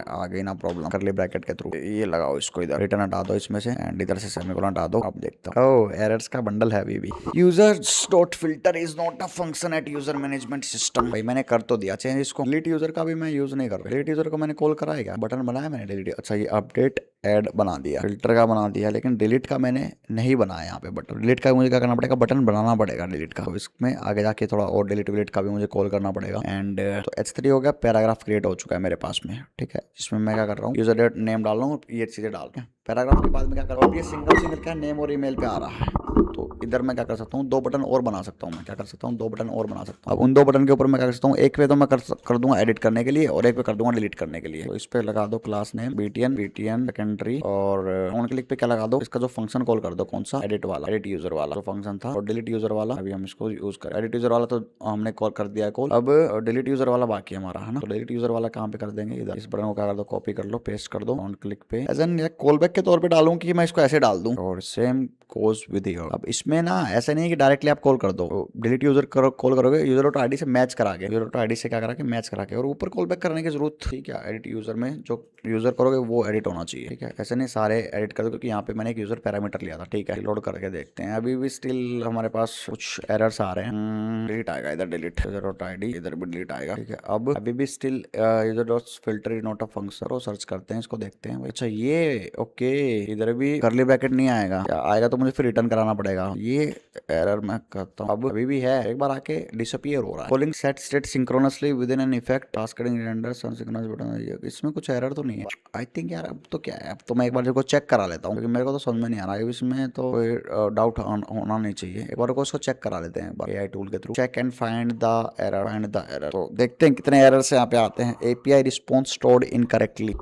आ गई ना प्रॉब्लम, कर्ली ब्रैकेट के थ्रू। ये लगाओ इसको इधर, रिटर्न हटा दो इसमें से एंड इधर से सेमीकोलन हटा दो। अब देखता हूँ, ओह एरर्स का बंडल है अभी भी। Users dot filter is not a function at user management system. भाई मैंने कर तो दिया चेंज इसको, डिलीट यूजर का भी मैं यूज नहीं कर रहा। डिलीट यूजर को मैंने कॉल करा है क्या, बटन बनाया मैंने डिलीट, अच्छा ये अपडेट ऐड बना दिया, फिल्टर का बना दिया, लेकिन डिलीट का मैंने नहीं बनाया यहाँ पे बटन। डिलीट का मुझे क्या करना पड़ेगा, बटन बनाना पड़ेगा डिलीट का। तो इसमें आगे जाके थोड़ा और डिलीट का भी मुझे कॉल करना पड़ेगा। एंड तो H3 हो गया, पैराग्राफ क्रिएट हो चुका है मेरे पास में, ठीक है। जिसमें मैं क्या कर रहा हूँ, यूजर डॉट नेम डाल रहा हूँ, ये चीजें डाल के पैराग्राफ के बाद में क्या कर रहा हूँ, ये सिंगल क्या नेम और ईमेल पे आ रहा है। तो इधर मैं क्या कर सकता हूँ, 2 बटन और बना सकता हूँ। मैं क्या कर सकता हूँ, 2 बटन और बना सकता हूँ। अब उन 2 बटन के ऊपर मैं क्या कर सकता हूँ, एक पे तो मैं कर दूंगा एडिट करने के लिए और एक पे कर दूंगा डिलीट करने के लिए। तो इस पे लगा दो क्लास नेम बीटीएन सेकेंडरी, और ऑन क्लिक पे क्या लगा दो, इसका जो फंक्शन कॉल कर दो, कौन सा, एडिट वाला, एडिट यूजर वाला जो फंक्शन था, और डिलीट यूजर वाला अभी हम इसको यूज करें। एडिट यूजर वाला तो हमने कॉल कर दिया है कॉल, अब डिलीट यूजर वाला बाकी है हमारा, है ना। तो डिलीट यूजर वाला कहाँ पे कर देंगे, इधर इस बटन को क्या कर दो, कॉपी कर लो, पेस्ट कर दो, ऑन क्लिक पे एज एन कॉल बैक के तौर पे डालूं कि मैं इसको ऐसे डाल दूं, और सेम गोज विद योर। अब इसमें ना ऐसा नहीं है कि डायरेक्टली आप कॉल कर दो, डिलीट यूजर कॉल करोगे यूजर डॉट आईडी से मैच करा के, यूजर डॉट आईडी से क्या करा के मैच करा के, और ऊपर कॉल बैक करने की जरूरत, ठीक है। एडिट यूजर में जो यूजर करोगे वो एडिट होना चाहिए, ठीक है। ऐसे नहीं सारे एडिट कर दो, क्योंकि यहाँ पे मैंने एक यूजर पैरामीटर लिया था, ठीक है। लोड करके देखते हैं, अभी भी स्टिल हमारे पास कुछ एरर्स आ रहे हैं। डिलीट आएगा इधर, डिलीट यूजर डॉट आईडी, इधर भी डिलीट आएगा, ठीक है। अब अभी भी still user dot filter is not a function, और सर्च करते हैं इसको, देखते हैं। अच्छा ये ओके, इधर भी कर्ली ब्रैकेट नहीं आएगा, आएगा तो मुझे फिर रिटर्न कराना पड़ेगा। ये एरर मैं करता हूँ, अब अभी भी है, एक बार आके डिसअपियर हो रहा है। Calling set state synchronously within an effect, task cutting renders asynchronous button, इसमें कुछ एरर तो नहीं है आई थिंक यार। अब तो क्या है, अब तो मैं एक बार को चेक करा लेता हूँ, क्योंकि मेरे को तो समझ में नहीं आ रहा है इसमें, तो कोई डाउट होना नहीं चाहिए। एक बार को इसको चेक करा लेते हैं एआई टूल के through, check and find the error. तो देखते हैं कितने एरर्स यहाँ पे आते हैं। API response stored incorrectly,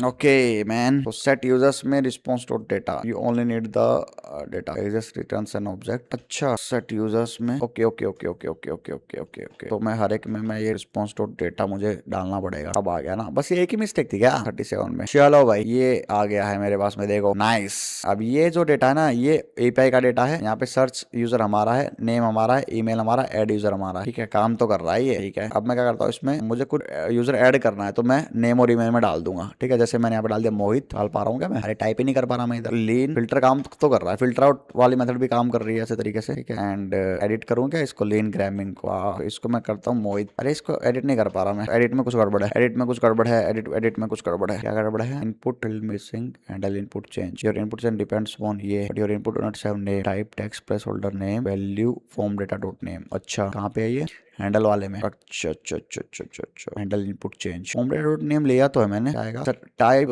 okay man. तो सेट यूजर्स में response stored data, you only need the data just returns an object. अच्छा सेट यूजर्स में, okay okay okay okay okay okay okay okay okay. तो मैं हर एक में मैं ये रिस्पॉन्स डॉट डेटा मुझे डालना पड़ेगा। अब आ गया ना, बस ये एक ही मिस्टेक थी क्या 37 में। चलो भाई ये आ गया है मेरे पास में, देखो नाइस। अब ये जो डेटा है ना, ये एपीआई का डेटा है। यहाँ पे सर्च यूजर हमारा है, नेम हमारा है, ईमेल हमारा, एड यूजर हमारा है, ठीक है। काम तो कर रहा है ये, ठीक है। अब मैं क्या करता हूँ, इसमें मुझे कुछ यूजर ऐड करना है तो मैं नेम और ईमेल में डाल दूंगा, ठीक है। जैसे मैंने यहाँ पे डाल दिया मोहित, डाल पा रहा हूँ क्या मैं, अरे टाइप ही नहीं कर पा रहा मैं इधर। लीन फिल्टर काम तो कर रहा है, फिल्टर आउट वाली मेथड भी काम कर रही है ऐसे तरीके से, ठीक है। एंड एडिट करूँ क्या इसको, लीन ग्रामिंग को, इसको मैं करता हूँ मोहित। अरे इसको एडिट नहीं कर पा रहा मैं, एडिट में कुछ गड़बड़ है, एडिट में कुछ गड़बड़ है, एडिट में कुछ गड़बड़ है। क्या गड़बड़ है, input missing, handle input change, your input change depends on ये, but your input do not have name, type text placeholder name, value form data dot name. अच्छा कहाँ पे है ये, हैंडल वाले में। अच्छा अच्छा अच्छा अच्छा अच्छा अच्छा, handle input change, form data dot name लिया तो है मैंने, आएगा सर। टाइप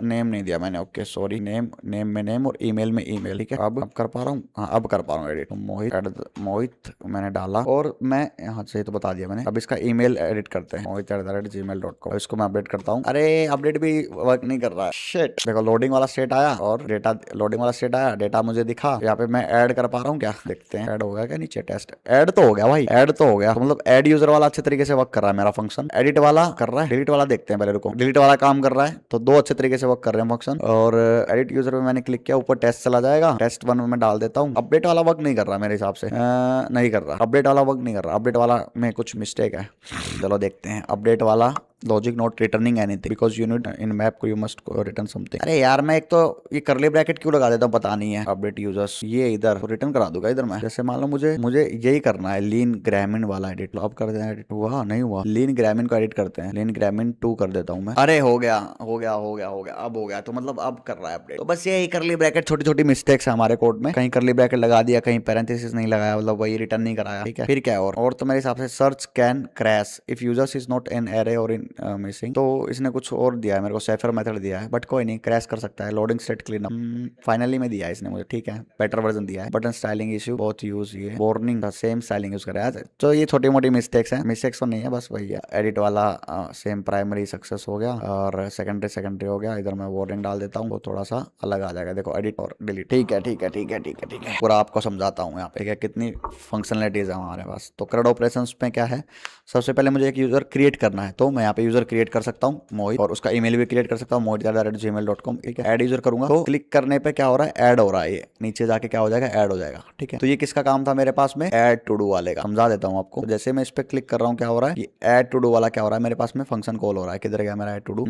नेम नहीं दिया मैंने, ओके सॉरी। नेम में नेम और ईमेल में ईमेल, ठीक है। अब कर पा रहा हूँ, हाँ अब कर पा रहा हूँ एडिट। मोहित मैंने डाला, और मैं यहाँ से तो बता दिया मैंने। अब इसका ईमेल एडिट करते हैं, mohiत@gmail.com। इसको मैं अपडेट करता हूँ। अरे अपडेट भी वर्क नहीं कर रहा है, शिट। देखो लोडिंग वाला स्टेट आया और डेटा, लोडिंग वाला स्टेट आया, डेटा मुझे दिखा। यहाँ पे मैं ऐड कर पा रहा हूँ क्या, देखते हैं ऐड हो गया क्या नीचे, टेस्ट ऐड तो हो गया भाई, ऐड तो हो गया। तो मतलब ऐड यूजर वाला अच्छे तरीके से वर्क कर रहा है मेरा फंक्शन, एडिट वाला कर रहा है, डिलीट वाला देखते हैं पहले, रुको। डिलीट वाला काम कर रहा है, तो 2 अच्छे तरीके से वर्क कर रहे हैं फंक्शन। और एडिट यूजर पे मैंने क्लिक किया, ऊपर टेस्ट चला जाएगा, टेस्ट 1 में मैं डाल देता हूँ। अपडेट वाला वर्क नहीं कर रहा मेरे हिसाब से, नहीं कर रहा अपडेट वाला वर्क नहीं कर रहा, अपडेट वाला में कुछ मिस्टेक है। चलो देखते हैं अपडेट वाला। Logic not returning anything because you need in map को यू मस्ट रिटर्न समथिंग। अरे यार मैं एक तो ये कर्ली ब्रैकेट क्यों लगा देता हूँ पता नहीं है। अपडेट यूजर्स ये इधर तो रिटर्न करा दूंगा इधर मैं, जैसे मान लो मुझे यही करना है, लीन ग्रामीण वाला एडिट। अब कर दें एडिट, हुआ नहीं हुआ, लीन ग्रामीण को एडिट करते हैं, लीन ग्रामीण 2 कर देता हूँ मैं। अरे हो गया हो गया हो गया हो गया, अब हो गया। तो मतलब अब कर रहा है अपडेट। तो बस यही कर्ली ब्रैकेट, छोटी छोटी मिस्टेक्स है हमारे कोड में, कहीं कर्ली ब्रैकेट लगा दिया, कहीं पैरेंथेसिस नहीं लगाया, मतलब वही रिटर्न नहीं कराया, ठीक है। फिर क्या और तो मेरे हिसाब से search can crash if users is not an array और इन मिसिंग, तो इसने कुछ और दिया है मेरे को, सेफर मेथड दिया है, बट कोई नहीं, क्रैश कर सकता है। Loading state clean up finally में दिया है इसने मुझे, ठीक है, बेटर वर्जन दिया है। बटन स्टाइलिंग इशू बहुत यूज, ये वार्निंग का सेम स्टाइलिंग यूज कर रहा है। तो ये छोटी मोटी मिस्टेक्स हैं, मिस्टेक्स तो नहीं है, बस वही है। एडिट वाला सेम प्राइमरी सक्सेस हो गया और सेकेंडरी हो गया। इधर मैं वार्निंग डाल देता हूँ, वो थोड़ा सा अलग आ जाएगा। देखो एडिट और डिलीट, ठीक है ठीक है ठीक है ठीक है ठीक है, पूरा आपको समझाता हूँ यहाँ पे कितनी फंक्शनलिटीज है हमारे पास। तो CRUD ऑपरेशंस में क्या है, सबसे पहले मुझे एक यूजर क्रिएट करना है, तो मैं यहाँ पे यूजर क्रिएट कर सकता हूँ मोहित, और उसका ईमेल भी क्रिएट कर सकता हूँ mohit@gmail.com, ठीक है। ऐड यूजर करूंगा तो क्लिक करने पे क्या हो रहा है, ऐड हो रहा है, ये नीचे जाके क्या हो जाएगा, ऐड हो जाएगा, ठीक है। तो ये किसका काम था मेरे पास में, ऐड टू डू वाले का। समझा देता हूँ आपको। तो जैसे मैं इस पे क्लिक कर रहा हूँ क्या हो रहा है, ये ऐड टू डू वाला क्या हो रहा है मेरे पास में, फंक्शन कॉल हो रहा है। किधर गया मेरा add to do,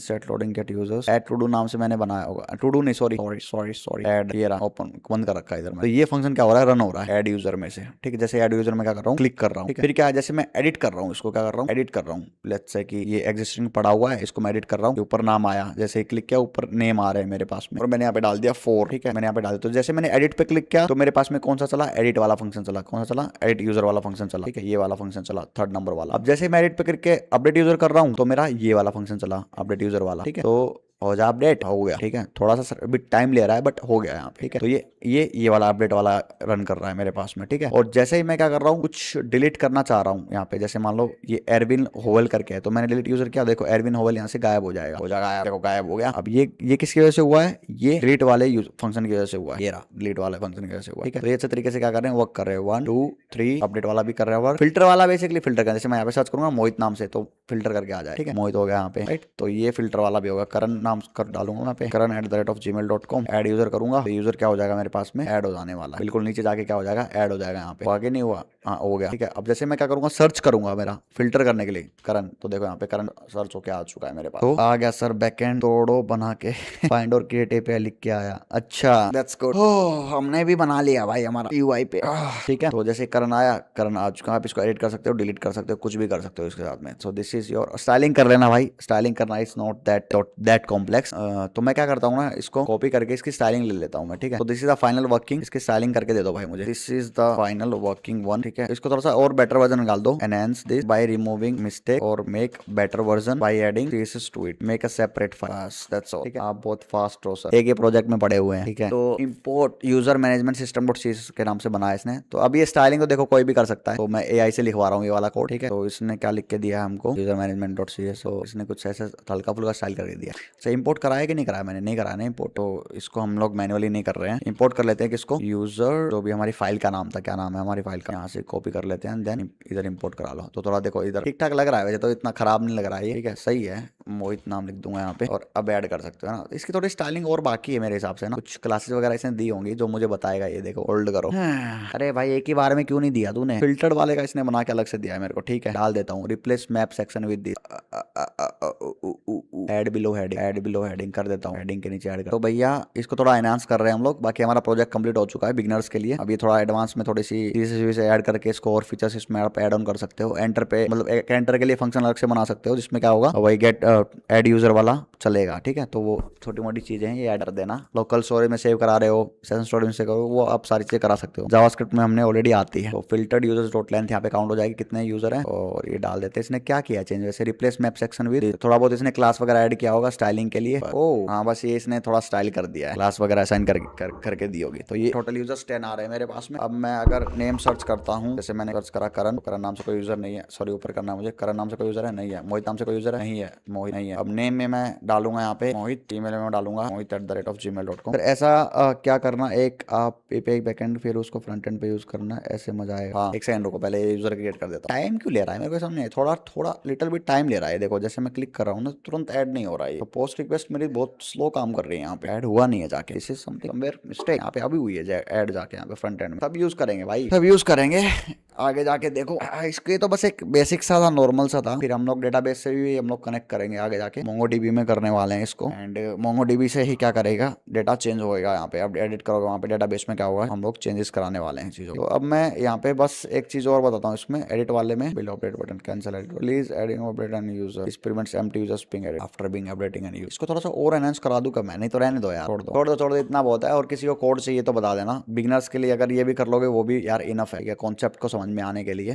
set loading get users, add to do नाम से मैंने बनाया होगा, टू डू नहीं, सॉरी ऐड, ये रहा ओपन, बंद कर रखा है इधर में। तो ये फंक्शन क्या हो रहा है, रन हो रहा है ऐड यूजर में से, ठीक है। जैसे ऐड यूजर में क्या कर रहा हूँ, क्लिक कर रहा हूँ, फिर क्या है, जैसे मैं एडिट कर रहा हूँ इसको, क्या कर रहा हूँ, एडिट कर रहा हूँ। लेट्स से कि ये एग्जिस्टिंग पड़ा हुआ है, इसको मैं एडिट कर रहा हूँ, ऊपर नाम आया, जैसे क्लिक किया ऊपर नेम आ रहे हैं मेरे पास में, और मैंने यहाँ पे डाल दिया 4, ठीक है, मैंने यहाँ पे डाल दिया। तो जैसे मैंने एडिट पे क्लिक किया तो मेरे पास में कौन सा चला, एडिट वाला फंक्शन चला। कौन सा चला, एडिट यूजर वाला फंक्शन चला, ठीक है, ये वाला फंक्शन चला, 3rd नंबर वाला। अब जैसे मैं एडिट पे करके अपडेट यूजर कर रहा हूँ तो मेरा ये वाला फंक्शन चला, अपडेट यूजर वाला, ठीक है। तो हो जा अपडेट, हो गया, ठीक है। थोड़ा सा अभी टाइम ले रहा है बट हो गया यहाँ पे, ठीक है। तो ये वाला अपडेट वाला रन कर रहा है मेरे पास में, ठीक है। और जैसे ही मैं क्या कर रहा हूँ, कुछ डिलीट करना चाह रहा हूँ यहाँ पे, जैसे मान लो ये एरविन होवल करके है, तो मैंने डिलीट यूजर किया, देखो एरविन होवल यहाँ से गायब हो जाएगा, देखो गायब हो गया। अब ये किसकी वजह से हुआ है, ये डिलीट वाले फंक्शन की वजह से हुआ है, ये रहा डिलीट वाले फंक्शन की वजह से हुआ, ठीक है। तो ये अच्छे तरीके से क्या कर रहे हैं, वर्क कर रहे हैं। 1 2 3 अपडेट वाला भी कर रहे हैं वर्क। फिल्टर वाला बेसिकली फिल्टर कर, जैसे मैं यहाँ पे सर्च करूंगा मोहित नाम से तो फिल्टर करके आ जाए, ठीक है, मोहित हो गया यहाँ पे, राइट। तो ये फिल्टर वाला भी होगा, करण नाम कर डालूंगा पे, karan@gmail.com, ऐड यूजर करूंगा तो यूजर क्या हो जाएगा मेरे पास में, ऐड हो जाने वाला, बिल्कुल नीचे जाके क्या हो जाएगा, ऐड हो जाएगा यहाँ पे। आगे नहीं हुआ, हाँ हो गया, ठीक है। अब जैसे मैं क्या करूंगा, सर्च करूंगा मेरा फिल्टर करने के लिए करण, तो देखो यहाँ पे करण सर्च होके आ चुका है मेरे पास, तो आ गया सर बैकएंड तोड़ो बना के फाइंड और क्रिएट एपीआई लिख के आया। अच्छा दैट्स गुड, हमने भी बना लिया भाई हमारा यूआई पे, ठीक है। तो जैसे करण आया, करण आ चुका, आप इसको एडिट कर सकते हो, डिलीट कर सकते हो, कुछ भी कर सकते हो इसके साथ में। So this is your styling कर लेना भाई, स्टाइलिंग करना इज नॉट दैट कॉम्प्लेक्स। तो मैं क्या करता हूँ ना, इसको कॉपी करके इसकी स्टाइलिंग ले लेता हूँ मैं, ठीक है। तो this is the final working, इसकी स्टाइलिंग करके दे दो भाई मुझे, this is the final working one, ठीक है। इसको थोड़ा सा और बेटर वर्जन निकाल दो, enhance this by removing mistake और make better version by adding CSS to it, make a separate file, that's all, ठीक है। आप बहुत फास्ट हो सर, एक ही प्रोजेक्ट में पड़े हुए हैं, ठीक है। तो import user management system dot CSS के नाम से बनाया इसने। तो अब ये स्टाइलिंग तो देखो कोई भी कर सकता है, तो मैं एआई से लिखवा रहा हूँ ये वाला कोड, ठीक है। तो इसने क्या लिख के दिया है हमको, यूजर मैनेजमेंट डॉट सीएस, तो इसने कुछ ऐसा हल्का फुल्का स्टाइल करके दिया। अच्छा इंपोर्ट कराया कि नहीं कराया, मैंने नहीं कराया ना इंपोर्ट, तो इसको हम लोग मैनुअली नहीं कर रहे हैं, इंपोर्ट कर लेते हैं किसको, यूजर, जो भी हमारी फाइल का नाम था, क्या नाम है हमारी फाइल का, यहाँ से कॉपी कर लेते हैं, देन इधर इंपोर्ट करा लो। तो थोड़ा देखो इधर ठीक ठाक लग रहा है वैसे, तो इतना खराब नहीं लग रहा है, ठीक है, सही है। मोहित नाम लिख दूंगा यहाँ पे, और अब ऐड कर सकते हो ना। इसकी थोड़ी स्टाइलिंग और बाकी है मेरे हिसाब से ना, कुछ क्लासेस वगैरह इसने दी होंगी जो मुझे बताएगा। ये देखो होल्ड करो, अरे भाई एक ही बार में क्यों नहीं दिया तूने, फिल्टर्ड वाले का इसने बना के अलग से दिया है मेरे को, ठीक है। डाल देता हूँ replace map section with this, add below heading कर देता हूँ, हेडिंग के नीचे ऐड कर। तो भैया इसको थोड़ा एनहांस कर रहे हैं हम लोग, बाकी हमारा प्रोजेक्ट कंप्लीट हो चुका है बिगिनर्स के लिए। अब ये थोड़ा एडवांस में थोड़ी सी चीजें ऐड करके इसको और फीचर्स इसमें आप ऐड ऑन कर सकते हो। एंटर पे मतलब एंटर के लिए फंक्शन अलग से बना सकते हो, जिसमें क्या होगा वही गेट ऐड यूजर वाला चलेगा, ठीक है। तो वो छोटी मोटी चीजें हैं, ये ऐड कर देना। लोकल स्टोरेज में सेव करा रहे हो, सेशन स्टोरेज में सेव करो, वो आप सारी चीजें करा सकते हो। जावास्क्रिप्ट में हमने ऑलरेडी आती है। तो फिल्टर्ड यूजर्स डॉट लेंथ यहाँ पे काउंट हो जाएगी कितने यूजर हैं, और ये डाल देते हैं। इसने क्या किया चेंज, वैसे रिप्लेस मैप सेक्शन विद, थोड़ा बहुत इसने क्लास वगैरह ऐड किया होगा स्टाइलिंग के लिए। ओ हाँ बस ये इसने थोड़ा स्टाइल कर दिया है, क्लास वगैरह असाइन करके दी होगी। तो ये टोटल यूजर्स 10 आ रहे हैं मेरे पास में। अब मैं अगर नेम सर्च करता हूँ, जैसे मैंने सर्च करा करण, करण नाम से कोई यूजर नहीं है, सॉरी ऊपर करना है मुझे, करण नाम से कोई यूजर है नहीं है, मोहित नाम से कोई यूजर है नहीं है, मोहित नहीं है। अब नेम में मैं डालूंगा यहाँ पे मोहित, ईमेल में डालूंगा mohit@gmail.com। फिर ऐसा क्या करना, एक आप एक बैकएंड फिर उसको फ्रंट एंड पे यूज करना, ऐसे मजा आएगा। हाँ एक सेकंड रुको, पहले यूजर क्रिएट कर देता हूं। टाइम क्यों ले रहा है मेरे को समझ नहीं, थोड़ा लिटिल बिट टाइम ले रहा है। देखो जैसे मैं क्लिक कर रहा हूँ ना, तुरंत ऐड नहीं हो रहा है। तो पोस्ट रिक्वेस्ट मेरी बहुत स्लो काम कर रही है, यहाँ पे ऐड हुआ नहीं है जाके, this is something somewhere mistake, यहाँ पे अभी हुई है ऐड जाके यहाँ पे फ्रंट एंड में। सब यूज करेंगे भाई, सब यूज करेंगे आगे जाके। देखो इसके तो बस एक बेसिक सा था, नॉर्मल सा था। फिर हम लोग डेटाबेस से भी हम लोग कनेक्ट करेंगे आगे जाके, मोंगोडीबी में करने वाले हैं इसको। एंड मोंगोडीबी से ही क्या करेगा, डेटा चेंज होएगा यहाँ पे। अब एडिट करोगे वहाँ पे डेटाबेस में क्या होगा, हम लोग चेंजेस कराने वाले हैं चीजों। तो अब मैं यहाँ पे बस एक चीज और बताता हूँ इसमें, एडिट वाले में build operate button cancel edit, please adding operate and user experiments empty users ping edit after being updating and use. इसको थोड़ा सा और एनहांस करा दूं, मैं नहीं तो रहने दो यार, छोड़ दो इतना बहुत है। और किसी को कोड चाहिए तो बता देना, बिगिनर्स के लिए अगर ये भी कर लोगे वो भी यार इनफ है, कॉन्सेप्ट को समझ में आने के लिए।